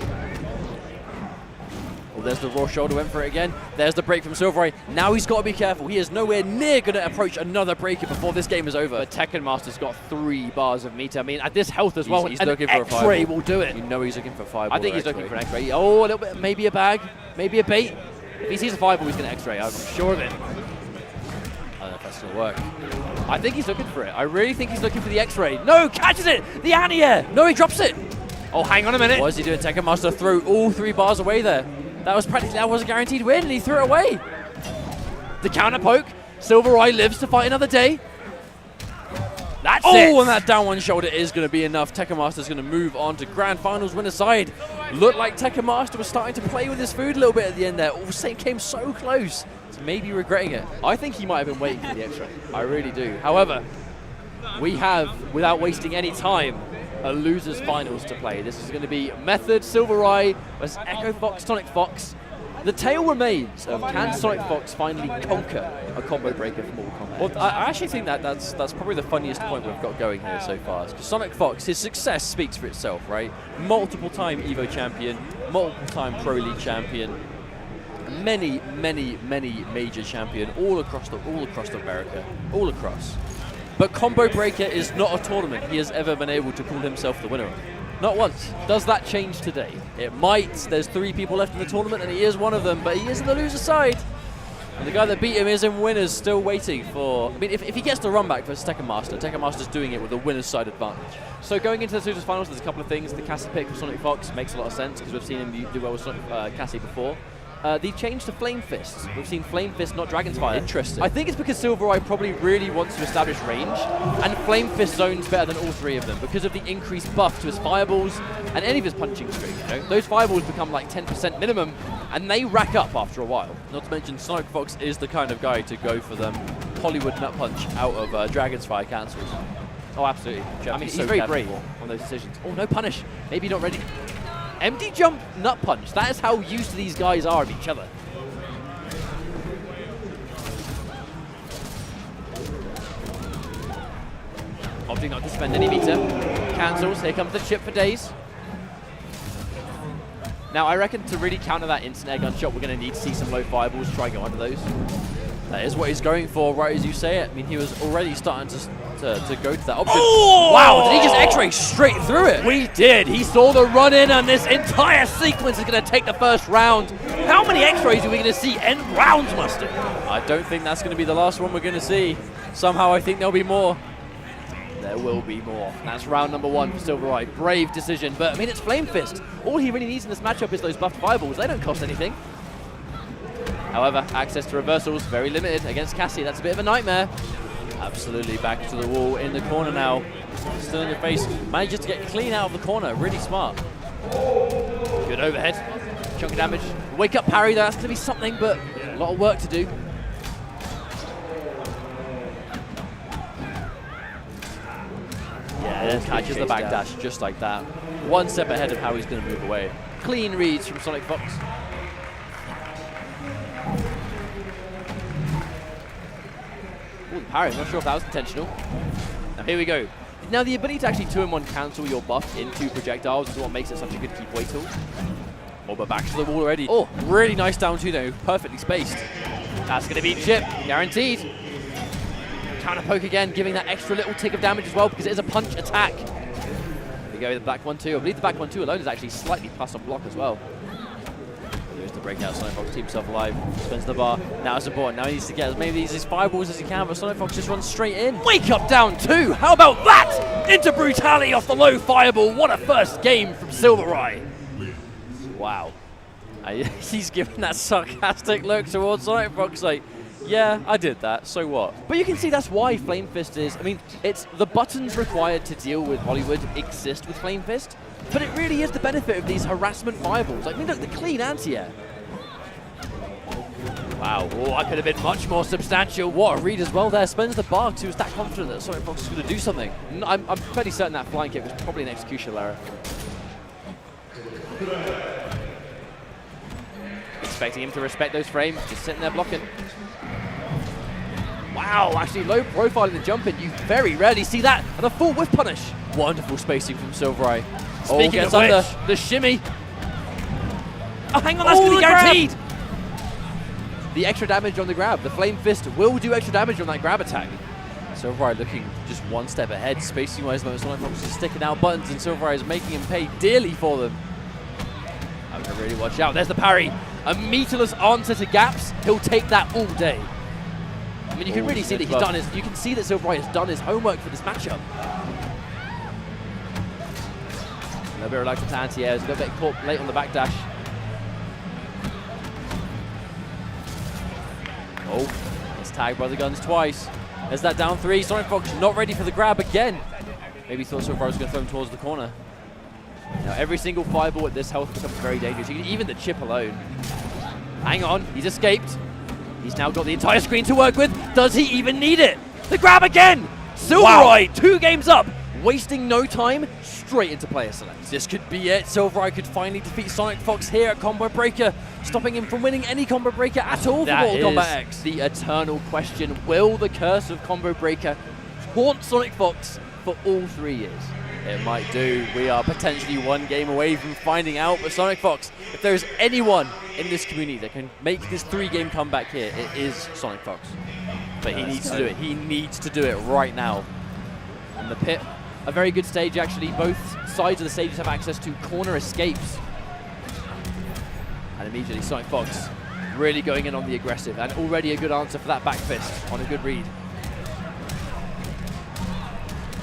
Oh, there's the raw shoulder, went for it again. There's the break from SylverRye. Now he's got to be careful. He is nowhere near going to approach another breaker before this game is over. But Tekken Master's got 3 bars of meter. I mean, at this health as well, he's looking for a X-ray fireball. will do it. He's looking for a fireball. I think he's looking for an X-ray. Oh, a little bit, maybe a bag, maybe a bait. If he sees a fireball, he's going to X-ray. I'm sure of it. I don't know if that's going to work. I think he's looking for it. I really think he's looking for the X-ray. No, catches it! The anti-air! No, he drops it! Oh, hang on a minute. What is he doing? Tekken Master threw all 3 bars away there. That was a guaranteed win, and he threw it away. The counter poke. SylverRye lives to fight another day. That's it! Oh, and that down 1 shoulder is going to be enough. Tekken Master's going to move on to Grand Finals winner side. Looked like Tekken Master was starting to play with his food a little bit at the end there. All of a sudden came so close to maybe regretting it. I think he might have been waiting for the X-ray. I really do. However, we have, without wasting any time, a losers finals to play. This is going to be Method SylverRye versus Echo Fox SonicFox. The tale remains of can SonicFox finally conquer a combo breaker from Mortal Kombat? Well, I actually think that's probably the funniest point we've got going here so far. Because SonicFox, his success speaks for itself, right? Multiple-time Evo champion, multiple-time Pro League champion, many major champion all across America, all across. But Combo Breaker is not a tournament he has ever been able to call himself the winner of. Not once. Does that change today? It might. There's 3 people left in the tournament, and he is one of them, but he is in the loser side. And the guy that beat him is in winners, still waiting for... I mean, if he gets the run back versus Tekken Master's doing it with a winner's side advantage. So going into the losers finals, there's a couple of things. The Cassie pick for SonicFox makes a lot of sense, because we've seen him do well with Cassie before. They've changed to Flame Fists. We've seen Flame Fist, not Dragon's Fire. Interesting. I think it's because SylverRye probably really wants to establish range, and Flame Fist zones better than all 3 of them because of the increased buff to his fireballs and any of his punching streak. Those fireballs become like 10% minimum, and they rack up after a while. Not to mention, SonicFox is the kind of guy to go for them Hollywood nut punch out of Dragon's Fire cancels. Oh, absolutely. I mean, he's so very careful brave on those decisions. Oh, no punish. Maybe not ready. Empty jump, nut punch. That is how used to these guys are of each other. Opting not to spend any meter. Cancels. Here comes the chip for days. Now, I reckon to really counter that instant air gun shot, we're going to need to see some low fireballs. Try and go under those. That is what he's going for, right as you say it. I mean, he was already starting to go to that option. Oh! Wow, did he just X-ray straight through it? We did. He saw the run-in, and this entire sequence is going to take the first round. How many X-rays are we going to see end rounds, Mustard? I don't think that's going to be the last one we're going to see. Somehow I think there'll be more. There will be more. And that's round number 1 for SylverRye. Brave decision, but I mean, it's Flame Fist. All he really needs in this matchup is those buffed fireballs. They don't cost anything. However, access to reversals, very limited against Cassie. That's a bit of a nightmare. Absolutely back to the wall in the corner now. Still in your face. Manages to get clean out of the corner. Really smart. Good overhead. Chunk of damage. Wake up parry, that's going to be something, but a lot of work to do. Yeah, catches the backdash just like that. 1 step ahead of how he's going to move away. Clean reads from SonicFox. Ooh, the parry. I'm not sure if that was intentional. Now here we go. Now the ability to actually 2-in-1 cancel your buff into projectiles is what makes it such a good keep away tool. Oh, but back to the wall already. Oh, really nice down 2 though. Perfectly spaced. That's going to beat chip. Guaranteed. Counter poke again, giving that extra little tick of damage as well because it is a punch attack. Here we go with the back 1-2. I believe the back 1-2 alone is actually slightly plus on block as well. There's the breakout. SonicFox keeps himself alive. Spends the bar. Now it's important. Now he needs to get as many of these fireballs as he can, but SonicFox just runs straight in. Wake up down 2. How about that? Into brutality off the low fireball. What a first game from SylverRye. Wow. He's giving that sarcastic look towards SonicFox like, yeah, I did that, so what? But you can see that's why Flame Fist is, I mean, it's the buttons required to deal with Hollywood exist with Flame Fist, but it really is the benefit of these harassment fireballs. Like, I mean, look, the clean anti-air. Wow, oh, that could have been much more substantial. What a read as well there. Spends the bar because he was that confident that SonicFox was going to do something. I'm fairly certain that flying kick was probably an executional error. Expecting him to respect those frames, just sitting there blocking. Wow, actually low profile in the jump in. You very rarely see that. And a full whiff punish. Wonderful spacing from SylverRye. Speaking of under, the shimmy. Oh, hang on, that's going to be guaranteed. The extra damage on the grab. The Flame Fist will do extra damage on that grab attack. SylverRye looking just one step ahead, spacing-wise, though. SonicFox is sticking out buttons, and SylverRye is making him pay dearly for them. I'm going to really watch out. There's the parry. A meterless answer to gaps. He'll take that all day. I mean, you can really see that he's done his. You can see that SylverRye has done his homework for this matchup. A little bit reluctant to anti-airs. A little bit caught late on the backdash. Oh, it's tagged by the guns twice. There's that down three. SonicFox not ready for the grab again. Maybe thought SylverRye was going to throw him towards the corner. Now every single fireball at this health becomes very dangerous. Even the chip alone. Hang on, he's escaped. He's now got the entire screen to work with. Does he even need it? The grab again! SylverRye, wow. 2 games up, wasting no time, straight into player select. This could be it. SylverRye could finally defeat SonicFox here at Combo Breaker, stopping him from winning any Combo Breaker at all for Mortal Kombat X. The eternal question, will the curse of Combo Breaker haunt SonicFox for all 3 years? It might do. We are potentially 1 game away from finding out, but SonicFox, if there is anyone in this community that can make this 3-game comeback here, it is SonicFox. But he needs to do it. He needs to do it right now. And the pit, a very good stage actually. Both sides of the stages have access to corner escapes. And immediately SonicFox really going in on the aggressive, and already a good answer for that back fist on a good read.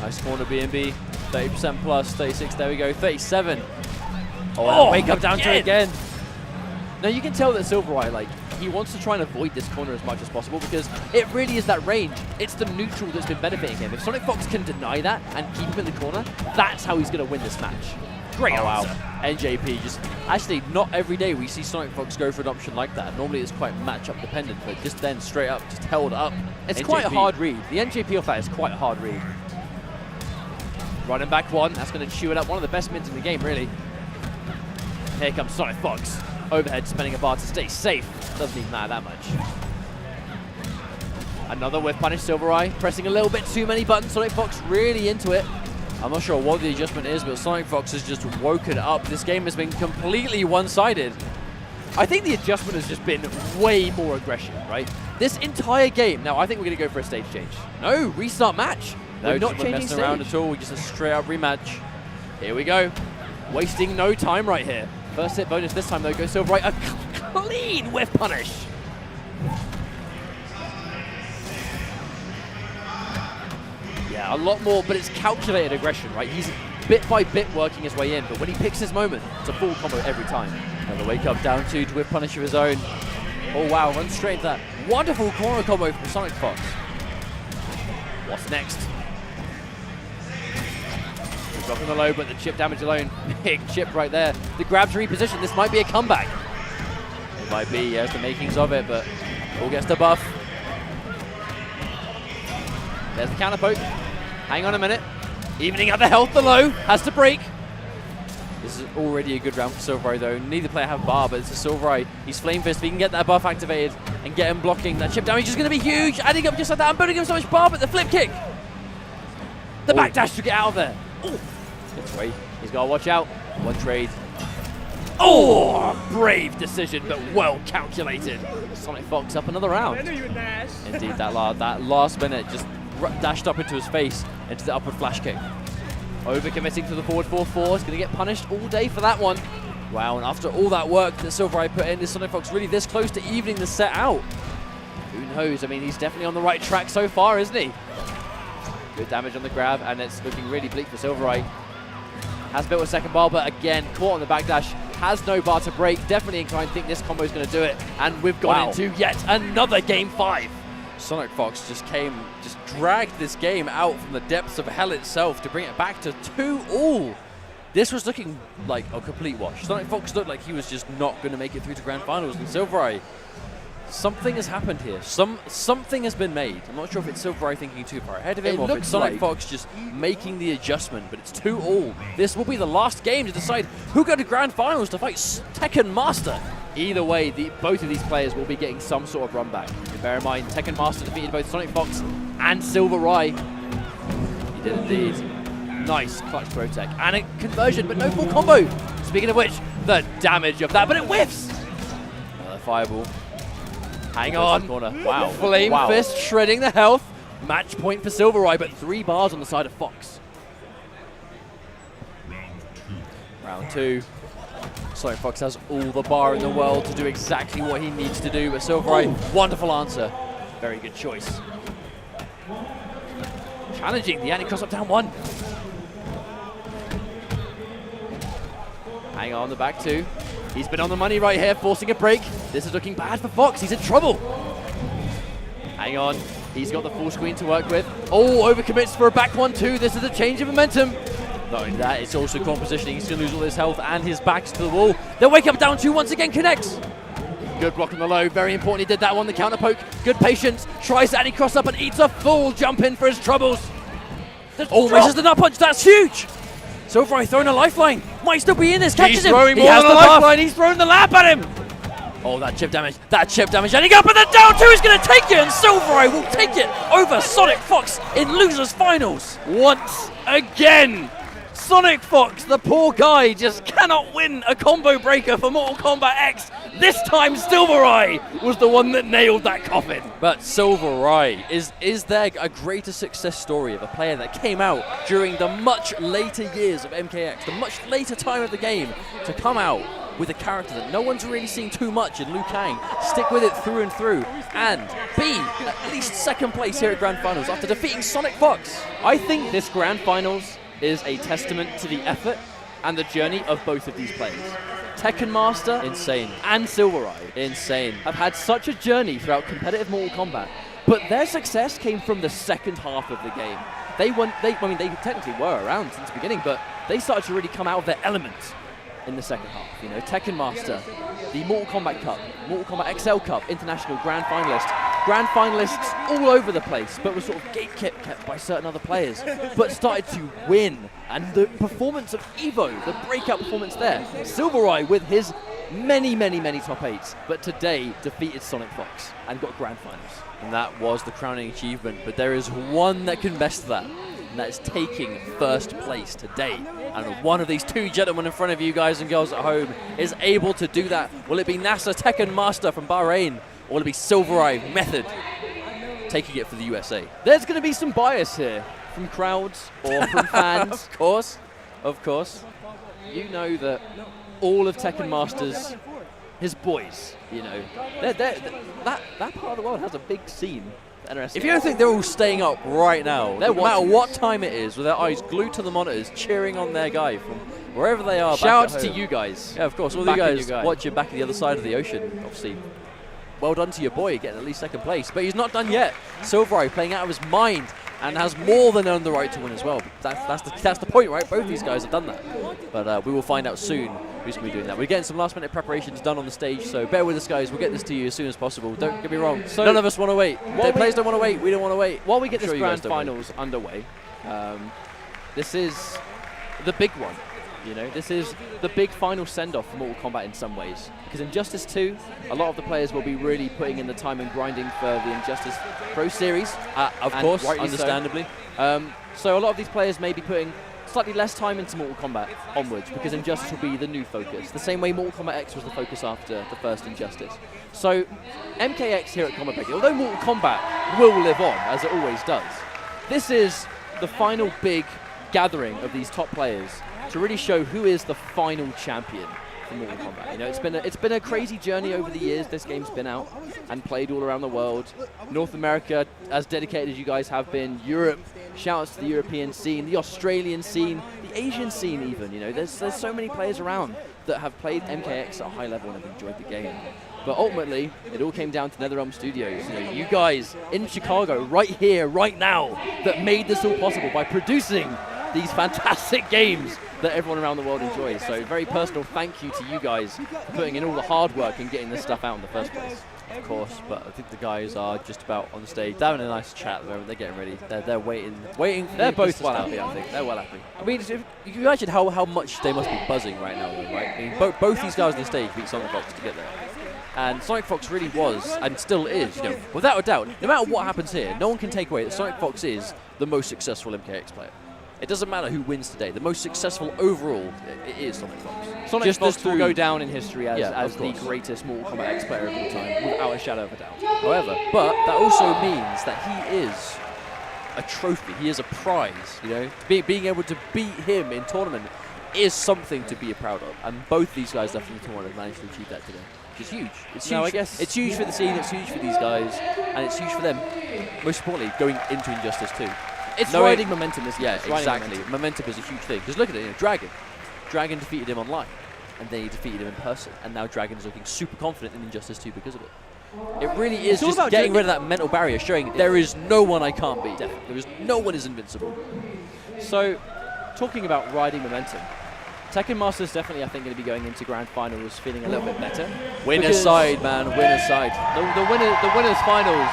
Nice corner B&B. 30% plus, 36, there we go, 37. Oh, wake up down to it again. Now you can tell that SylverRye, like, he wants to try and avoid this corner as much as possible because it really is that range. It's the neutral that's been benefiting him. If SonicFox can deny that and keep him in the corner, that's how he's going to win this match. Great answer. NJP, just, actually, not every day we see SonicFox go for an option like that. Normally it's quite matchup dependent, but just then straight up, just held up. It's NJP. Quite a hard read. The NJP off that is quite a hard read. Running back 1, that's going to chew it up. One of the best mids in the game, really. Here comes SonicFox. Overhead, spending a bar to stay safe. Doesn't even matter that much. Another whiff punish, SylverRye. Pressing a little bit too many buttons. SonicFox really into it. I'm not sure what the adjustment is, but SonicFox has just woken up. This game has been completely one-sided. I think the adjustment has just been way more aggression, right? This entire game. Now, I think we're going to go for a stage change. No, restart match. No, not changing around at all. Just a straight up rematch. Here we go. Wasting no time right here. First hit bonus this time though goes SylverRye. A clean whiff punish. Yeah, a lot more, but it's calculated aggression, right? He's bit by bit working his way in, but when he picks his moment, it's a full combo every time. And the wake up down 2 to whiff punish of his own. Oh wow, runs straight into that wonderful corner combo from SonicFox. What's next? Dropping the low, but the chip damage alone. Big chip right there. The grab to reposition. This might be a comeback. It might be, yes, the makings of it, but all gets the buff. There's the counter poke. Hang on a minute. Evening out the health, the low. Has to break. This is already a good round for SylverRye, though. Neither player have bar, but it's a SylverRye. He's Flame Fist. If he can get that buff activated and get him blocking, that chip damage is going to be huge. Adding up just like that. I'm putting him so much bar, but the flip kick. The backdash to get out of there. Ooh. That's right. He's got to watch out. 1 trade. Oh, brave decision, but well calculated. SonicFox up another round. Indeed, that last minute just dashed up into his face into the upward flash kick. Overcommitting to the forward 4-4. He's going to get punished all day for that one. Wow, and after all that work that SylverRye put in, is SonicFox really this close to evening the set out? Who knows? I mean, he's definitely on the right track so far, isn't he? Good damage on the grab, and it's looking really bleak for SylverRye. Has built a second bar, but again, caught on the backdash. Has no bar to break. Definitely inclined to think this combo is going to do it. And we've gone into yet another game 5. SonicFox just dragged this game out from the depths of hell itself to bring it back to 2-all. This was looking like a complete wash. SonicFox looked like he was just not going to make it through to grand finals, and SylverRye Something has happened here. Something has been made. I'm not sure if it's SylverRye thinking too far ahead of him, or if it's SonicFox just making the adjustment, but it's 2-all. This will be the last game to decide who go to Grand Finals to fight Tekken Master. Either way, both of these players will be getting some sort of run back. And bear in mind, Tekken Master defeated both SonicFox and SylverRye. He did indeed. Nice clutch throw tech and a conversion, but no full combo. Speaking of which, the damage of that, but it whiffs. Another fireball. Hang on. Wow. Flame Fist shredding the health. Match point for SylverRye, but 3 bars on the side of Fox. Round 2. SonicFox has all the bar in the world to do exactly what he needs to do, but SylverRye, wonderful answer. Very good choice. Challenging the anti-cross up down 1. Hang on, the back 2. He's been on the money right here, forcing a break. This is looking bad for Fox. He's in trouble. Hang on. He's got the full screen to work with. Oh, overcommits for a back 1-2. This is a change of momentum. Not only that, it's also positioning. He's going to lose all his health and his back's to the wall. They'll wake up down 2 once again. Connects. Good block on the low. Very important. He did that one. The counter poke. Good patience. Tries that and he cross up and eats a full jump in for his troubles. Oh, misses the nut punch. That's huge. SylverRye throwing a lifeline. Might still be in this. Catches him. Throwing He more has than the a lifeline. lifeline. He's throwing the lap at him. Oh, that chip damage. That chip damage. And he got up and then down 2. He's going to take it. And SylverRye will take it over SonicFox in losers finals. Once again. SonicFox, the poor guy, just cannot win a combo breaker for Mortal Kombat X. This time, SylverRye was the one that nailed that coffin. But SylverRye, is there a greater success story of a player that came out during the much later years of MKX, the much later time of the game, to come out with a character that no one's really seen too much in Liu Kang, stick with it through and through, and be at least second place here at Grand Finals after defeating SonicFox? I think this Grand Finals is a testament to the effort and the journey of both of these players. Tekken Master, Insane. and SylverRye Insane. have had such a journey throughout competitive Mortal Kombat, but their success came from the second half of the game. They technically were around since the beginning, but they started to really come out of their element in the second half. You know, Tekken Master, the Mortal Kombat Cup, Mortal Kombat XL Cup, International Grand finalists all over the place, but were sort of gatekept by certain other players, but started to win. And the performance of Evo, the breakout performance there, SylverRye with his many top 8s, but today defeated SonicFox and got Grand Finals. And that was the crowning achievement, but there is one that can best that, and that is taking first place today. And one of these 2 gentlemen in front of you guys and girls at home is able to do that. Will it be Nasser Tekken Master from Bahrain, or will it be SylverRye Method taking it for the USA? There's going to be some bias here from crowds or from fans. Of course. You know that all of Tekken Master's, his boys, you know, that part of the world has a big scene. If you don't think they're all staying up right now, no matter what time it is, with their eyes glued to the monitors, cheering on their guy from wherever they are. Shout out to you guys. Yeah, of course, all you guys watching back at the other side of the ocean, obviously. Well done to your boy, getting at least second place. But he's not done yet. SylverRye playing out of his mind and has more than earned the right to win as well. That's the point, right? Both these guys have done that. But we will find out soon who's going to be doing that. We're getting some last-minute preparations done on the stage, so bear with us, guys. We'll get this to you as soon as possible. Don't get me wrong. So none of us want to wait. The players don't want to wait. We don't want to wait. While we get this Grand Finals underway, this is the big one. You know, this is the big final send-off for Mortal Kombat in some ways. Because Injustice 2, a lot of the players will be really putting in the time and grinding for the Injustice Pro Series. Of course, understandably. So a lot of these players may be putting slightly less time into Mortal Kombat onwards, because Injustice will be the new focus. The same way Mortal Kombat X was the focus after the first Injustice. So MKX here at Combat Breaker, although Mortal Kombat will live on, as it always does, this is the final big gathering of these top players to really show who is the final champion for Mortal Kombat. You know, it's been a crazy journey over the years. This game's been out and played all around the world. North America, as dedicated as you guys have been. Europe, shout-outs to the European scene, the Australian scene, the Asian scene even. You know, there's so many players around that have played MKX at a high level and have enjoyed the game. But ultimately, it all came down to NetherRealm Studios. You know, you guys in Chicago, right here, right now, that made this all possible by producing these fantastic games that everyone around the world enjoys. So very personal thank you to you guys for putting in all the hard work and getting this stuff out in the first place. Of course, but I think the guys are just about on stage. They're having a nice chat at the moment. They're getting ready. They're waiting. They're both well happy, I think. They're well happy. I mean, if you can imagine how much they must be buzzing right now, though, right? I mean, both these guys on the stage beat SonicFox to get there. And SonicFox really was, and still is, you know, without a doubt, no matter what happens here, no one can take away that SonicFox is the most successful MKX player. It doesn't matter who wins today. The most successful overall, it is SonicFox. SonicFox will go down in history as the greatest Mortal Kombat X player of all time, without a shadow of a doubt. However, but that also means that he is a trophy. He is a prize, you know. Being able to beat him in tournament is something to be proud of. And both these guys left in the tournament have managed to achieve that today, which is huge. It's huge. No, I guess it's huge for the scene, it's huge for these guys, and it's huge for them, most importantly, going into Injustice 2. It's riding momentum, isn't it? Yeah, it's exactly. Momentum is a huge thing. Because look at it, you know, Dragon defeated him online, and then he defeated him in person, and now Dragon is looking super confident in Injustice 2 because of it. It really is just getting rid of that mental barrier, showing there is no one I can't beat. Definitely. There is no one is invincible. So, talking about riding momentum, Tekken Master's definitely, I think, going to be going into Grand Finals feeling a little bit better. Winner's side, man, winner's side. The winner's finals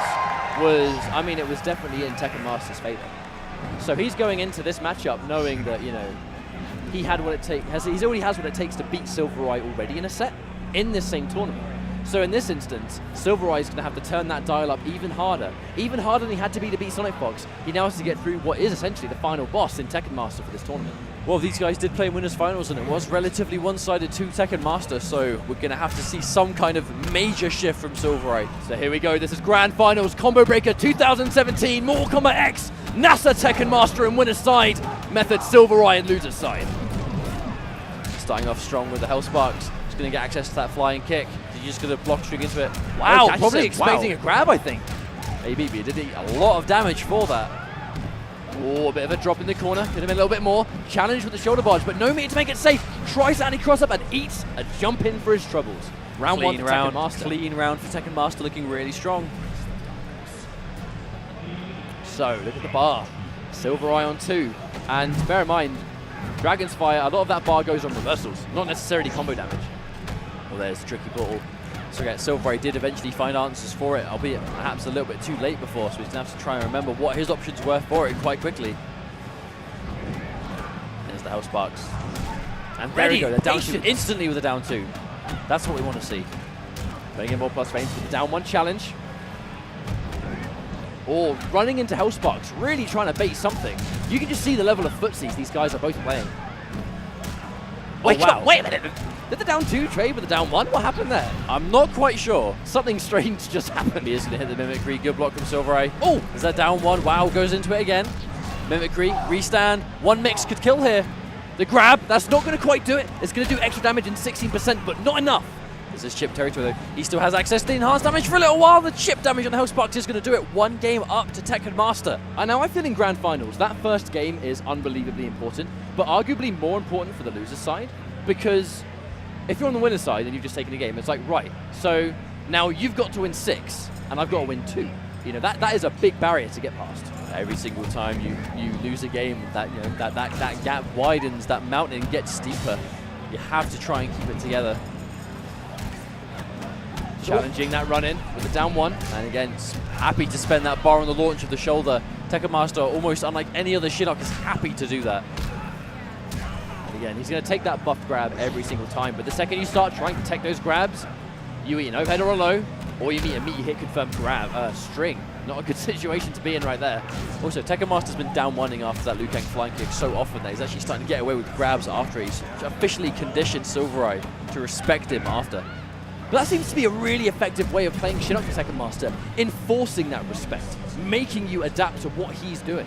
was, I mean, it was definitely in Tekken Master's favor. So he's going into this matchup knowing that, you know, he had what it takes. He already has what it takes to beat SylverRye already in a set in this same tournament. So in this instance, SylverRye is going to have to turn that dial up even harder than he had to beat SonicFox. He now has to get through what is essentially the final boss in Tekken Master for this tournament. Well, these guys did play winners finals, and it was relatively one-sided to Tekken Master, so we're going to have to see some kind of major shift from SylverRye. So here we go. This is Grand Finals Combo Breaker 2017 Mortal Kombat X NASA Tekken Master in winner's side, Method SylverRye in loser's side. Starting off strong with the Hell Sparks. He's going to get access to that flying kick. He's just going to block straight into it. Wow, probably expecting a grab, I think. Maybe, but he did a lot of damage for that. Oh, a bit of a drop in the corner. Could have been a little bit more. Challenge with the shoulder barge, but no meter to make it safe. Tries anti-cross up and eats a jump in for his troubles. Round one for Tekken Master. Clean round for Tekken Master, looking really strong. So, look at the bar. SylverRye on 2. And bear in mind, Dragon's Fire, a lot of that bar goes on reversals, not necessarily combo damage. Well, there's the tricky portal. So again, SylverRye did eventually find answers for it, albeit perhaps a little bit too late before, so he's going to have to try and remember what his options were for it quite quickly. There's the Hell Sparks. And there we go, they're down 2 instantly with a down 2. That's what we want to see. Putting in more plus frames with the down 1 challenge. Or running into Hell Sparks, really trying to bait something. You can just see the level of footsies these guys are both playing. Oh, wow. Wait a minute. Did the down 2 trade with the down 1? What happened there? I'm not quite sure. Something strange just happened. He is going to hit the Mimicry. Good block from SylverRye. Oh, is that down 1? Wow, goes into it again. Mimicry, restand. One mix could kill here. The grab, that's not going to quite do it. It's going to do extra damage in 16%, but not enough. This is chip territory though. He still has access to the enhanced damage for a little while. The chip damage on the Hell Sparks is going to do it. 1 game up to Tekken Master. And now I feel in Grand Finals, that first game is unbelievably important, but arguably more important for the loser's side, because if you're on the winner's side and you've just taken a game, it's like, right, so now you've got to win 6, and I've got to win 2. You know, that is a big barrier to get past. Every single time you lose a game, that, you know, that gap widens, that mountain gets steeper. You have to try and keep it together. Challenging that run in with the down 1. And again, happy to spend that bar on the launch of the shoulder. Tekken Master, almost unlike any other Shinnok, is happy to do that. And again, he's going to take that buff grab every single time, but the second you start trying to take those grabs, you eat an overhead or a low, or you meet a meaty hit confirmed grab, string. Not a good situation to be in right there. Also, Tekken Master's been down 1-ing after that Liu Kang flying kick so often that he's actually starting to get away with grabs after he's officially conditioned SylverRye to respect him after. But that seems to be a really effective way of playing Shinnok for Tekken Master, enforcing that respect, making you adapt to what he's doing.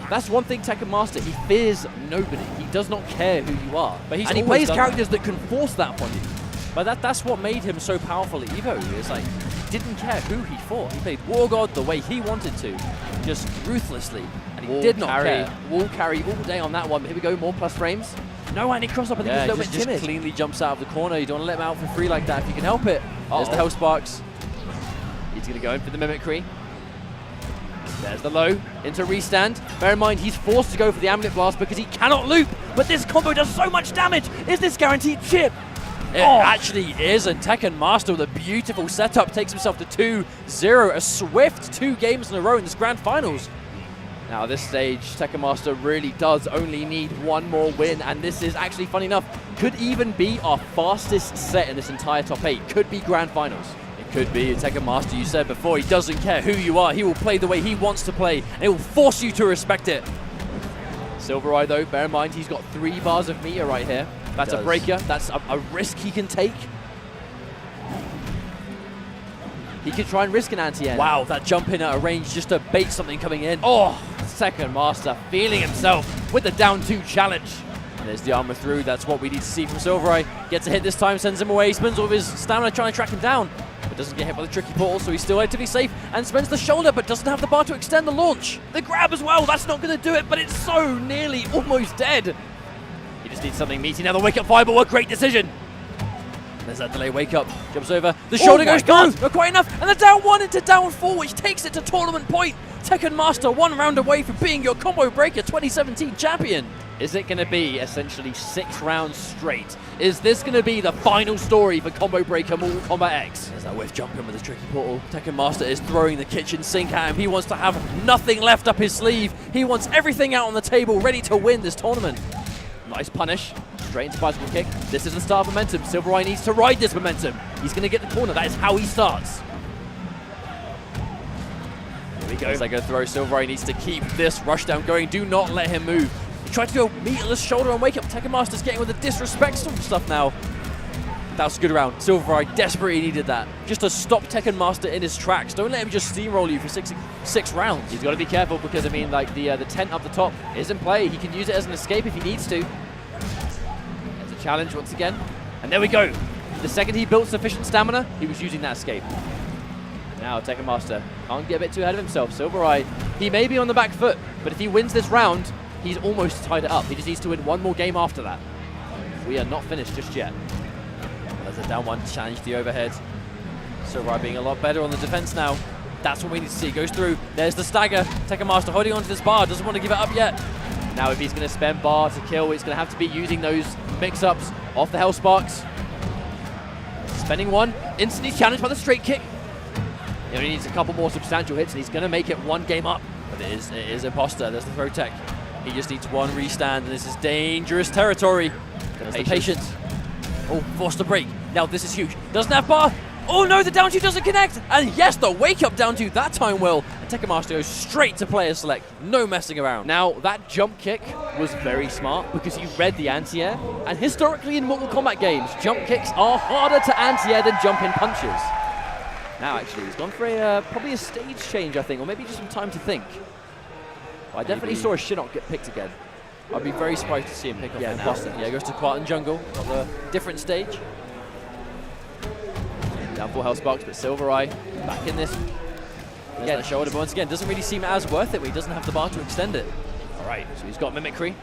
That's one thing Tekken Master, he fears nobody. He does not care who you are. But he plays characters that can force that upon you. But that's what made him so powerful at EVO. It's like, he didn't care who he fought. He played War God the way he wanted to, just ruthlessly. And he did not care. Wall carry all day on that one. But here we go, more plus frames. No anti-cross up, I think he's a little bit timid. Just cleanly jumps out of the corner. You don't want to let him out for free like that if you can help it. There's the Hell Sparks. He's going to go in for the Mimicry. There's the low into restand. Bear in mind, he's forced to go for the Amulet Blast because he cannot loop, but this combo does so much damage. Is this guaranteed chip? It actually is, and Tekken Master with a beautiful setup takes himself to 2-0, a swift 2 games in a row in this grand finals. Now at this stage, Tekken Master really does only need one more win, and this is actually, funny enough, could even be our fastest set in this entire top 8. Could be grand finals. It could be. Tekken Master, you said before, he doesn't care who you are. He will play the way he wants to play, and he will force you to respect it. SylverRye though, bear in mind, he's got 3 bars of meter right here. That's a breaker. That's a risk he can take. He could try and risk an anti-end. Wow, that jump in at a range just to bait something coming in. Oh, Tekken Master feeling himself with the down 2 challenge. And there's the armor through. That's what we need to see from SylverRye. Gets a hit this time, sends him away. He spends all of his stamina trying to track him down, but doesn't get hit by the tricky portal, so he's still relatively safe and spends the shoulder, but doesn't have the bar to extend the launch. The grab as well, that's not going to do it, but it's so nearly almost dead. He just needs something meaty. Now the wake up fireball, a great decision. There's that delay wake up, jumps over, the shoulder goes through, not quite enough, and the down 1 into down 4, which takes it to tournament point. Tekken Master 1 round away from being your Combo Breaker 2017 champion. Is it going to be essentially 6 rounds straight? Is this going to be the final story for Combo Breaker Mortal Kombat X? There's that whiff jump in with the tricky portal. Tekken Master is throwing the kitchen sink at him. He wants to have nothing left up his sleeve. He wants everything out on the table, ready to win this tournament. Nice punish. Straight into bicycle kick. This is the start of momentum. SylverRye needs to ride this momentum. He's going to get the corner. That is how he starts. Here we go. As they go throw, SylverRye needs to keep this rushdown going. Do not let him move. He tried to go meterless shoulder and wake up. Tekken Master's getting with the disrespectful stuff now. That was a good round. SylverRye desperately needed that. Just to stop Tekken Master in his tracks. Don't let him just steamroll you for six rounds. He's got to be careful because, I mean, like the tent up the top is in play. He can use it as an escape if he needs to. There's a challenge once again. And there we go. The second he built sufficient stamina, he was using that escape. Now Tekken Master can't get a bit too ahead of himself. SylverRye, he may be on the back foot, but if he wins this round, he's almost tied it up. He just needs to win one more game after that. We are not finished just yet. There's a down 1 challenge, the overhead. SylverRye being a lot better on the defense now. That's what we need to see. Goes through. There's the stagger. Tekken Master holding onto this bar. Doesn't want to give it up yet. Now if he's going to spend bar to kill, it's going to have to be using those mix-ups off the Hell Sparks. Spending 1. Instantly challenged by the straight kick. He only needs a couple more substantial hits and he's going to make it 1 game up. But it is imposter. There's the throw tech. He just needs 1 restand and this is dangerous territory. There's the patience. Oh, forced to break. Now this is huge. Doesn't have bar. Oh no, the down 2 doesn't connect. And yes, the wake up down 2 that time will. And Tekken Master goes straight to player select. No messing around. Now that jump kick was very smart because he read the anti-air. And historically in Mortal Kombat games, jump kicks are harder to anti-air than jump in punches. Now actually, he's gone for probably a stage change, I think, or maybe just some time to think. I definitely saw a Shinnok get picked again. I'd be very surprised to see him pick up now. Boston. Yeah, goes to Quarton Jungle, got the different stage. Down 4 Hell Sparks, but SylverRye back in this. Again, the shoulder, but once again, doesn't really seem as worth it when he doesn't have the bar to extend it. All right, so he's got Mimicry.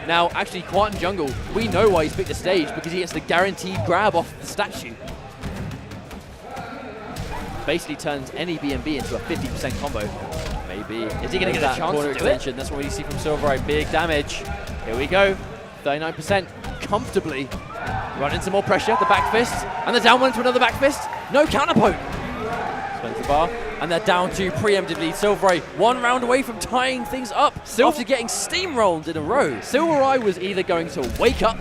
Now, actually, Quarton Jungle, we know why he's picked the stage, because he gets the guaranteed grab off the statue. Basically turns any B&B into a 50% combo. Maybe. Is he going to get a chance to do it? That's what we see from SylverRye. Big damage. Here we go. 39% comfortably. Running some more pressure. The back fist. And the down 1 to another back fist. No counterpoint. Spends the bar. And they're down 2 preemptively. SylverRye 1 round away from tying things up after getting steamrolled in a row. SylverRye was either going to wake up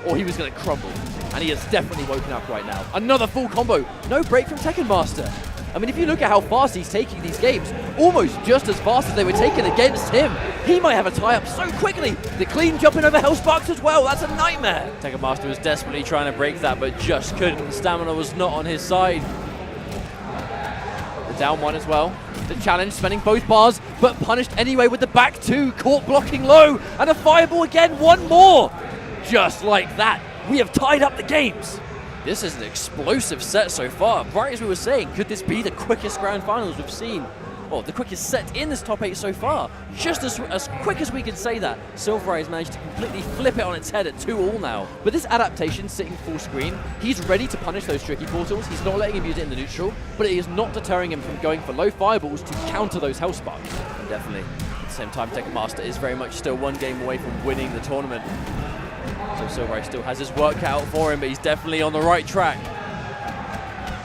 or he was going to crumble. And he has definitely woken up right now. Another full combo. No break from Tekken Master. I mean, if you look at how fast he's taking these games, almost just as fast as they were taken against him, he might have a tie-up so quickly. The clean jumping over Hell Sparks as well, that's a nightmare. Tekken Master was desperately trying to break that, but just couldn't. The stamina was not on his side. The down 1 as well. The challenge, spending both bars, but punished anyway with the back 2, caught blocking low, and a fireball again, 1 more. Just like that, we have tied up the games. This is an explosive set so far. Right as we were saying, could this be the quickest grand finals we've seen well, the quickest set in this top 8 so far. Just as quick as we can say that, SylverRye has managed to completely flip it on its head at 2-all now. But this adaptation sitting full screen, he's ready to punish those tricky portals. He's not letting him use it in the neutral, but it is not deterring him from going for low fireballs to counter those health sparks. And definitely, at the same time, Tekken Master is very much still one game away from winning the tournament. So SylverRye still has his work cut out for him, but he's definitely on the right track.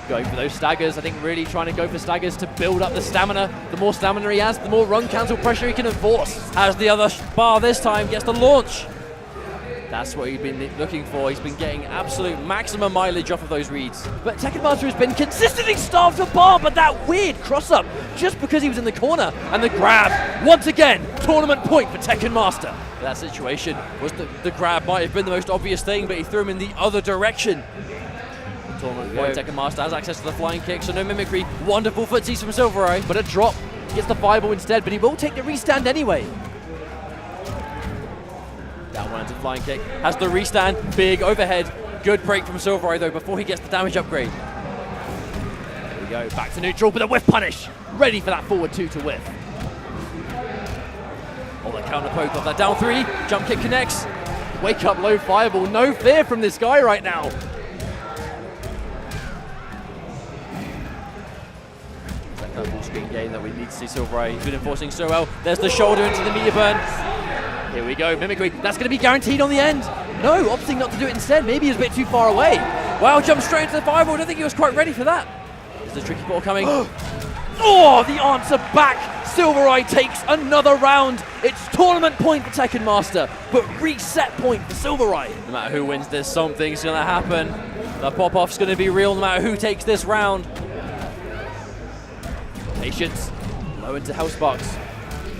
Going for those staggers, I think really trying to go for staggers to build up the stamina. The more stamina he has, the more run cancel pressure he can enforce. Has the other bar this time, gets the launch. That's what he'd been looking for. He's been getting absolute maximum mileage off of those reads. But Tekken Master has been consistently starved for bar, but that weird cross-up, just because he was in the corner, and the grab, once again, tournament point for Tekken Master. That situation was the grab might have been the most obvious thing, but he threw him in the other direction. Tournament point, Tekken Master has access to the flying kick, so no mimicry. Wonderful footsies from SylverRye, but a drop. Gets the fireball instead, but he will take the restand anyway. Down one into flying kick, has the restand, big overhead. Good break from SylverRye though before he gets the damage upgrade. There we go, back to neutral, but a whiff punish. Ready for that forward 2 to whiff. Oh, the counter poke off that down 3, jump kick connects. Wake up low fireball, no fear from this guy right now. That full screen game that we need to see SylverRye. He's been enforcing so well. There's the shoulder into the meter burn. Here we go, mimicry. That's going to be guaranteed on the end. No, opting not to do it instead. Maybe he was a bit too far away. Wow, jumped straight into the fireball. I don't think he was quite ready for that. There's the tricky ball coming. Oh, the answer back. SylverRye takes another round. It's tournament point for Tekken Master, but reset point for SylverRye. No matter who wins this, something's going to happen. The pop-off's going to be real no matter who takes this round. Patience, low into health sparks.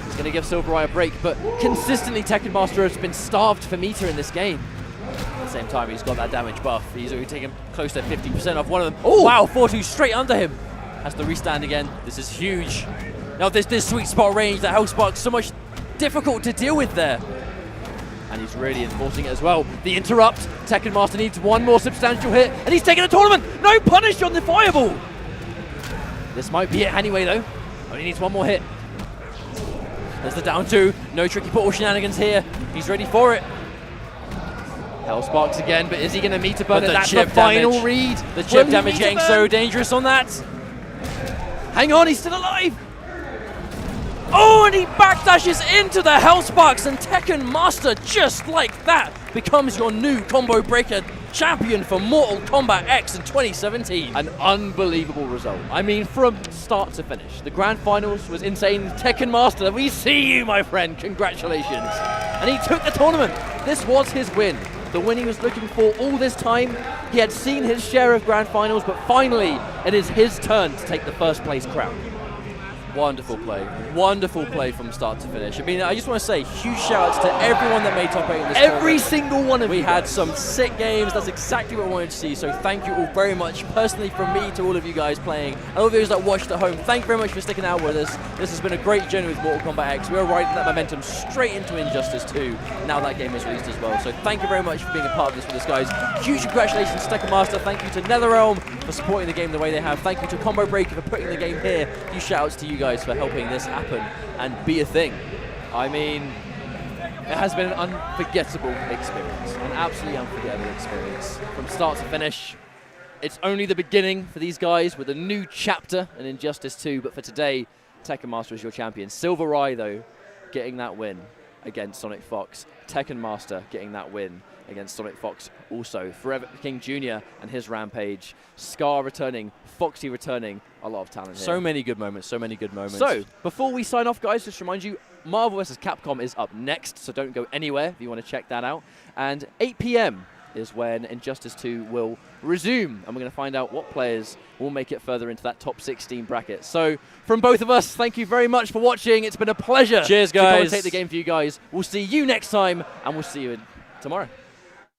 He's going to give SylverRye a break, but consistently Tekken Master has been starved for meter in this game. At the same time, he's got that damage buff. He's already taken close to 50% off one of them. Oh, wow, 4-2 straight under him. Has the restand again. This is huge. Now there's this sweet spot range, the health spark's so much difficult to deal with there. And he's really enforcing it as well. The interrupt, Tekken Master needs one more substantial hit, and he's taking a tournament. No punish on the fireball. This might be it anyway though. Only needs one more hit. There's the down 2. No tricky portal shenanigans here. He's ready for it. Hell sparks again, but is he going to meter burn it? That's the final read. The chip damage getting so dangerous on that. Hang on, he's still alive. Oh, and he backdashes into the Hell Sparks, and Tekken Master, just like that, becomes your new combo breaker champion for Mortal Kombat X in 2017. An unbelievable result. I mean, from start to finish. The grand finals was insane. Tekken Master, we see you, my friend. Congratulations. And he took the tournament. This was his win. The win he was looking for all this time. He had seen his share of grand finals, but finally, it is his turn to take the first place crown. Wonderful play from start to finish. I mean, I just want to say huge shout outs to everyone that made top 8 in this tournament. Every single one of you. We had some sick games. That's exactly what I wanted to see. So thank you all very much, personally from me to all of you guys playing, and all of those that watched at home. Thank you very much for sticking out with us. This has been a great journey with Mortal Kombat X. We are riding that momentum straight into Injustice 2. Now that game is released as well. So thank you very much for being a part of this with us, guys. Huge congratulations to Tekken Master. Thank you to NetherRealm for supporting the game the way they have. Thank you to Combo Breaker for putting the game here. Huge shout outs to you guys for helping this happen and be a thing. I mean, it has been an unforgettable experience, an absolutely unforgettable experience from start to finish. It's only the beginning for these guys with a new chapter in Injustice 2, but for today, Tekken Master is your champion. SylverRye, though, getting that win against SonicFox. Tekken Master getting that win against SonicFox also. Forever King Jr. and his Rampage. Scar returning, Foxy returning. A lot of talent here. So many good moments, so many good moments. So, before we sign off, guys, just to remind you, Marvel vs. Capcom is up next, so don't go anywhere if you want to check that out. And 8 PM is when Injustice 2 will resume, and we're going to find out what players will make it further into that top 16 bracket. So, from both of us, thank you very much for watching. It's been a pleasure. Cheers, guys. To commentate the game for you guys. We'll see you next time, and we'll see you tomorrow.